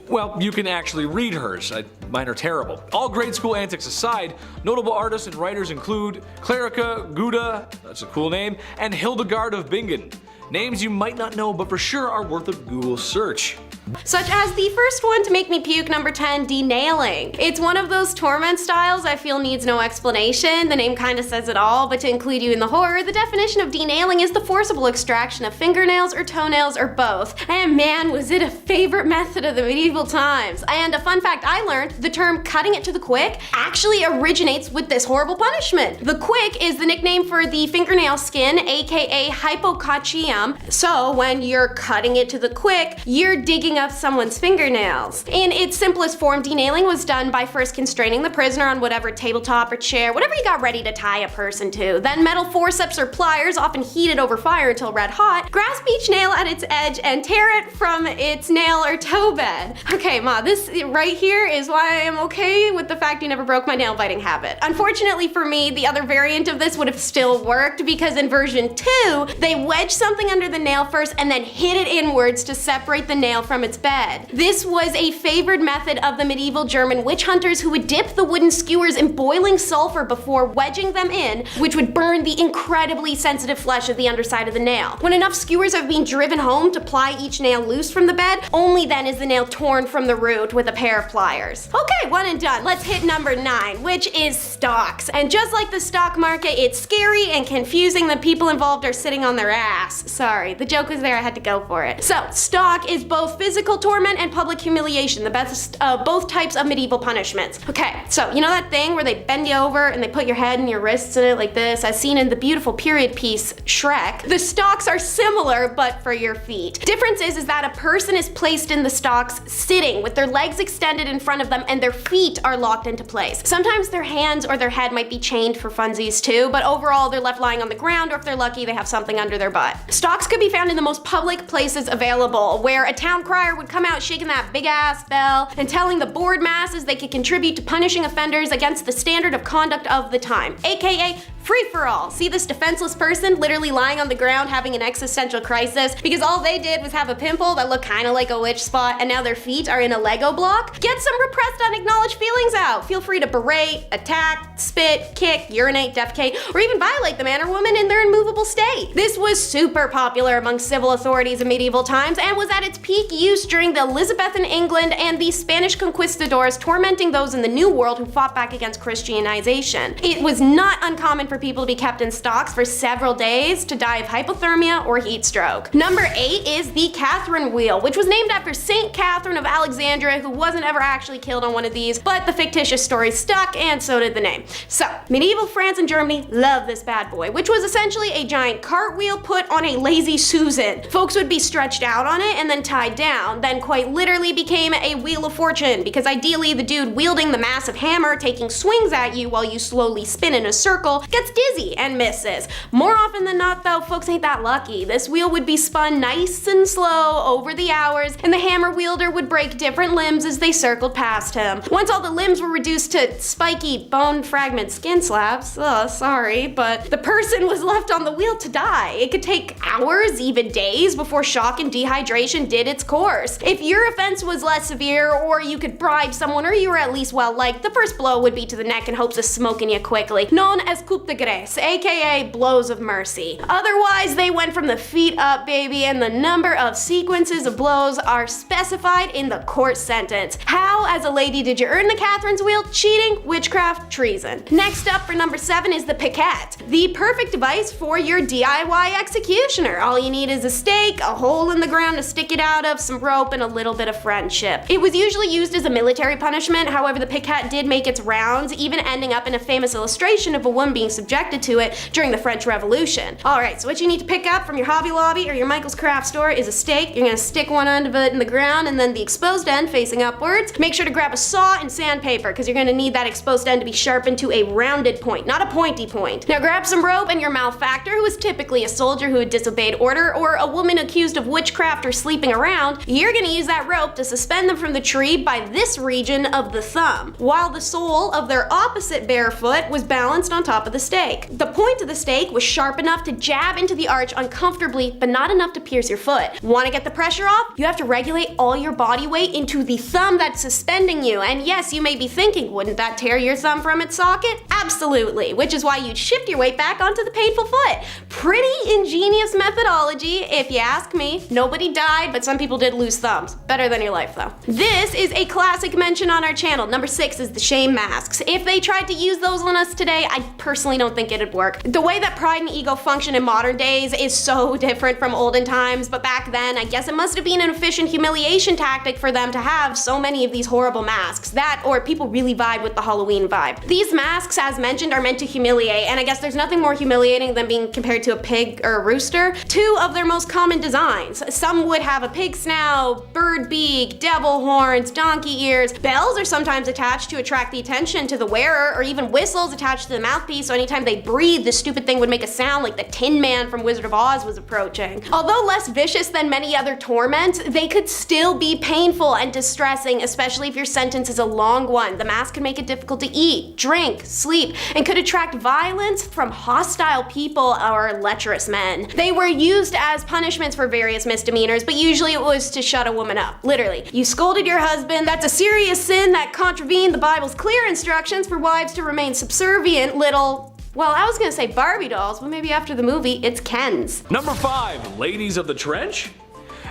Well, you can actually read hers. Mine are terrible. All grade school antics aside, notable artists and writers include Clarica Gouda, that's a cool name, and Hildegard of Bingen. Names you might not know, but for sure are worth a Google search. Such as the first one to make me puke, number 10, denailing. It's one of those torment styles I feel needs no explanation. The name kinda says it all, but to include you in the horror, the definition of denailing is the forcible extraction of fingernails or toenails or both. And man, was it a favorite method of the medieval times. And a fun fact I learned, the term cutting it to the quick actually originates with this horrible punishment. The quick is the nickname for the fingernail skin, aka hypocochium. So when you're cutting it to the quick, you're digging up someone's fingernails. In its simplest form, denailing was done by first constraining the prisoner on whatever tabletop or chair, whatever you got ready to tie a person to. Then metal forceps or pliers, often heated over fire until red hot, grasp each nail at its edge and tear it from its nail or toe bed. Okay, Ma, this right here is why I am okay with the fact you never broke my nail biting habit. Unfortunately for me, the other variant of this would have still worked because in version 2, they wedged something under the nail first and then hit it inwards to separate the nail from its bed. This was a favored method of the medieval German witch hunters who would dip the wooden skewers in boiling sulfur before wedging them in, which would burn the incredibly sensitive flesh of the underside of the nail. When enough skewers have been driven home to ply each nail loose from the bed, only then is the nail torn from the root with a pair of pliers. Okay, one and done. Let's hit number 9, which is stocks. And just like the stock market, it's scary and confusing. The people involved are sitting on their ass. Sorry, the joke was there, I had to go for it. So, stock is both physical torment and public humiliation, the best of both types of medieval punishments. Okay, so you know that thing where they bend you over and they put your head and your wrists in it like this, as seen in the beautiful period piece Shrek? The stocks are similar, but for your feet. Difference is that a person is placed in the stocks sitting with their legs extended in front of them and their feet are locked into place. Sometimes their hands or their head might be chained for funsies too, but overall they're left lying on the ground, or if they're lucky they have something under their butt. Stocks could be found in the most public places available, where a town crier would come out shaking that big ass bell and telling the bored masses they could contribute to punishing offenders against the standard of conduct of the time, aka free for all. See this defenseless person literally lying on the ground having an existential crisis because all they did was have a pimple that looked kind of like a witch spot and now their feet are in a Lego block? Get some repressed unacknowledged feelings out. Feel free to berate, attack, spit, kick, urinate, defecate, or even violate the man or woman in their immovable state. This was super popular among civil authorities in medieval times and was at its peak use during the Elizabethan England and the Spanish conquistadors tormenting those in the New World who fought back against Christianization. It was not uncommon for people to be kept in stocks for several days to die of hypothermia or heat stroke. Number 8 is the Catherine wheel, which was named after Saint Catherine of Alexandria, who wasn't ever actually killed on one of these, but the fictitious story stuck and so did the name. So, medieval France and Germany loved this bad boy, which was essentially a giant cartwheel put on a lazy Susan. Folks would be stretched out on it and then tied down, then quite literally became a wheel of fortune, because ideally the dude wielding the massive hammer taking swings at you while you slowly spin in a circle gets dizzy and misses. More often than not though, folks ain't that lucky. This wheel would be spun nice and slow over the hours, and the hammer wielder would break different limbs as they circled past him. Once all the limbs were reduced to spiky bone fragment skin slabs, sorry, but the person was left on the wheel to die. It could take hours, even days, before shock and dehydration did its course. If your offense was less severe, or you could bribe someone, or you were at least well liked, the first blow would be to the neck in hopes of smoking you quickly, known as coup de grace, aka blows of mercy. Otherwise, they went from the feet up, baby, and the number of sequences of blows are specified in the court sentence. How, as a lady, did you earn the Catherine's wheel? Cheating, witchcraft, treason. Next up for number 7 is the piquette, the perfect device for your DIY executioner. All you need is a stake, a hole in the ground to stick it out of, some rope, and a little bit of friendship. It was usually used as a military punishment, however the piquette did make its rounds, even ending up in a famous illustration of a woman being subdued subjected to it during the French Revolution. Alright, so what you need to pick up from your Hobby Lobby or your Michael's Craft store is a stake. You're gonna stick one end of it in the ground and then the exposed end facing upwards. Make sure to grab a saw and sandpaper because you're gonna need that exposed end to be sharpened to a rounded point, not a pointy point. Now grab some rope and your malefactor, who is typically a soldier who had disobeyed order or a woman accused of witchcraft or sleeping around. You're gonna use that rope to suspend them from the tree by this region of the thumb, while the sole of their opposite bare foot was balanced on top of the stake. The point of the stake was sharp enough to jab into the arch uncomfortably, but not enough to pierce your foot. Want to get the pressure off? You have to regulate all your body weight into the thumb that's suspending you. And yes, you may be thinking, wouldn't that tear your thumb from its socket? Absolutely, which is why you'd shift your weight back onto the painful foot. Pretty ingenious methodology, if you ask me. Nobody died, but some people did lose thumbs. Better than your life, though. This is a classic mention on our channel. Number 6 is the shame masks. If they tried to use those on us today, I personally don't think it'd work. The way that pride and ego function in modern days is so different from olden times, but back then, I guess it must have been an efficient humiliation tactic for them to have so many of these horrible masks. That, or people really vibe with the Halloween vibe. These masks, as mentioned, are meant to humiliate, and I guess there's nothing more humiliating than being compared to a pig or a rooster. 2 of their most common designs. Some would have a pig snout, bird beak, devil horns, donkey ears. Bells are sometimes attached to attract the attention to the wearer, or even whistles attached to the mouthpiece, so anytime they breathe, this stupid thing would make a sound like the Tin Man from Wizard of Oz was approaching. Although less vicious than many other torments, they could still be painful and distressing, especially if your sentence is a long one. The mask can make it difficult to eat, drink, sleep, and could attract violence from hostile people or lecherous men. They were used as punishments for various misdemeanors, but usually it was to shut a woman up. Literally. You scolded your husband, that's a serious sin that contravened the Bible's clear instructions for wives to remain subservient little, well, I was gonna say Barbie dolls, but maybe after the movie, it's Kens. Number 5, ladies of the trench?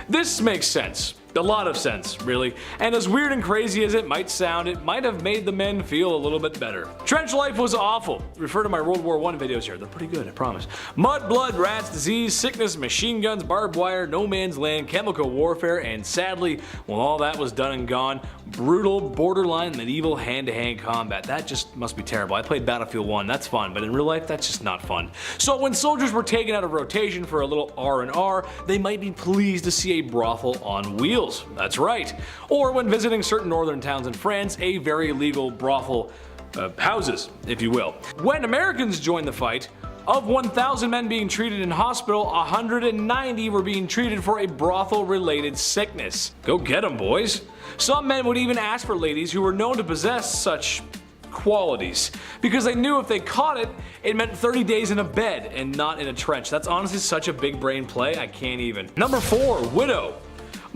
This makes sense. A lot of sense, really. And as weird and crazy as it might sound, it might have made the men feel a little bit better. Trench life was awful. Refer to my World War I videos here. They're pretty good, I promise. Mud, blood, rats, disease, sickness, machine guns, barbed wire, no man's land, chemical warfare, and sadly, when all that was done and gone, brutal, borderline, medieval hand-to-hand combat. That just must be terrible. I played Battlefield 1, that's fun, but in real life, that's just not fun. So when soldiers were taken out of rotation for a little R&R, they might be pleased to see a brothel on wheels. That's right. Or when visiting certain northern towns in France, a very legal brothel houses, if you will. When Americans joined the fight, of 1,000 men being treated in hospital, 190 were being treated for a brothel-related sickness. Go get them, boys. Some men would even ask for ladies who were known to possess such qualities, because they knew if they caught it, it meant 30 days in a bed and not in a trench. That's honestly such a big brain play, I can't even. Number 4, widow.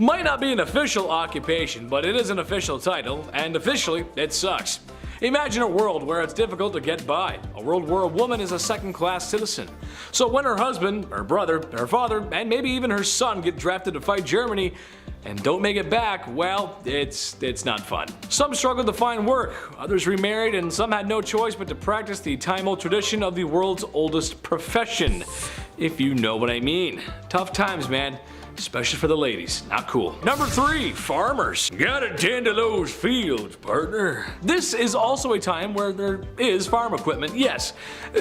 Might not be an official occupation, but it is an official title, and officially, it sucks. Imagine a world where it's difficult to get by, a world where a woman is a second-class citizen. So when her husband, her brother, her father, and maybe even her son get drafted to fight Germany and don't make it back, well, it's not fun. Some struggled to find work, others remarried, and some had no choice but to practice the time-old tradition of the world's oldest profession, if you know what I mean. Tough times, man. Especially for the ladies. Not cool. Number 3, farmers. Gotta tend to those fields, partner. This is also a time where there is farm equipment, yes,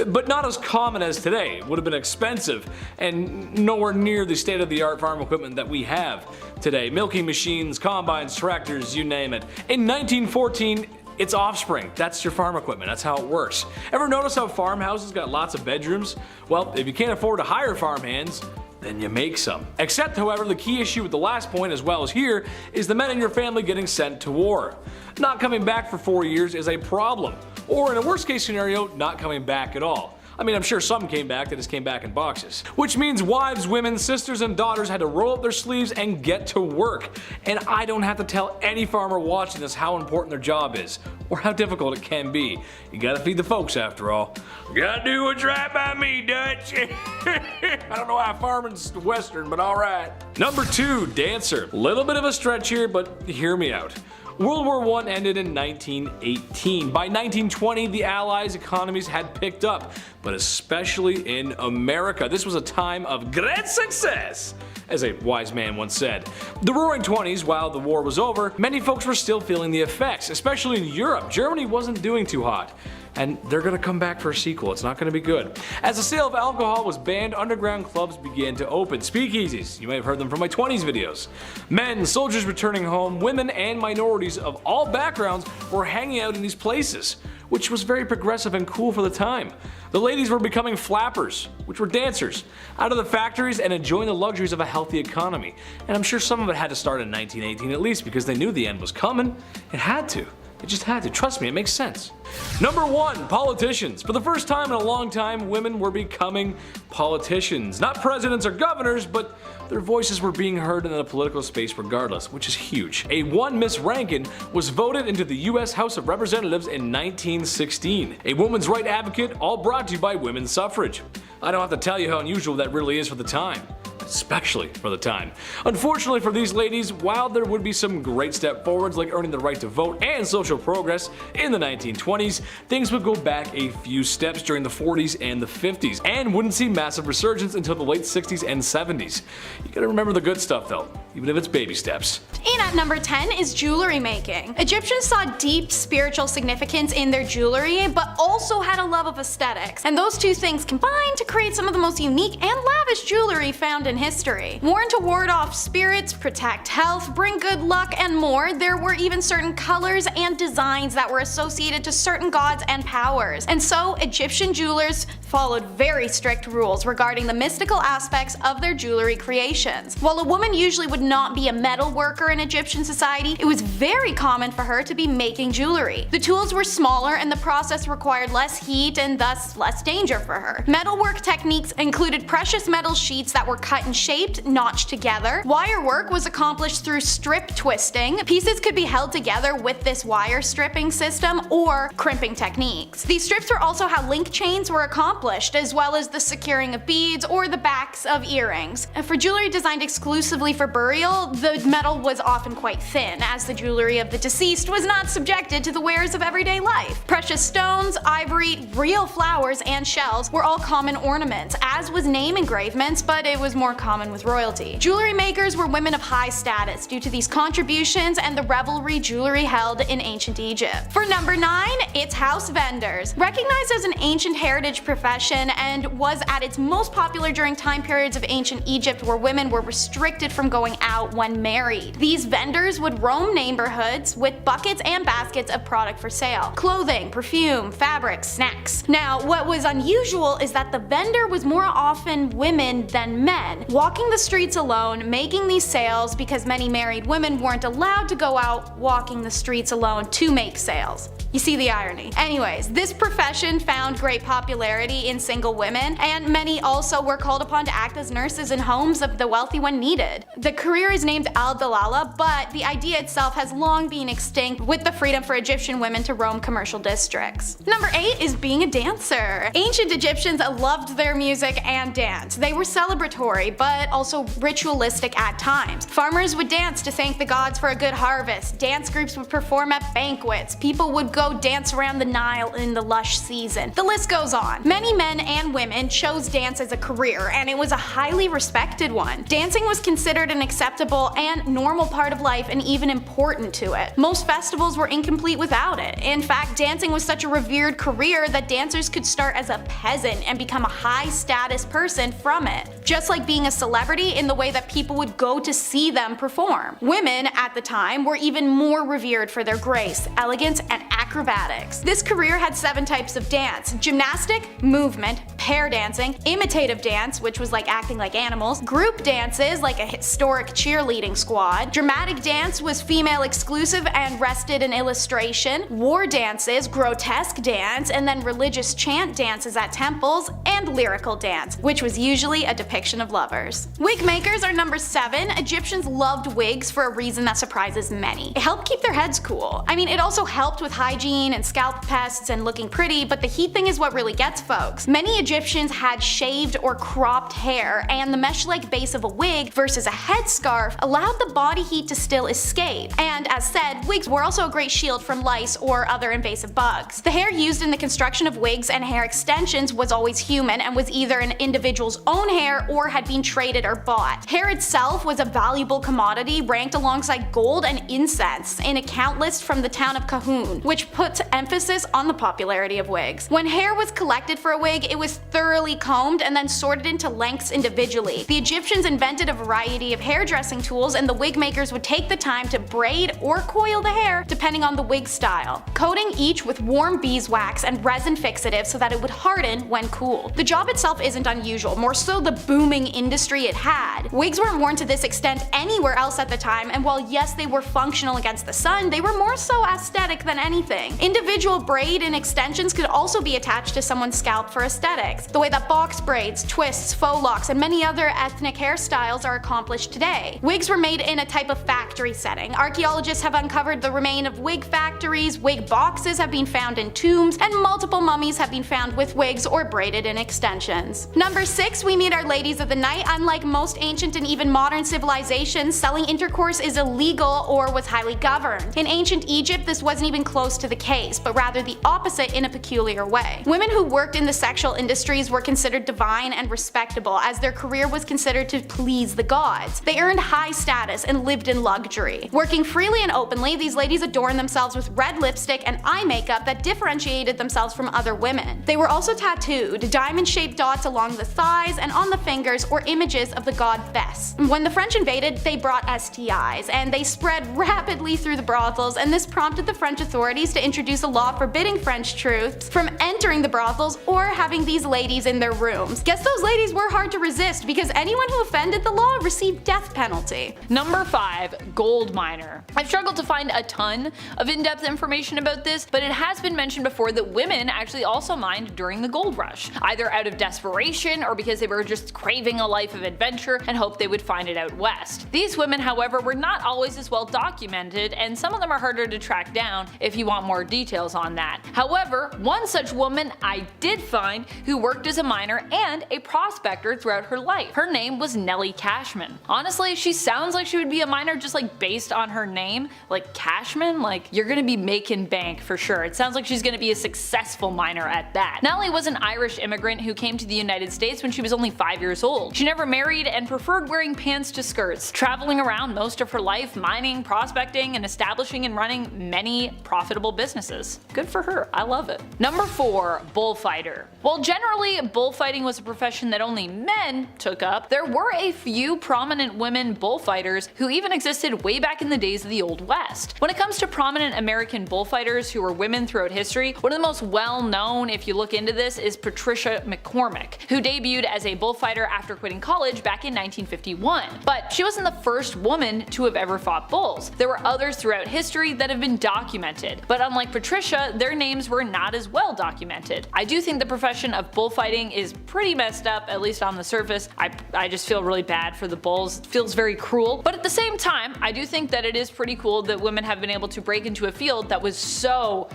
but not as common as today. It would have been expensive and nowhere near the state-of-the-art farm equipment that we have today. Milking machines, combines, tractors, you name it. In 1914, it's offspring. That's your farm equipment. That's how it works. Ever notice how farmhouses got lots of bedrooms? Well, if you can't afford to hire farmhands, then you make some. Except, however, the key issue with the last point as well as here is the men in your family getting sent to war. Not coming back for 4 years is a problem. Or in a worst case scenario, not coming back at all. I mean, I'm sure some came back, they just came back in boxes. Which means wives, women, sisters, and daughters had to roll up their sleeves and get to work. And I don't have to tell any farmer watching this how important their job is, or how difficult it can be. You gotta feed the folks after all. Gotta do what's right by me, Dutch. I don't know how farming's Western, but alright. Number 2, dancer. Little bit of a stretch here, but hear me out. World War I ended in 1918. By 1920, the Allies' economies had picked up, but especially in America. This was a time of great success, as a wise man once said. The Roaring 20s, while the war was over, many folks were still feeling the effects, especially in Europe. Germany wasn't doing too hot. and they're gonna come back for a sequel. It's not gonna be good. As the sale of alcohol was banned, underground clubs began to open. Speakeasies, you may have heard them from my 20s videos. Men, soldiers returning home, women, and minorities of all backgrounds were hanging out in these places, which was very progressive and cool for the time. The ladies were becoming flappers, which were dancers, out of the factories and enjoying the luxuries of a healthy economy. And I'm sure some of it had to start in 1918 at least, because they knew the end was coming. It had to. It just had to. Trust me, it makes sense. Number 1, politicians. For the first time in a long time, women were becoming politicians. Not presidents or governors, but their voices were being heard in the political space regardless, which is huge. A one Miss Rankin was voted into the US House of Representatives in 1916. A woman's right advocate, all brought to you by women's suffrage. I don't have to tell you how unusual that really is for the time. Especially for the time. Unfortunately for these ladies, while there would be some great step forwards like earning the right to vote and social progress in the 1920s, things would go back a few steps during the 40s and the 50s, and wouldn't see massive resurgence until the late 60s and 70s. You gotta remember the good stuff though, even if it's baby steps. In at number 10 is jewelry making. Egyptians saw deep spiritual significance in their jewelry, but also had a love of aesthetics, and those two things combined to create some of the most unique and lavish jewelry found in history. Worn to ward off spirits, protect health, bring good luck, and more, there were even certain colors and designs that were associated to certain gods and powers. And so, Egyptian jewelers followed very strict rules regarding the mystical aspects of their jewelry creations. While a woman usually would not be a metal worker in Egyptian society, it was very common for her to be making jewelry. The tools were smaller and the process required less heat and thus less danger for her. Metalwork techniques included precious metal sheets that were cut and shaped, notched together. Wire work was accomplished through strip twisting. Pieces could be held together with this wire stripping system or crimping techniques. These strips were also how link chains were accomplished, as well as the securing of beads or the backs of earrings. And for jewelry designed exclusively for burial, the metal was often quite thin, as the jewelry of the deceased was not subjected to the wares of everyday life. Precious stones, ivory, real flowers, and shells were all common ornaments, as was name engravements, but it was more common with royalty. Jewelry makers were women of high status due to these contributions and the revelry jewelry held in ancient Egypt. For number 9, it's house vendors. Recognized as an ancient heritage profession and was at its most popular during time periods of ancient Egypt where women were restricted from going out when married. These vendors would roam neighborhoods with buckets and baskets of product for sale. Clothing, perfume, fabrics, snacks. Now, what was unusual is that the vendor was more often women than men, walking the streets alone, making these sales because many married women weren't allowed to go out walking the streets alone to make sales. You see the irony. Anyways, this profession found great popularity in single women, and many also were called upon to act as nurses in homes of the wealthy when needed. The career is named al-Dalala, but the idea itself has long been extinct with the freedom for Egyptian women to roam commercial districts. Number 8 is being a dancer. Ancient Egyptians loved their music and dance. They were celebratory, but also ritualistic at times. Farmers would dance to thank the gods for a good harvest. Dance groups would perform at banquets. People would go dance around the Nile in the lush season. The list goes on. Many men and women chose dance as a career, and it was a highly respected one. Dancing was considered an acceptable and normal part of life and even important to it. Most festivals were incomplete without it. In fact, dancing was such a revered career that dancers could start as a peasant and become a high status person from it, just like being a celebrity in the way that people would go to see them perform. Women at the time were even more revered for their grace, elegance, and acrobatics. This career had 7 types of dance: gymnastic, movement, pair dancing, imitative dance, which was like acting like animals, group dances like a historic cheerleading squad, dramatic dance was female exclusive and rested in illustration, war dances, grotesque dance, and then religious chant dances at temples, and lyrical dance, which was usually a depiction of lovers. Wig makers are number 7. Egyptians loved wigs for a reason that surprises many. It helped keep their heads cool. I mean, it also helped with hygiene and scalp pests and looking pretty, but the heat thing is what really gets folks. Many Egyptians Egyptians had shaved or cropped hair, and the mesh-like base of a wig versus a headscarf allowed the body heat to still escape. And as said, wigs were also a great shield from lice or other invasive bugs. The hair used in the construction of wigs and hair extensions was always human and was either an individual's own hair or had been traded or bought. Hair itself was a valuable commodity ranked alongside gold and incense in a count list from the town of Cahoon, which put emphasis on the popularity of wigs. When hair was collected for a wig, it was thoroughly combed and then sorted into lengths individually. The Egyptians invented a variety of hairdressing tools, and the wig makers would take the time to braid or coil the hair depending on the wig style, coating each with warm beeswax and resin fixative so that it would harden when cooled. The job itself isn't unusual, more so the booming industry it had. Wigs weren't worn to this extent anywhere else at the time, and while yes, they were functional against the sun, they were more so aesthetic than anything. Individual braid and extensions could also be attached to someone's scalp for aesthetics, the way that box braids, twists, faux locks, and many other ethnic hairstyles are accomplished today. Wigs were made in a type of factory setting. Archaeologists have uncovered the remains of wig factories, wig boxes have been found in tombs, and multiple mummies have been found with wigs or braided in extensions. Number 6, we meet our ladies of the night. Unlike most ancient and even modern civilizations, selling intercourse is illegal or was highly governed. In ancient Egypt, this wasn't even close to the case, but rather the opposite in a peculiar way. Women who worked in the sexual industries were considered divine and respectable, as their career was considered to please the gods. They earned high status and lived in luxury. Working freely and openly, these ladies adorned themselves with red lipstick and eye makeup that differentiated themselves from other women. They were also tattooed, diamond-shaped dots along the thighs and on the fingers, or images of the god Bes. When the French invaded, they brought STIs, and they spread rapidly through the brothels, and this prompted the French authorities to introduce a law forbidding French troops from entering the brothels or having these ladies in their rooms. Guess those ladies were hard to resist, because anyone who offended the law received death penalty. Number 5. Gold miner. I've struggled to find a ton of in-depth information about this, but it has been mentioned before that women actually also mined during the gold rush, either out of desperation or because they were just craving a life of adventure and hoped they would find it out west. These women, however, were not always as well documented, and some of them are harder to track down if you want more details on that. However, one such woman I did find who worked as a miner and a prospector throughout her life. Her name was Nellie Cashman. Honestly, she sounds like she would be a miner just like based on her name. Like Cashman, like you're gonna be making bank for sure. It sounds like she's gonna be a successful miner at that. Nellie was an Irish immigrant who came to the United States when she was only 5 years old. She never married and preferred wearing pants to skirts, traveling around most of her life mining, prospecting, and establishing and running many profitable businesses. Good for her, I love it. Number 4. Bullfighter. While generally bullfighting was a profession that only men took up, there were a few prominent women bullfighters who even existed way back in the days of the Old West. When it comes to prominent American bullfighters who were women throughout history, one of the most well known, if you look into this, is Patricia McCormick, who debuted as a bullfighter after quitting college back in 1951. But she wasn't the first woman to have ever fought bulls. There were others throughout history that have been documented, but unlike Patricia, their names were not as well documented. I do think the profession of bullfighting is pretty messed up, at least on the surface. I just feel really bad for the bulls. It feels very cruel, but at the same time, I do think that it is pretty cool that women have been able to break into a field that was so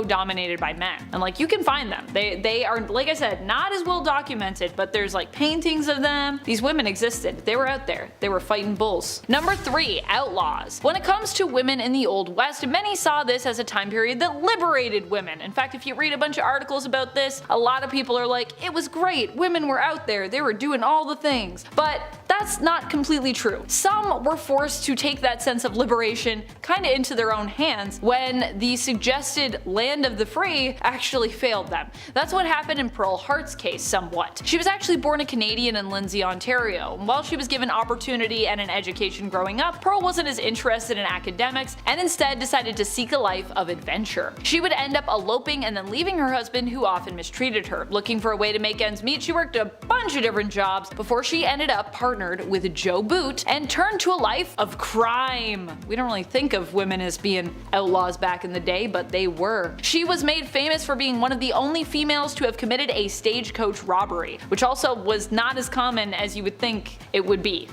dominated by men. And like, you can find them. They are, like I said, not as well documented, but there's like paintings of them. These women existed. They were out there. They were fighting bulls. Number 3. Outlaws. When it comes to women in the Old West, many saw this as a time period that liberated women. In fact, if you read a bunch of articles about this, a lot of people are like, it was great, women were out there, they were doing all the things. But that's not completely true. Some were forced to take that sense of liberation kinda into their own hands when the suggested land of the free actually failed them. That's what happened in Pearl Hart's case somewhat. She was actually born a Canadian in Lindsay, Ontario. While she was given opportunity and an education growing up, Pearl wasn't as interested in academics and instead decided to seek a life of adventure. She would end up eloping and then leaving her husband, who often mistreated her. Looking for a way to make ends meet, she worked a bunch of different jobs before she ended up partnered with Joe Boot and turned to a life of crime. We don't really think of women as being outlaws back in the day, but they were. She was made famous for being one of the only females to have committed a stagecoach robbery, which also was not as common as you would think it would be.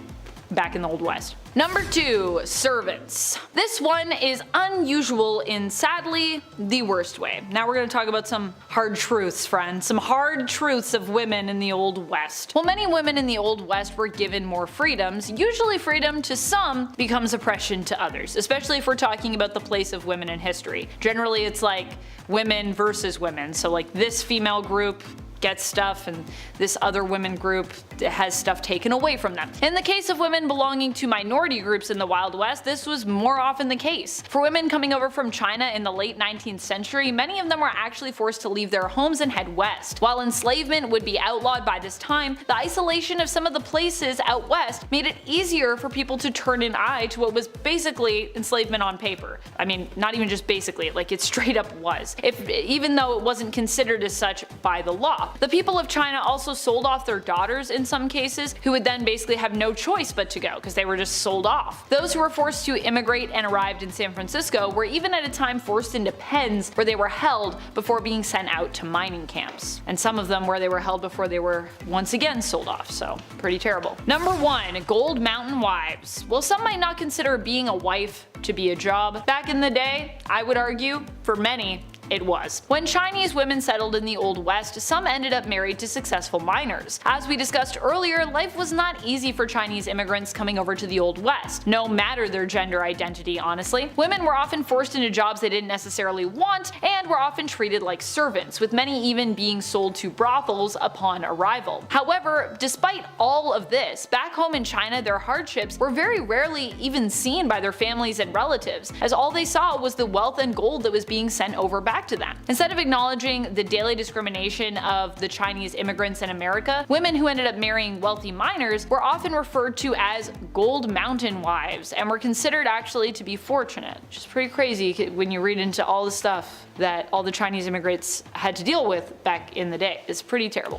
back in the Old West. Number 2, servants. This one is unusual in, sadly, the worst way. Now we're going to talk about some hard truths, friends. Some hard truths of women in the Old West. While many women in the Old West were given more freedoms, usually freedom to some becomes oppression to others, especially if we're talking about the place of women in history. Generally it's like women versus women, so like this female group gets stuff and this other women group has stuff taken away from them. In the case of women belonging to minority groups in the Wild West, this was more often the case. For women coming over from China in the late 19th century, many of them were actually forced to leave their homes and head west. While enslavement would be outlawed by this time, the isolation of some of the places out west made it easier for people to turn an eye to what was basically enslavement on paper. I mean, not even just basically, like it straight up was, even though it wasn't considered as such by the law. The people of China also sold off their daughters in some cases, who would then basically have no choice but to go because they were just sold off. Those who were forced to immigrate and arrived in San Francisco were even at a time forced into pens where they were held before being sent out to mining camps. And some of them where they were held before they were once again sold off, so pretty terrible. Number 1, Gold Mountain wives. Well, some might not consider being a wife to be a job. Back in the day, I would argue, for many, it was. When Chinese women settled in the Old West, some ended up married to successful miners. As we discussed earlier, life was not easy for Chinese immigrants coming over to the Old West, no matter their gender identity, honestly. Women were often forced into jobs they didn't necessarily want, and were often treated like servants, with many even being sold to brothels upon arrival. However, despite all of this, back home in China their hardships were very rarely even seen by their families and relatives, as all they saw was the wealth and gold that was being sent over back to them. Instead of acknowledging the daily discrimination of the Chinese immigrants in America, women who ended up marrying wealthy miners were often referred to as Gold Mountain wives and were considered actually to be fortunate, which is pretty crazy when you read into all the stuff that all the Chinese immigrants had to deal with back in the day. It's pretty terrible.